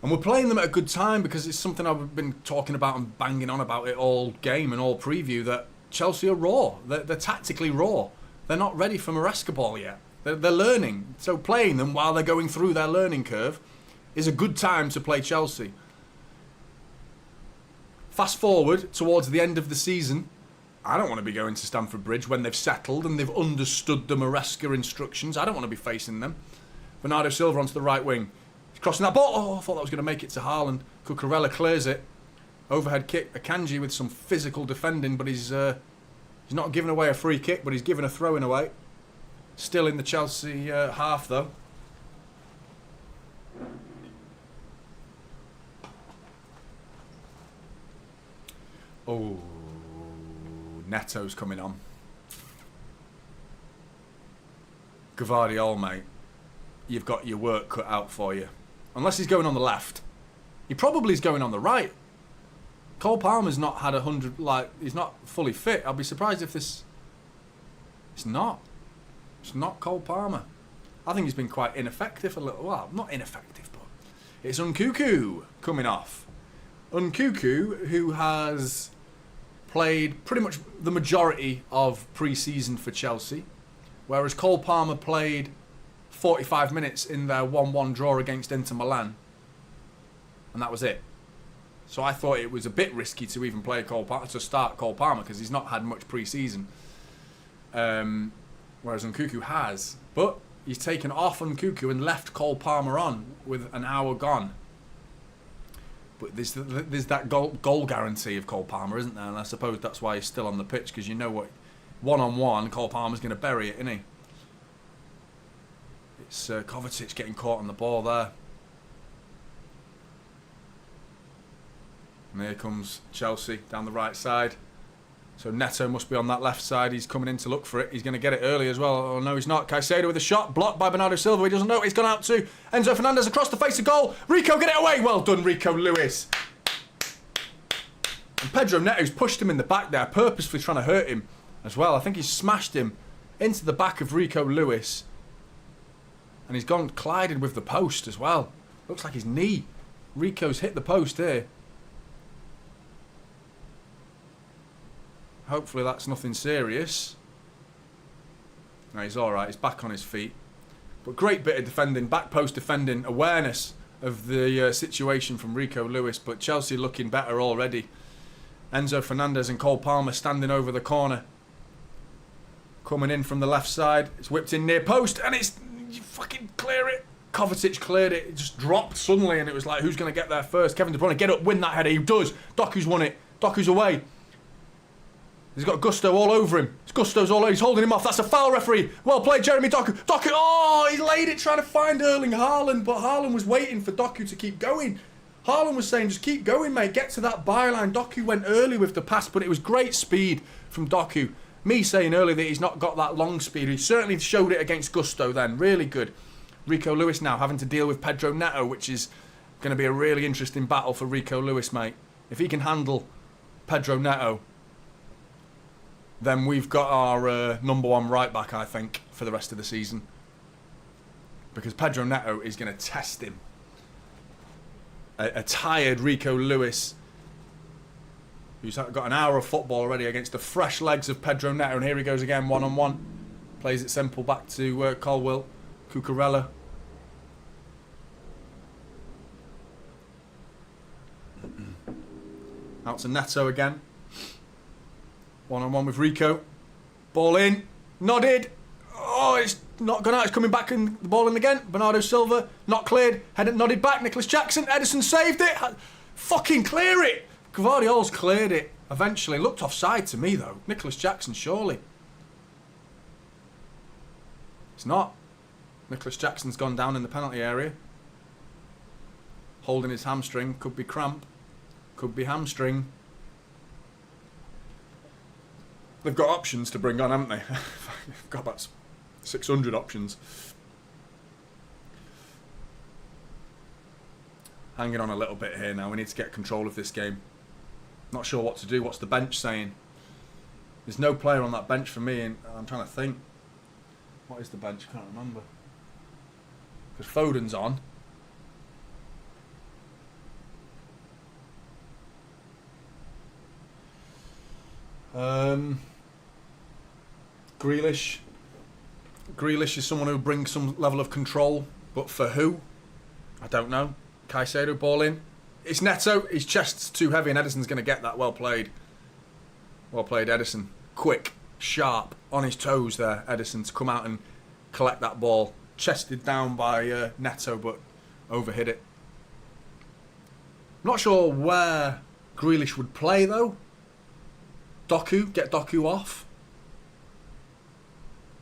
And we're playing them at a good time, because it's something I've been talking about and banging on about it all game and all preview, that Chelsea are raw. They're tactically raw. They're not ready for Maresca ball yet. They're learning. So playing them while they're going through their learning curve is a good time to play Chelsea. Fast forward towards the end of the season, I don't want to be going to Stamford Bridge when they've settled and they've understood the Maresca instructions. I don't want to be facing them. Bernardo Silva onto the right wing. He's crossing that ball. Oh, I thought that was going to make it to Haaland. Cucurella clears it. Overhead kick. Akanji with some physical defending, but he's not giving away a free kick, but he's giving a throw-in away. Still in the Chelsea half, though. Oh, Neto's coming on. Gvardiol, mate. You've got your work cut out for you. Unless he's going on the left. He probably is going on the right. Cole Palmer's not had 100, like, he's not fully fit. I'll be surprised if this... It's not. It's not Cole Palmer. I think he's been quite ineffective a little while. Not ineffective, but... It's Nkunku coming off. Nkunku, who has played pretty much the majority of pre-season for Chelsea, whereas Cole Palmer played 45 minutes in their 1-1 draw against Inter Milan, and that was it. So I thought it was a bit risky to even play to start Cole Palmer, because he's not had much pre-season, whereas Nkunku has. But he's taken off Nkunku and left Cole Palmer on with an hour gone. But there's that goal guarantee of Cole Palmer, isn't there? And I suppose that's why he's still on the pitch, because you know what, one-on-one, Cole Palmer's going to bury it, isn't he? It's Kovacic getting caught on the ball there. And here comes Chelsea down the right side. So Neto must be on that left side. He's coming in to look for it. He's going to get it early as well. Oh, no, he's not. Caicedo with a shot. Blocked by Bernardo Silva. He doesn't know. He's gone out to Enzo Fernandez across the face of goal. Rico, get it away. Well done, Rico Lewis. And Pedro Neto's pushed him in the back there, purposefully trying to hurt him as well. I think he's smashed him into the back of Rico Lewis. And he's gone collided with the post as well. Looks like his knee. Rico's hit the post here. Hopefully that's nothing serious. No, he's alright. He's back on his feet. But great bit of defending, back post defending, awareness of the situation from Rico Lewis. But Chelsea looking better already. Enzo Fernandez and Cole Palmer standing over the corner. Coming in from the left side. It's whipped in near post, and it's... You fucking clear it. Kovacic cleared it. It just dropped suddenly, and it was like, who's going to get there first? Kevin De Bruyne, get up, win that header. He does. Doku's won it. Doku's away. He's got Gusto all over him. Gusto's all over. He's holding him off. That's a foul, referee. Well played, Jeremy Doku. Doku, oh, he laid it trying to find Erling Haaland, but Haaland was waiting for Doku to keep going. Haaland was saying, just keep going, mate. Get to that byline. Doku went early with the pass, but it was great speed from Doku. Me saying earlier that he's not got that long speed. He certainly showed it against Gusto then. Really good. Rico Lewis now having to deal with Pedro Neto, which is going to be a really interesting battle for Rico Lewis, mate. If he can handle Pedro Neto, then we've got our number one right back, I think, for the rest of the season. Because Pedro Neto is going to test him. A tired Rico Lewis, who's got an hour of football already against the fresh legs of Pedro Neto. And here he goes again, one-on-one. Plays it simple back to Colwill. Cucurella. Out to Neto again. One-on-one with Rico. Ball in. Nodded. Oh, it's not gone out. It's coming back and the ball in again. Bernardo Silva. Not cleared. Headed nodded back. Nicholas Jackson. Ederson saved it. Fucking clear it. Gvardiol's cleared it. Eventually. Looked offside to me, though. Nicholas Jackson, surely. It's not. Nicholas Jackson's gone down in the penalty area. Holding his hamstring. Could be cramp. Could be hamstring. They've got options to bring on, haven't they? They've got about 600 options. Hanging on a little bit here now. We need to get control of this game. Not sure what to do. What's the bench saying? There's no player on that bench for me, and I'm trying to think. What is the bench? I can't remember. Because Foden's on. Grealish. Grealish is someone who brings some level of control, but for who? I don't know. Caicedo ball in. It's Neto. His chest's too heavy, and Ederson's going to get that. Well played. Well played, Ederson. Quick, sharp, on his toes there, Ederson, to come out and collect that ball. Chested down by Neto, but overhit it. I'm not sure where Grealish would play, though. Doku, get Doku off.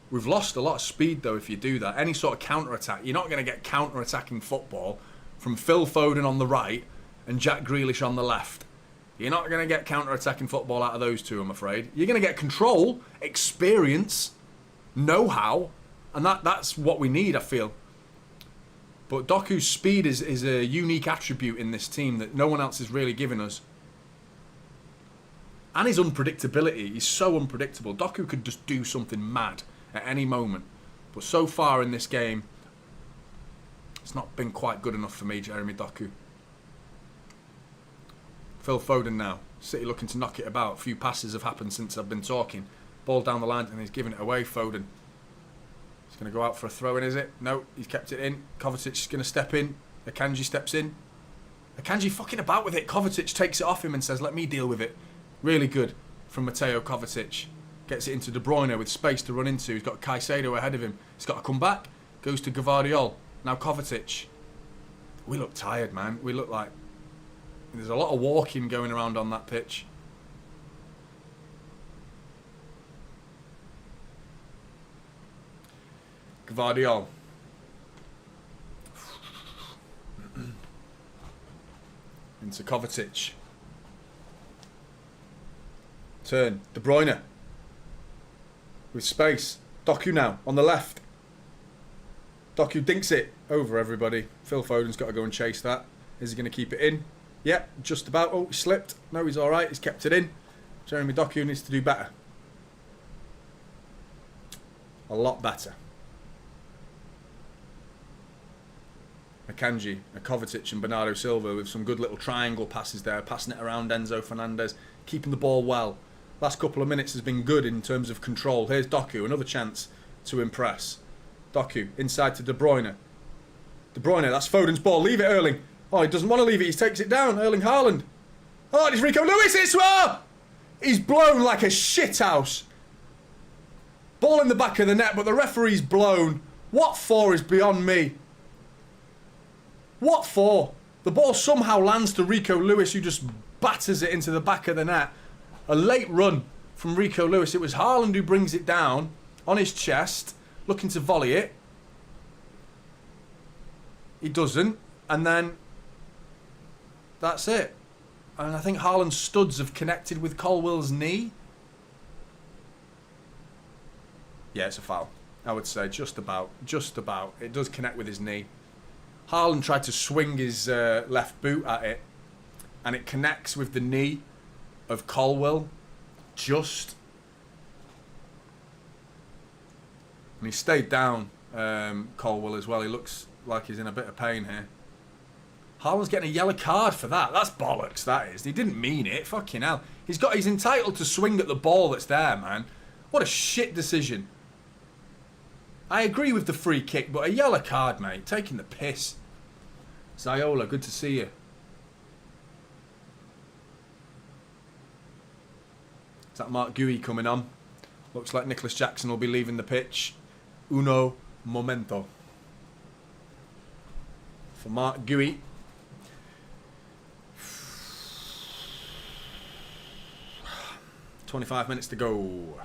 We've lost a lot of speed, though, if you do that. Any sort of counter-attack. You're not going to get counter-attacking football from Phil Foden on the right and Jack Grealish on the left. You're not going to get counter-attacking football out of those two, I'm afraid. You're going to get control, experience, know-how, and that's what we need, I feel. But Doku's speed is a unique attribute in this team that no one else is really giving us. And his unpredictability. He's so unpredictable. Doku could just do something mad at any moment. But so far in this game, it's not been quite good enough for me, Jeremy Doku. Phil Foden now. City looking to knock it about. A few passes have happened since I've been talking. Ball down the line and he's giving it away, Foden. He's going to go out for a throw-in, is it? No, he's kept it in. Kovacic is going to step in. Akanji steps in. Akanji fucking about with it. Kovacic takes it off him and says, let me deal with it. Really good from Mateo Kovacic. Gets it into De Bruyne with space to run into. He's got Caicedo ahead of him. He's got to come back. Goes to Gvardiol. Now Kovacic. We look tired, man. We look like... There's a lot of walking going around on that pitch. Gvardiol. Into Kovacic. Turn. De Bruyne. With space. Doku now on the left. Doku dinks it over everybody. Phil Foden's got to go and chase that. Is he going to keep it in? Yep, just about. Oh, he slipped. No, he's alright. He's kept it in. Jeremy Doku needs to do better. A lot better. Akanji, Kovacic and Bernardo Silva with some good little triangle passes there. Passing it around Enzo Fernandez. Keeping the ball well. Last couple of minutes has been good in terms of control. Here's Doku, another chance to impress. Doku, inside to De Bruyne. De Bruyne, that's Foden's ball. Leave it, Erling. Oh, he doesn't want to leave it. He takes it down. Erling Haaland. Oh, it's Rico Lewis. It's well. He's blown like a shithouse. Ball in the back of the net, but the referee's blown. What for is beyond me. What for? The ball somehow lands to Rico Lewis, who just batters it into the back of the net. A late run from Rico Lewis. It was Haaland who brings it down on his chest, looking to volley it. He doesn't. And then that's it. And I think Haaland's studs have connected with Colwill's knee. Yeah, it's a foul. I would say just about. Just about. It does connect with his knee. Haaland tried to swing his left boot at it, and it connects with the knee of Colwill. Just. And he stayed down, Colwill, as well. He looks like he's in a bit of pain here. Haaland's getting a yellow card for that. That's bollocks, that is. He didn't mean it. Fucking hell. He's entitled to swing at the ball that's there, man. What a shit decision. I agree with the free kick, but a yellow card, mate. Taking the piss. Ziola, good to see you. Is that Mark Guéhi coming on? Looks like Nicholas Jackson will be leaving the pitch. Uno momento. For Mark Guéhi. "25 minutes to go."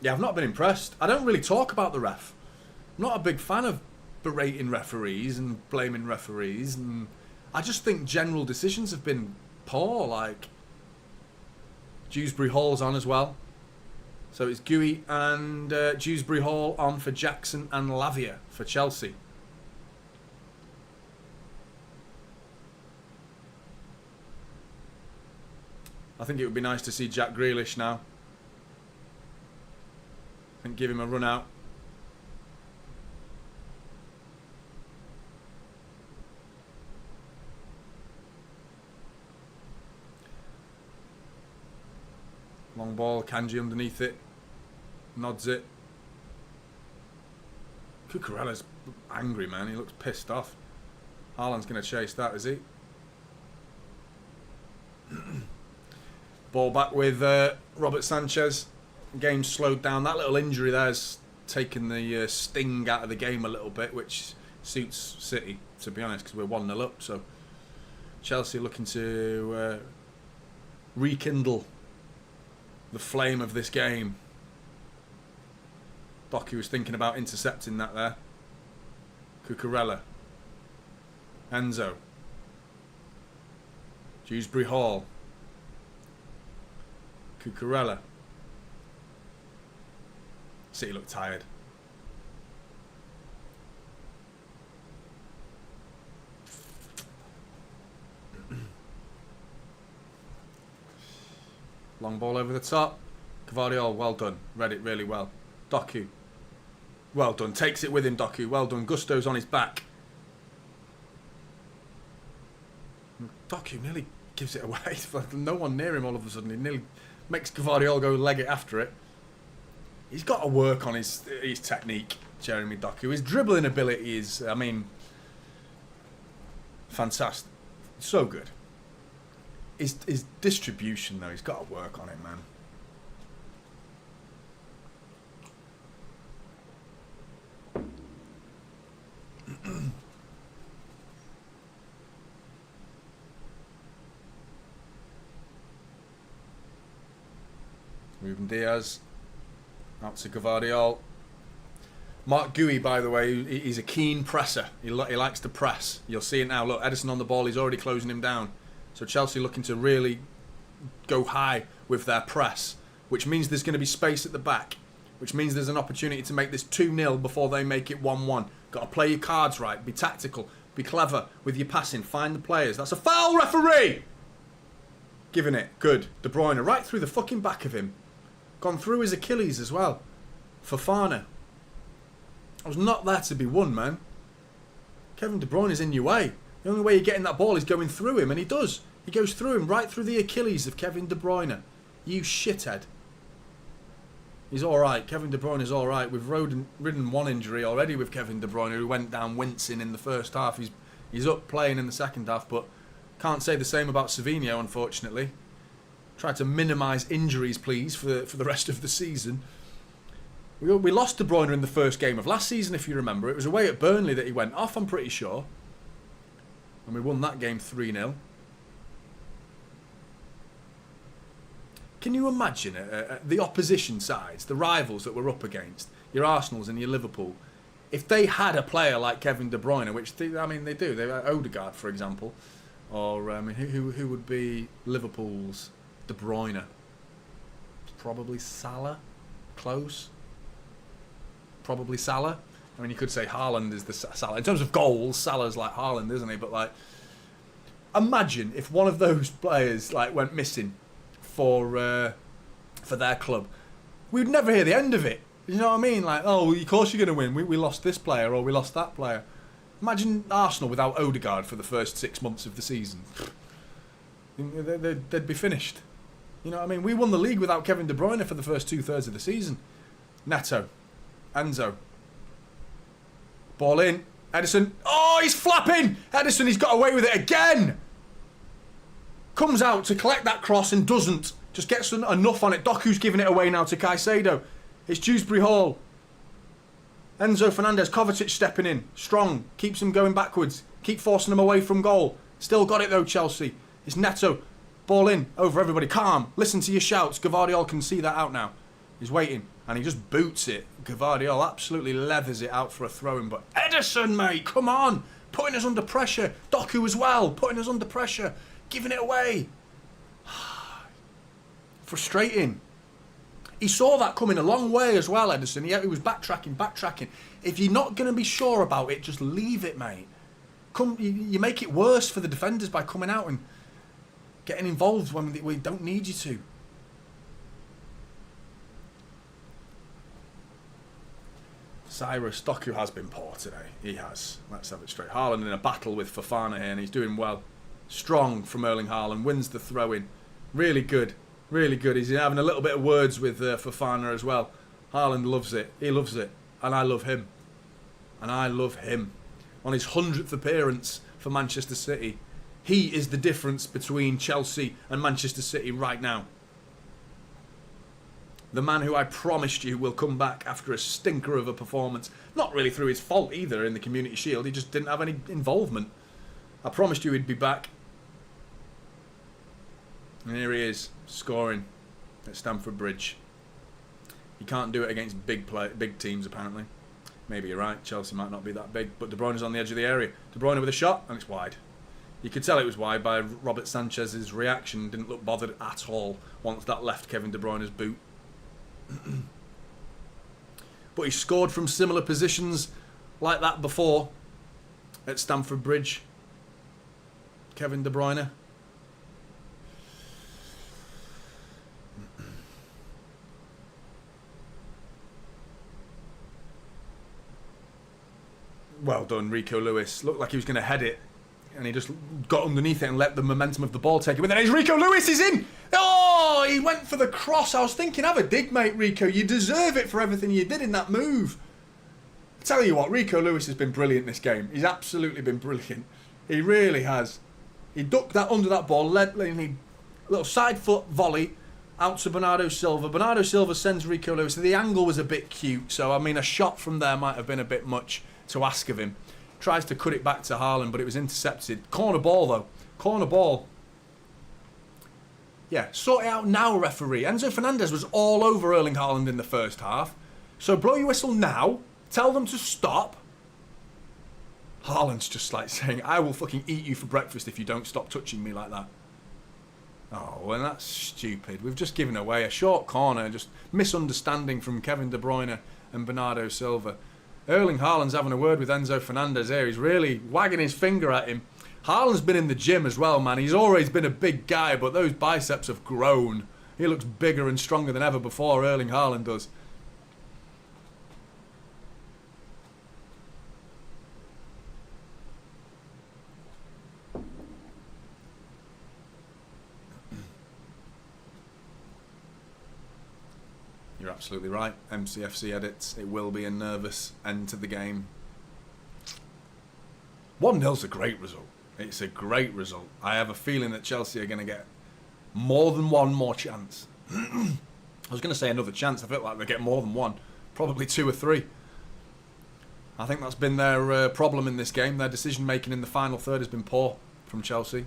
Yeah, I've not been impressed. I don't really talk about the ref. I'm not a big fan of berating referees and blaming referees, and I just think general decisions have been poor. Like, Dewsbury Hall's on as well. So it's Gooey and Dewsbury Hall on for Jackson and Lavia for Chelsea. I think it would be nice to see Jack Grealish now. I think give him a run out. Long ball, Kanji underneath it. Nods it. Cucurella's angry, man. He looks pissed off. Haaland's going to chase that, is he? Ball back with Robert Sanchez. Game slowed down. That little injury there's taken the sting out of the game a little bit, which suits City, to be honest, because we're 1-0 up. So Chelsea looking to rekindle the flame of this game. Doku was thinking about intercepting that there. Cucurella. Enzo. Dewsbury Hall. Cucurella. City look tired. Long ball over the top. Cavadiol, well done. Read it really well. Doku. Well done. Takes it with him, Doku. Well done. Gusto's on his back. Doku nearly gives it away. No one near him all of a sudden. He nearly makes Cavadiol go leg it after it. He's got to work on his technique, Jeremy Doku. His dribbling ability is, I mean, fantastic. So good. His distribution, though, he's got to work on it, man. Ruben Diaz. Out to Gvardiol. Mark Gooey, by the way, he's a keen presser. He likes to press. You'll see it now. Look, Edison on the ball. He's already closing him down. So Chelsea looking to really go high with their press, which means there's going to be space at the back, which means there's an opportunity to make this 2-0 before they make it 1-1. Got to play your cards right. Be tactical. Be clever with your passing. Find the players. That's a foul, referee! Giving it. Good. De Bruyne right through the fucking back of him. Gone through his Achilles as well. Fofana. I was not there to be won, man. Kevin De Bruyne is in your way. The only way you're getting that ball is going through him, and he does. He goes through him, right through the Achilles of Kevin De Bruyne. You shithead. He's alright. Kevin De Bruyne is alright. We've ridden one injury already with Kevin De Bruyne, who went down wincing in the first half. He's up playing in the second half, but can't say the same about Savinho, unfortunately. Try to minimise injuries, please, for the rest of the season. We lost De Bruyne in the first game of last season, if you remember. It was away at Burnley that he went off, I'm pretty sure. And we won that game 3-0. Can you imagine the opposition sides, the rivals that we're up against, your Arsenals and your Liverpool, if they had a player like Kevin De Bruyne, which they do. They have Odegaard, for example, or who would be Liverpool's De Bruyne? Probably Salah. Close. Probably Salah. I mean, you could say Haaland is the Salah. In terms of goals, Salah's like Haaland, isn't he? But, like, imagine if one of those players, like, went missing for their club. We'd never hear the end of it. You know what I mean? Like, oh, of course you're going to win. We lost this player or we lost that player. Imagine Arsenal without Odegaard for the first 6 months of the season. They'd be finished. You know what I mean? We won the league without Kevin De Bruyne for the first 2/3 of the season. Neto. Enzo. Ball in. Edison. Oh, he's flapping! Edison, he's got away with it again! Comes out to collect that cross and doesn't. Just gets enough on it. Doku's giving it away now to Caicedo. It's Dewsbury Hall. Enzo Fernandez. Kovacic stepping in. Strong. Keeps him going backwards. Keep forcing him away from goal. Still got it though, Chelsea. It's Neto. Ball in. Over everybody. Calm. Listen to your shouts. Gvardiol can see that out now. He's waiting, and he just boots it. Gvardiol absolutely leathers it out for a throw-in, but Ederson, mate, come on! Putting us under pressure. Doku as well, putting us under pressure. Giving it away. Frustrating. He saw that coming a long way as well, Ederson. He was backtracking. If you're not going to be sure about it, just leave it, mate. You make it worse for the defenders by coming out and getting involved when we don't need you to. Cyrus, Doku has been poor today. He has. Let's have it straight. Haaland in a battle with Fofana here, and he's doing well. Strong from Erling Haaland. Wins the throw-in. Really good. Really good. He's having a little bit of words with Fofana as well. Haaland loves it. He loves it. And I love him. And I love him. On his 100th appearance for Manchester City, he is the difference between Chelsea and Manchester City right now. The man who I promised you will come back after a stinker of a performance. Not really through his fault either in the Community Shield. He just didn't have any involvement. I promised you he'd be back. And here he is, scoring at Stamford Bridge. He can't do it against big teams, apparently. Maybe you're right, Chelsea might not be that big. But De Bruyne's on the edge of the area. De Bruyne with a shot, and it's wide. You could tell it was wide by Robert Sanchez's reaction. Didn't look bothered at all once that left Kevin De Bruyne's boot. But he scored from similar positions like that before at Stamford Bridge. Kevin De Bruyne. Well done, Rico Lewis. Looked like he was going to head it, and he just got underneath it and let the momentum of the ball take it. But then Rico Lewis is in! Oh, he went for the cross. I was thinking, have a dig, mate, Rico. You deserve it for everything you did in that move. I tell you what, Rico Lewis has been brilliant this game. He's absolutely been brilliant. He really has. He ducked that under that ball, led a little side foot volley out to Bernardo Silva. Bernardo Silva sends Rico Lewis. The angle was a bit cute, so I mean, a shot from there might have been a bit much to ask of him. Tries to cut it back to Haaland, but it was intercepted. Corner ball, though. Corner ball. Yeah, sort it out now, referee. Enzo Fernandez was all over Erling Haaland in the first half. So blow your whistle now. Tell them to stop. Haaland's just like saying, I will fucking eat you for breakfast if you don't stop touching me like that. Oh, well, that's stupid. We've just given away a short corner. Just misunderstanding from Kevin De Bruyne and Bernardo Silva. Erling Haaland's having a word with Enzo Fernandez here. He's really wagging his finger at him. Haaland's been in the gym as well, man. He's always been a big guy, but those biceps have grown. He looks bigger and stronger than ever before, Erling Haaland does. You're absolutely right. MCFC edits. It will be a nervous end to the game. 1-0's a great result. It's a great result. I have a feeling that Chelsea are going to get more than one more chance. I was going to say another chance. I feel like they get more than one. Probably 2 or 3. I think that's been their problem in this game. Their decision making in the final third has been poor from Chelsea.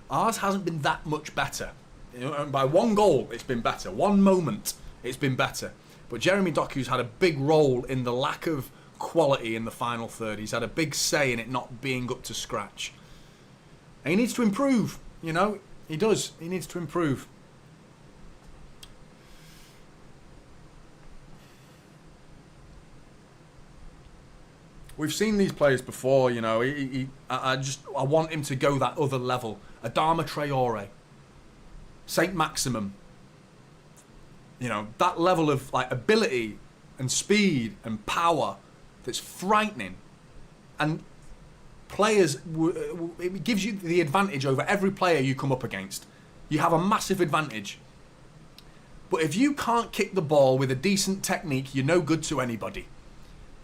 Ours hasn't been that much better. You know, by 1 goal, it's been better. 1 moment, it's been better. But Jeremy Doku's had a big role in the lack of quality in the final third. He's had a big say in it not being up to scratch. And he needs to improve, you know. He does. He needs to improve. We've seen these players before, you know. I want him to go that other level. Adama Traore. Saint Maximum, you know, that level of like ability and speed and power that's frightening, and players, it gives you the advantage over every player you come up against. You have a massive advantage, but if you can't kick the ball with a decent technique, you're no good to anybody.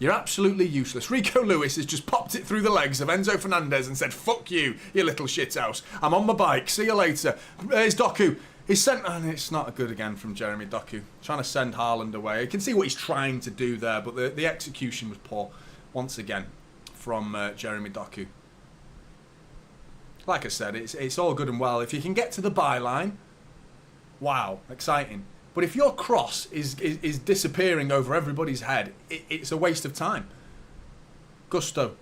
You're absolutely useless. Rico Lewis has just popped it through the legs of Enzo Fernandez and said, fuck you, you little shithouse. I'm on my bike. See you later. There's Doku. He's sent... And it's not good again from Jeremy Doku. Trying to send Haaland away. You can see what he's trying to do there, but the execution was poor once again from Jeremy Doku. Like I said, it's all good and well. If you can get to the byline, wow, exciting. But But if your cross is disappearing over everybody's head, it's a waste of time. Gusto.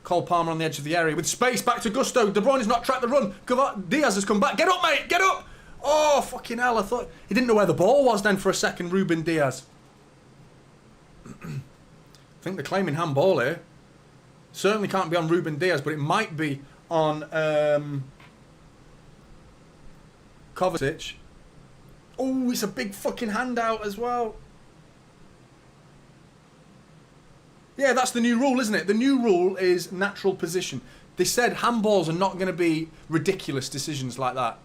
Cole Palmer on the edge of the area with space, back to Gusto. De Bruyne has not tracked the run. Diaz has come back. Get up, mate, get up! Oh, fucking hell, I thought... He didn't know where the ball was then for a second, Ruben Diaz. I think they're claiming handball here. Certainly can't be on Ruben Diaz, but it might be on Kovacic. Oh, it's a big fucking handout as well. Yeah, that's the new rule, isn't it? The new rule is natural position. They said handballs are not going to be ridiculous decisions like that.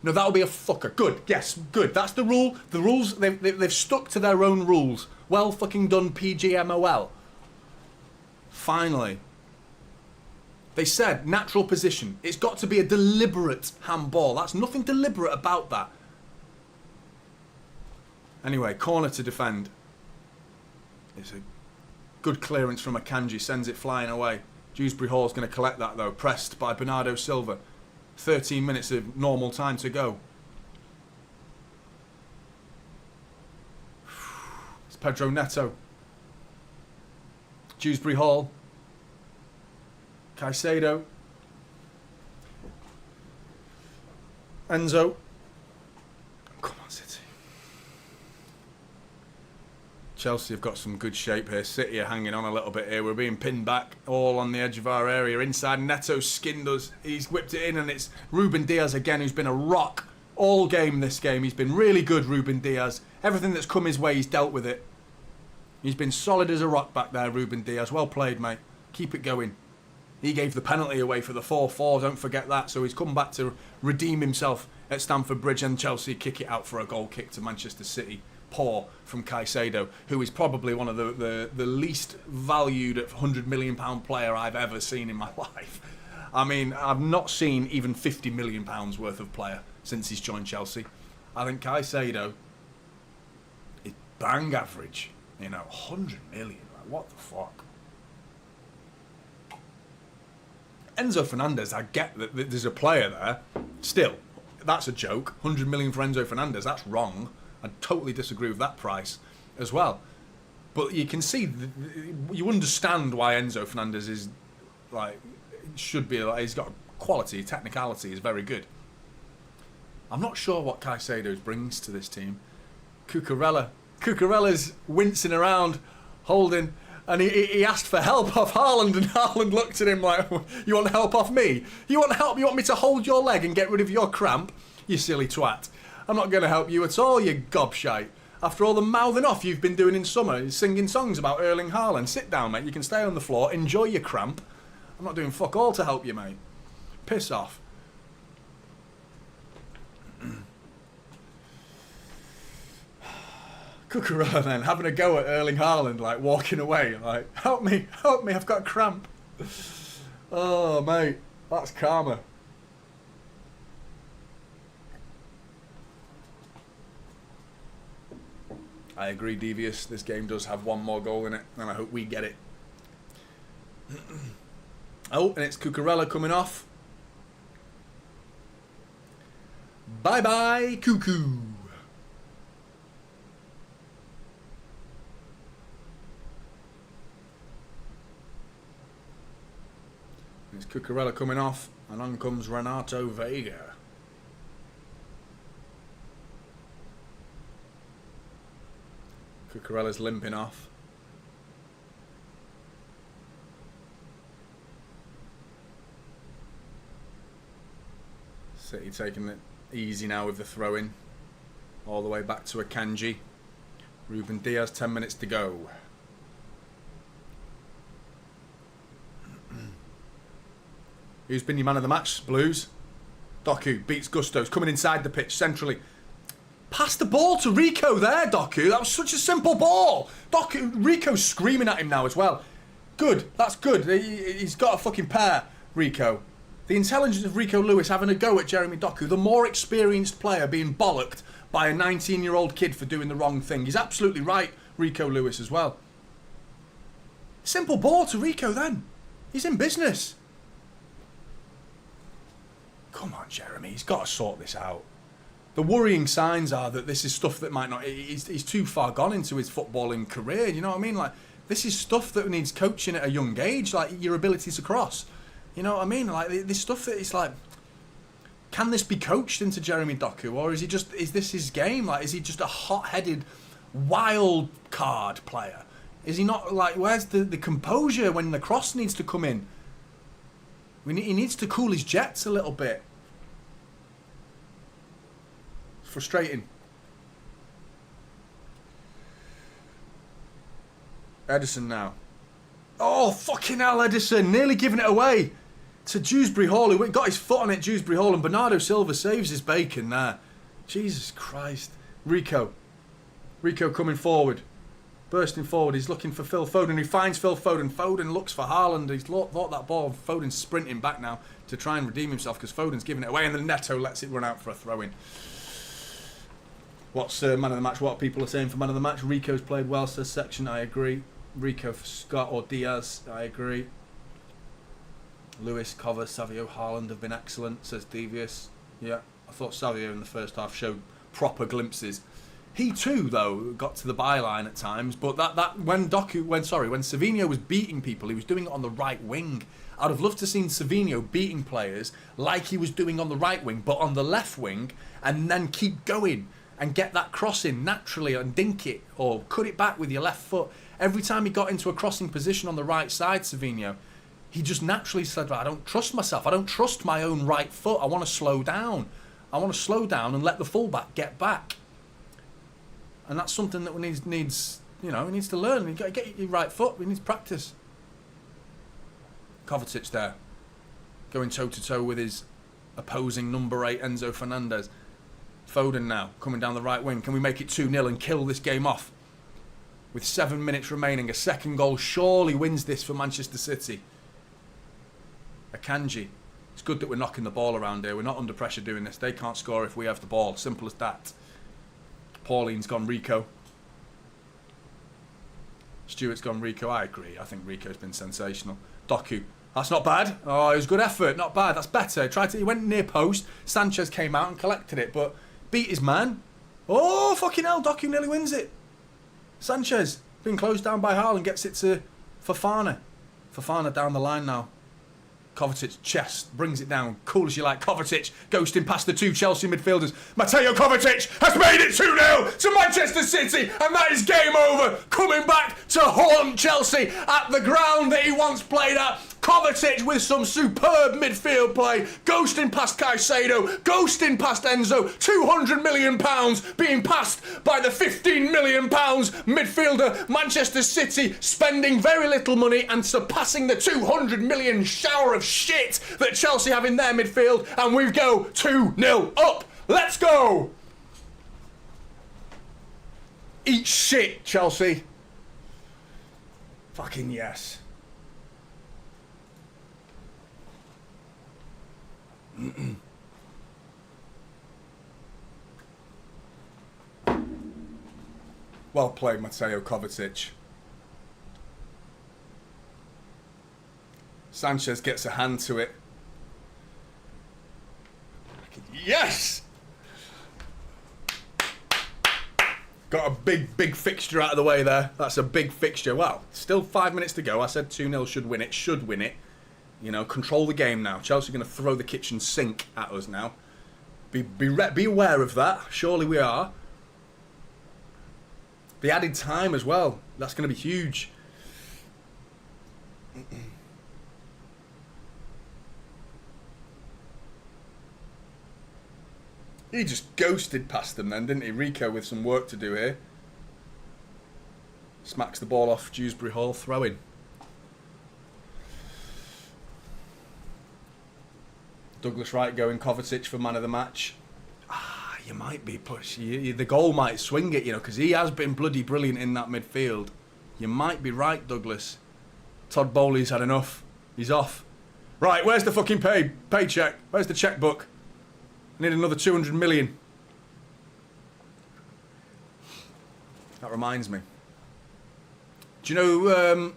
No, that'll be a fucker. Good, yes, good. That's the rule. The rules, they've stuck to their own rules. Well fucking done, PGMOL. Finally. They said natural position. It's got to be a deliberate handball. That's nothing deliberate about that. Anyway, corner to defend. It's a good clearance from Akanji. Sends it flying away. Dewsbury Hall's going to collect that though. Pressed by Bernardo Silva. 13 minutes of normal time to go. It's Pedro Neto. Dewsbury Hall. Caicedo. Enzo. Come on, City. Chelsea have got some good shape here. City are hanging on a little bit here. We're being pinned back all on the edge of our area. Inside, Neto skinned us. He's whipped it in, and it's Ruben Diaz again, who's been a rock all game this game. He's been really good, Ruben Diaz. Everything that's come his way, he's dealt with it. He's been solid as a rock back there, Ruben Diaz. Well played, mate. Keep it going. He gave the penalty away for the 4-4, don't forget that. So he's come back to redeem himself at Stamford Bridge, and Chelsea kick it out for a goal kick to Manchester City. Poor from Caicedo, who is probably one of the least valued at £100 million player I've ever seen in my life. I mean, I've not seen even £50 million worth of player since he's joined Chelsea. I think Caicedo is bang average. You know, 100 million. Like, what the fuck? Enzo Fernandez, I get that there's a player there. Still, that's a joke. 100 million for Enzo Fernandez, that's wrong. I totally disagree with that price as well. But you can see, you understand why Enzo Fernandez is, like, should be, like, he's got quality, technicality is very good. I'm not sure what Caicedo brings to this team. Cucurella's wincing around, holding, and he asked for help off Haaland, and Haaland looked at him like, you want help off me? You want help? You want me to hold your leg and get rid of your cramp? You silly twat. I'm not going to help you at all, you gobshite. After all the mouthing off you've been doing in summer, singing songs about Erling Haaland. Sit down, mate. You can stay on the floor. Enjoy your cramp. I'm not doing fuck all to help you, mate. Piss off. Cucurella then, having a go at Erling Haaland, like walking away. Like, help me, I've got a cramp. Oh, mate. That's karma. I agree, Devious. This game does have one more goal in it, and I hope we get it. Oh, and it's Cucurella coming off. Bye-bye, Cuckoo. It's Cucurella coming off, and on comes Renato Vega. Cucurella's limping off. City taking it easy now with the throw-in. All the way back to Akanji. Ruben Diaz, 10 minutes to go. Who's been your man of the match, Blues? Doku beats Gusto's coming inside the pitch centrally. Pass the ball to Rico there, Doku. That was such a simple ball. Rico's screaming at him now as well. Good, that's good. He's got a fucking pair, Rico. The intelligence of Rico Lewis having a go at Jeremy Doku, the more experienced player being bollocked by a 19-year-old kid for doing the wrong thing. He's absolutely right, Rico Lewis as well. Simple ball to Rico then. He's in business. Come on, Jeremy. He's got to sort this out. The worrying signs are that this is stuff that might not... He's too far gone into his footballing career, you know what I mean? Like, this is stuff that needs coaching at a young age, like your ability to cross. You know what I mean? Like, this stuff that it's like... Can this be coached into Jeremy Doku, or is this his game? Like, is he just a hot-headed, wild card player? Is he not, like, where's the composure when the cross needs to come in? He needs to cool his jets a little bit. Frustrating. Edison now. Oh, fucking hell, Edison. Nearly giving it away to Dewsbury Hall, who got his foot on it, Dewsbury Hall, and Bernardo Silva saves his bacon there. Jesus Christ. Rico coming forward. Bursting forward. He's looking for Phil Foden. He finds Phil Foden. Foden looks for Haaland. He's thought that ball. Foden's sprinting back now to try and redeem himself because Foden's giving it away, and then Neto lets it run out for a throw-in. What's man of the match? What people are saying for man of the match? Rico's played well, says Section. I agree. Rico for Scott or Diaz. I agree. Lewis, Cover, Savio, Haaland have been excellent, says Devious. Yeah, I thought Savio in the first half showed proper glimpses. He too, though, got to the byline at times. But when Savinho was beating people, he was doing it on the right wing. I'd have loved to have seen Savinho beating players like he was doing on the right wing, but on the left wing, and then keep going and get that cross in naturally and dink it or cut it back with your left foot. Every time he got into a crossing position on the right side, Savinho, he just naturally said, I don't trust myself. I don't trust my own right foot. I want to slow down. I want to slow down and let the fullback get back. And that's something that he needs to learn. You've got to get your right foot. He needs practice. Kovacic there, going toe-to-toe with his opposing number 8, Enzo Fernandez. Foden now, coming down the right wing. Can we make it 2-0 and kill this game off? With 7 minutes remaining, a second goal surely wins this for Manchester City. Akanji. It's good that we're knocking the ball around here. We're not under pressure doing this. They can't score if we have the ball. Simple as that. Pauline's gone Rico. Stewart's gone Rico. I agree. I think Rico's been sensational. Doku. That's not bad. Oh, it was good effort. Not bad. That's better. He went near post. Sanchez came out and collected it, but beat his man. Oh, fucking hell. Doku nearly wins it. Sanchez, being closed down by Haaland, gets it to Fofana. Fofana down the line now. Kovacic, chest, brings it down. Cool as you like. Kovacic, ghosting past the two Chelsea midfielders. Mateo Kovacic has made it 2-0 to Manchester City, and that is game over. Coming back to haunt Chelsea at the ground that he once played at. Kovacic with some superb midfield play, ghosting past Caicedo, ghosting past Enzo. £200 million being passed by the £15 million midfielder. Manchester City spending very little money and surpassing the 200 million shower of shit that Chelsea have in their midfield, and we go 2-0 up. Let's go! Eat shit, Chelsea. Fucking yes. Well played, Mateo Kovacic. Sanchez gets a hand to it. Yes! Got a big fixture out of the way there. That's a big fixture. Wow, still 5 minutes to go. I said 2-0 should win it. Should win it. You know, control the game now. Chelsea are going to throw the kitchen sink at us now. Be aware of that. Surely we are. The added time as well. That's going to be huge. He just ghosted past them then, didn't he? Rico with some work to do here. Smacks the ball off Dewsbury Hall, throw-in. Douglas Wright going Kovacic for man of the match. You might be pushed. The goal might swing it, you know, because he has been bloody brilliant in that midfield. You might be right, Douglas. Todd Bowley's had enough. He's off. Right, where's the fucking paycheck? Where's the checkbook? I need another 200 million. That reminds me. Do you know,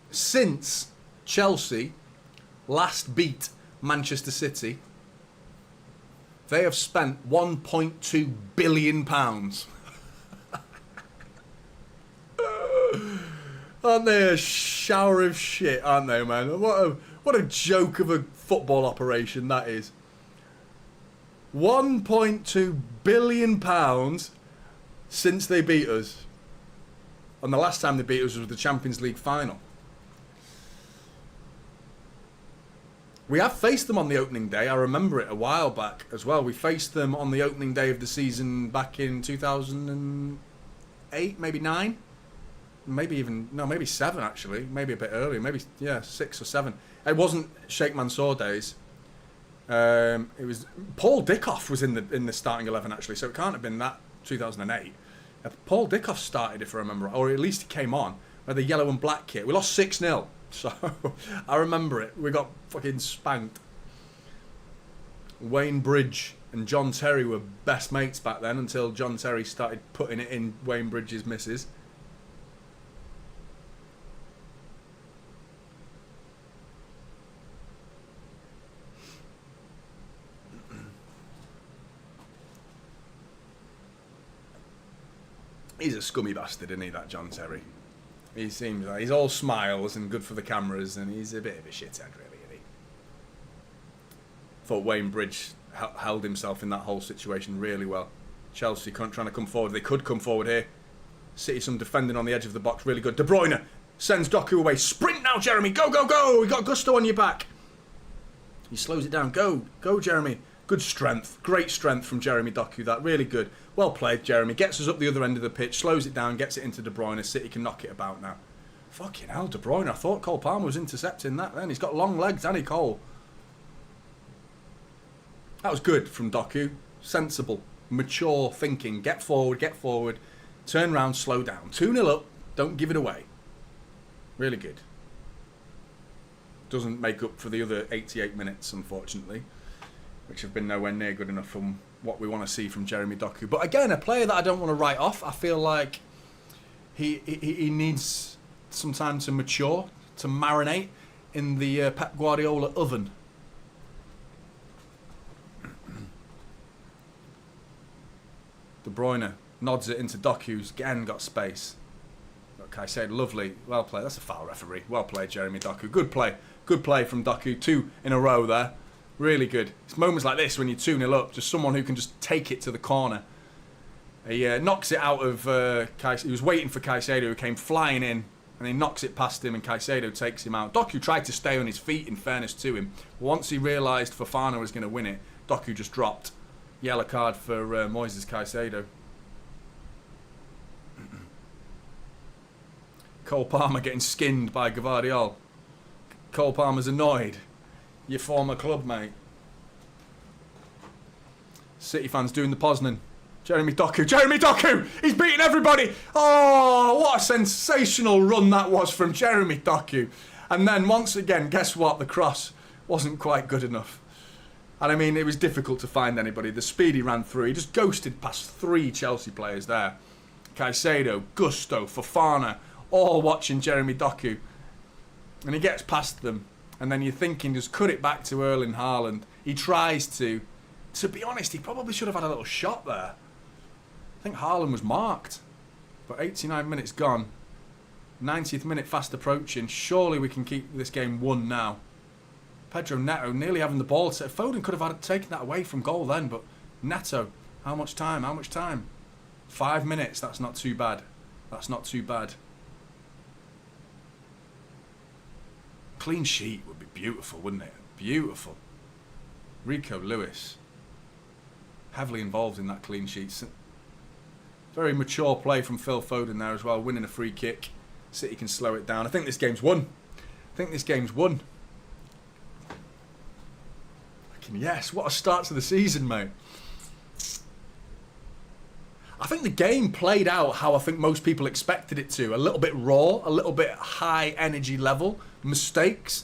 since Chelsea last beat Manchester City They have spent £1.2 billion. Aren't they a shower of shit, aren't they, man? What a joke of a football operation that is. £1.2 billion since they beat us. And the last time they beat us was the Champions League final. We have faced them on the opening day. I remember it a while back as well. We faced them on the opening day of the season back in 2008, maybe 9. Maybe 7 actually. Maybe a bit earlier. Maybe 6 or 7. It wasn't Sheikh Mansour days. It was Paul Dickoff was in the starting 11 actually, so it can't have been that 2008. Paul Dickoff started, if I remember, or at least he came on with the yellow and black kit. We lost 6-0, so I remember it. We got fucking spanked. Wayne Bridge and John Terry were best mates back then until John Terry started putting it in Wayne Bridge's missus. He's a scummy bastard, isn't he, that John Terry? He seems like he's all smiles and good for the cameras, and he's a bit of a shithead, really, isn't he? Thought Wayne Bridge held himself in that whole situation really well. Chelsea trying to come forward. They could come forward here. City some defending on the edge of the box, really good. De Bruyne sends Doku away. Sprint now, Jeremy. Go, go, go. We got Gusto on your back. He slows it down. Go, go, Jeremy. Good strength. Great strength from Jeremy Doku. That really good. Well played, Jeremy. Gets us up the other end of the pitch, slows it down, gets it into De Bruyne. City can knock it about now. Fucking hell, De Bruyne. I thought Cole Palmer was intercepting that then. He's got long legs, hasn't he, Cole? That was good from Doku. Sensible, mature thinking. Get forward, turn round, slow down. 2-0 up, don't give it away. Really good. Doesn't make up for the other 88 minutes, unfortunately, which have been nowhere near good enough from what we want to see from Jeremy Doku. But again, a player that I don't want to write off. I feel like he needs some time to mature, to marinate in the Pep Guardiola oven. De Bruyne nods it into Doku, who's again got space. Okay, said lovely, well played. That's a foul, referee. Well played, Jeremy Doku. Good play from Doku. 2 in a row there. Really good. It's moments like this when you're 2-0 up, just someone who can just take it to the corner. He knocks it out of Caicedo. He was waiting for Caicedo, who came flying in, and he knocks it past him, and Caicedo takes him out. Doku tried to stay on his feet, in fairness to him. Once he realised Fofana was going to win it, Doku just dropped. Yellow card for Moises Caicedo. Cole Palmer getting skinned by Gvardiol. Cole Palmer's annoyed. Your former club, mate. City fans doing the Poznan. Jeremy Doku! He's beating everybody! Oh, what a sensational run that was from Jeremy Doku. And then once again, guess what? The cross wasn't quite good enough. And I mean, it was difficult to find anybody. The speed he ran through, he just ghosted past 3 Chelsea players there. Caicedo, Gusto, Fofana, all watching Jeremy Doku. And he gets past them. And then you're thinking, just cut it back to Erling Haaland. He tries to. To be honest, he probably should have had a little shot there. I think Haaland was marked. But 89 minutes gone. 90th minute fast approaching. Surely we can keep this game 1 now. Pedro Neto nearly having the ball. Foden could have taken that away from goal then. But Neto, how much time? 5 minutes. That's not too bad. Clean sheet would be beautiful, wouldn't it? Beautiful. Rico Lewis, heavily involved in that clean sheet. Very mature play from Phil Foden there as well, winning a free kick. City can slow it down. I think this game's won. Yes, what a start to the season, mate. I think the game played out how I think most people expected it to. A little bit raw, a little bit high energy level, mistakes,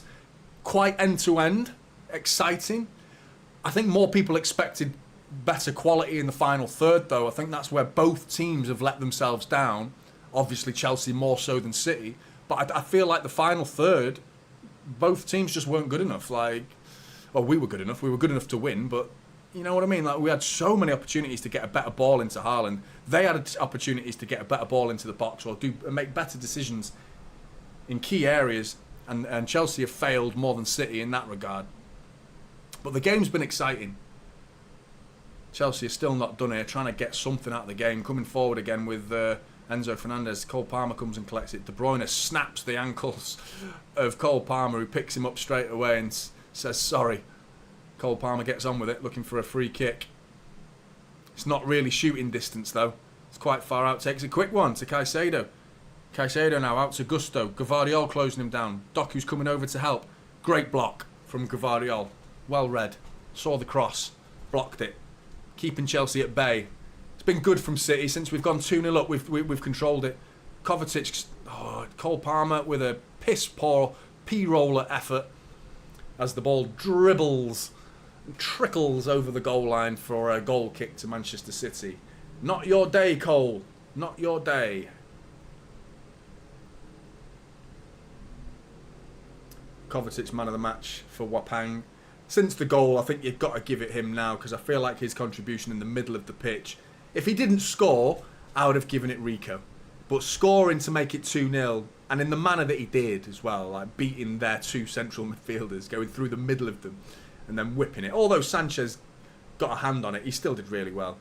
quite end-to-end, exciting. I think more people expected better quality in the final third, though. I think that's where both teams have let themselves down. Obviously, Chelsea more so than City. But I feel like the final third, both teams just weren't good enough. We were good enough. We were good enough to win, but You know what I mean? Like, we had so many opportunities to get a better ball into Haaland. They had opportunities to get a better ball into the box or make better decisions in key areas, and Chelsea have failed more than City in that regard. But the game's been exciting. Chelsea are still not done here, trying to get something out of the game. Coming forward again with Enzo Fernandez. Cole Palmer comes and collects it. De Bruyne snaps the ankles of Cole Palmer, who picks him up straight away and says sorry. Cole Palmer gets on with it, looking for a free kick. It's not really shooting distance, though. It's quite far out. Takes a quick one to Caicedo. Caicedo now out to Gusto. Gvardiol closing him down. Doku's coming over to help. Great block from Gvardiol. Well read. Saw the cross. Blocked it. Keeping Chelsea at bay. It's been good from City since we've gone 2-0 up. We've controlled it. Kovacic, Cole Palmer with a piss poor P-roller effort as the ball dribbles and trickles over the goal line for a goal kick to Manchester City. Not your day, Cole. Not your day. Kovacic man of the match for Wapang. Since the goal, I think you've got to give it him now, because I feel like his contribution in the middle of the pitch. If he didn't score, I would have given it Rico. But scoring to make it 2-0, and in the manner that he did as well, like beating their two central midfielders, going through the middle of them, and then whipping it. Although Sanchez got a hand on it, he still did really well.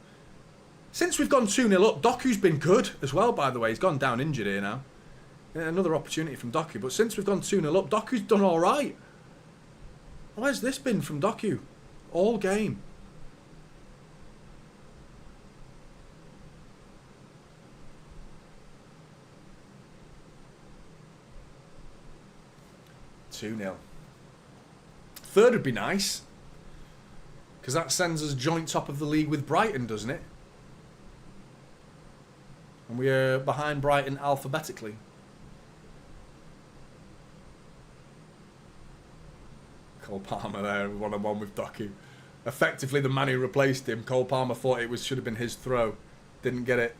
Since we've gone 2-0 up, Doku's been good as well, by the way. He's gone down injured here now. Another opportunity from Doku. But since we've gone 2-0 up, Doku's done all right. Where's this been from Doku? All game. Third would be nice, because that sends us joint top of the league with Brighton, doesn't it? And we are behind Brighton alphabetically. Cole Palmer there, one-on-one with Doku. Effectively, the man who replaced him, Cole Palmer thought it should have been his throw. Didn't get it.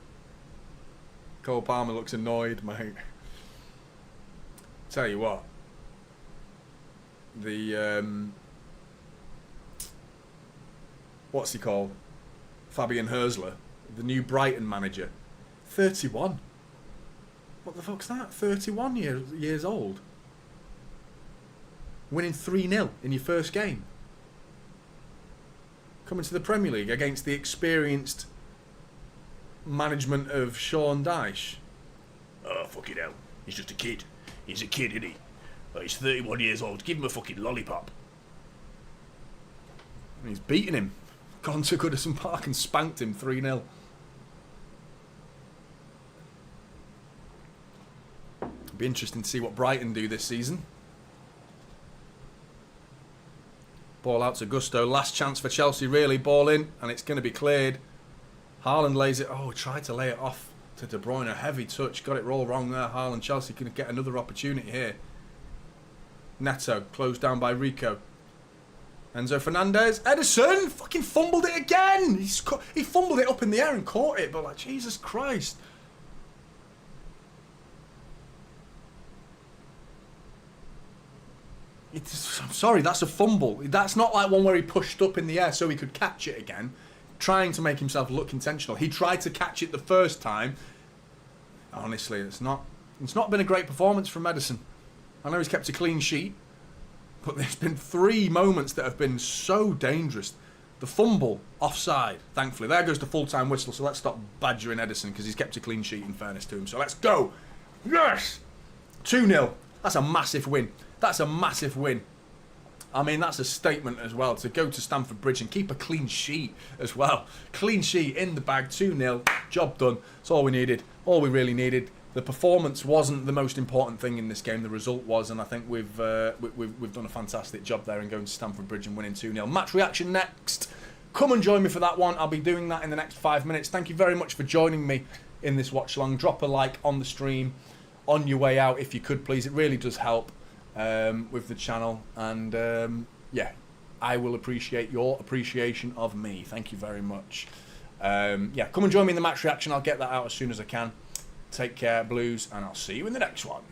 Cole Palmer looks annoyed, mate. Tell you what. What's he called? Fabian Hersler, the new Brighton manager. 31. What the fuck's that? 31 years old. Winning 3-0 in your first game. Coming to the Premier League against the experienced management of Sean Dyche. Oh, fucking hell. He's just a kid. He's a kid, isn't he? Oh, he's 31 years old. Give him a fucking lollipop. And he's beaten him. Gone to Goodison Park and spanked him 3-0. It'll be interesting to see what Brighton do this season. Ball out to Gusto. Last chance for Chelsea, really. Ball in, and it's going to be cleared. Haaland lays it. Oh, tried to lay it off to De Bruyne. A heavy touch. Got it all wrong there. Haaland. Chelsea can get another opportunity here. Neto. Closed down by Rico. Enzo Fernandez. Ederson. Fucking fumbled it again. He fumbled it up in the air and caught it. But, like, Jesus Christ. I'm sorry, that's a fumble. That's not like one where he pushed up in the air so he could catch it again, trying to make himself look intentional. He tried to catch it the first time. Honestly, it's not been a great performance from Ederson. I know he's kept a clean sheet, but there's been 3 moments that have been so dangerous. The fumble, offside, thankfully. There goes the full-time whistle, so let's stop badgering Ederson because he's kept a clean sheet in fairness to him. So let's go. Yes! 2-0. That's a massive win. That's a massive win. I mean, that's a statement as well, to go to Stamford Bridge and keep a clean sheet as well. Clean sheet in the bag, 2-0, job done. That's all we needed, all we really needed. The performance wasn't the most important thing in this game, the result was, and I think we've done a fantastic job there in going to Stamford Bridge and winning 2-0. Match reaction next. Come and join me for that one. I'll be doing that in the next 5 minutes. Thank you very much for joining me in this watch along. Drop a like on the stream on your way out if you could, please. It really does help. With the channel, and yeah, I will appreciate your appreciation of me. Thank you very much. Yeah, come and join me in the match reaction. I'll get that out as soon as I can. Take care, Blues, and I'll see you in the next one.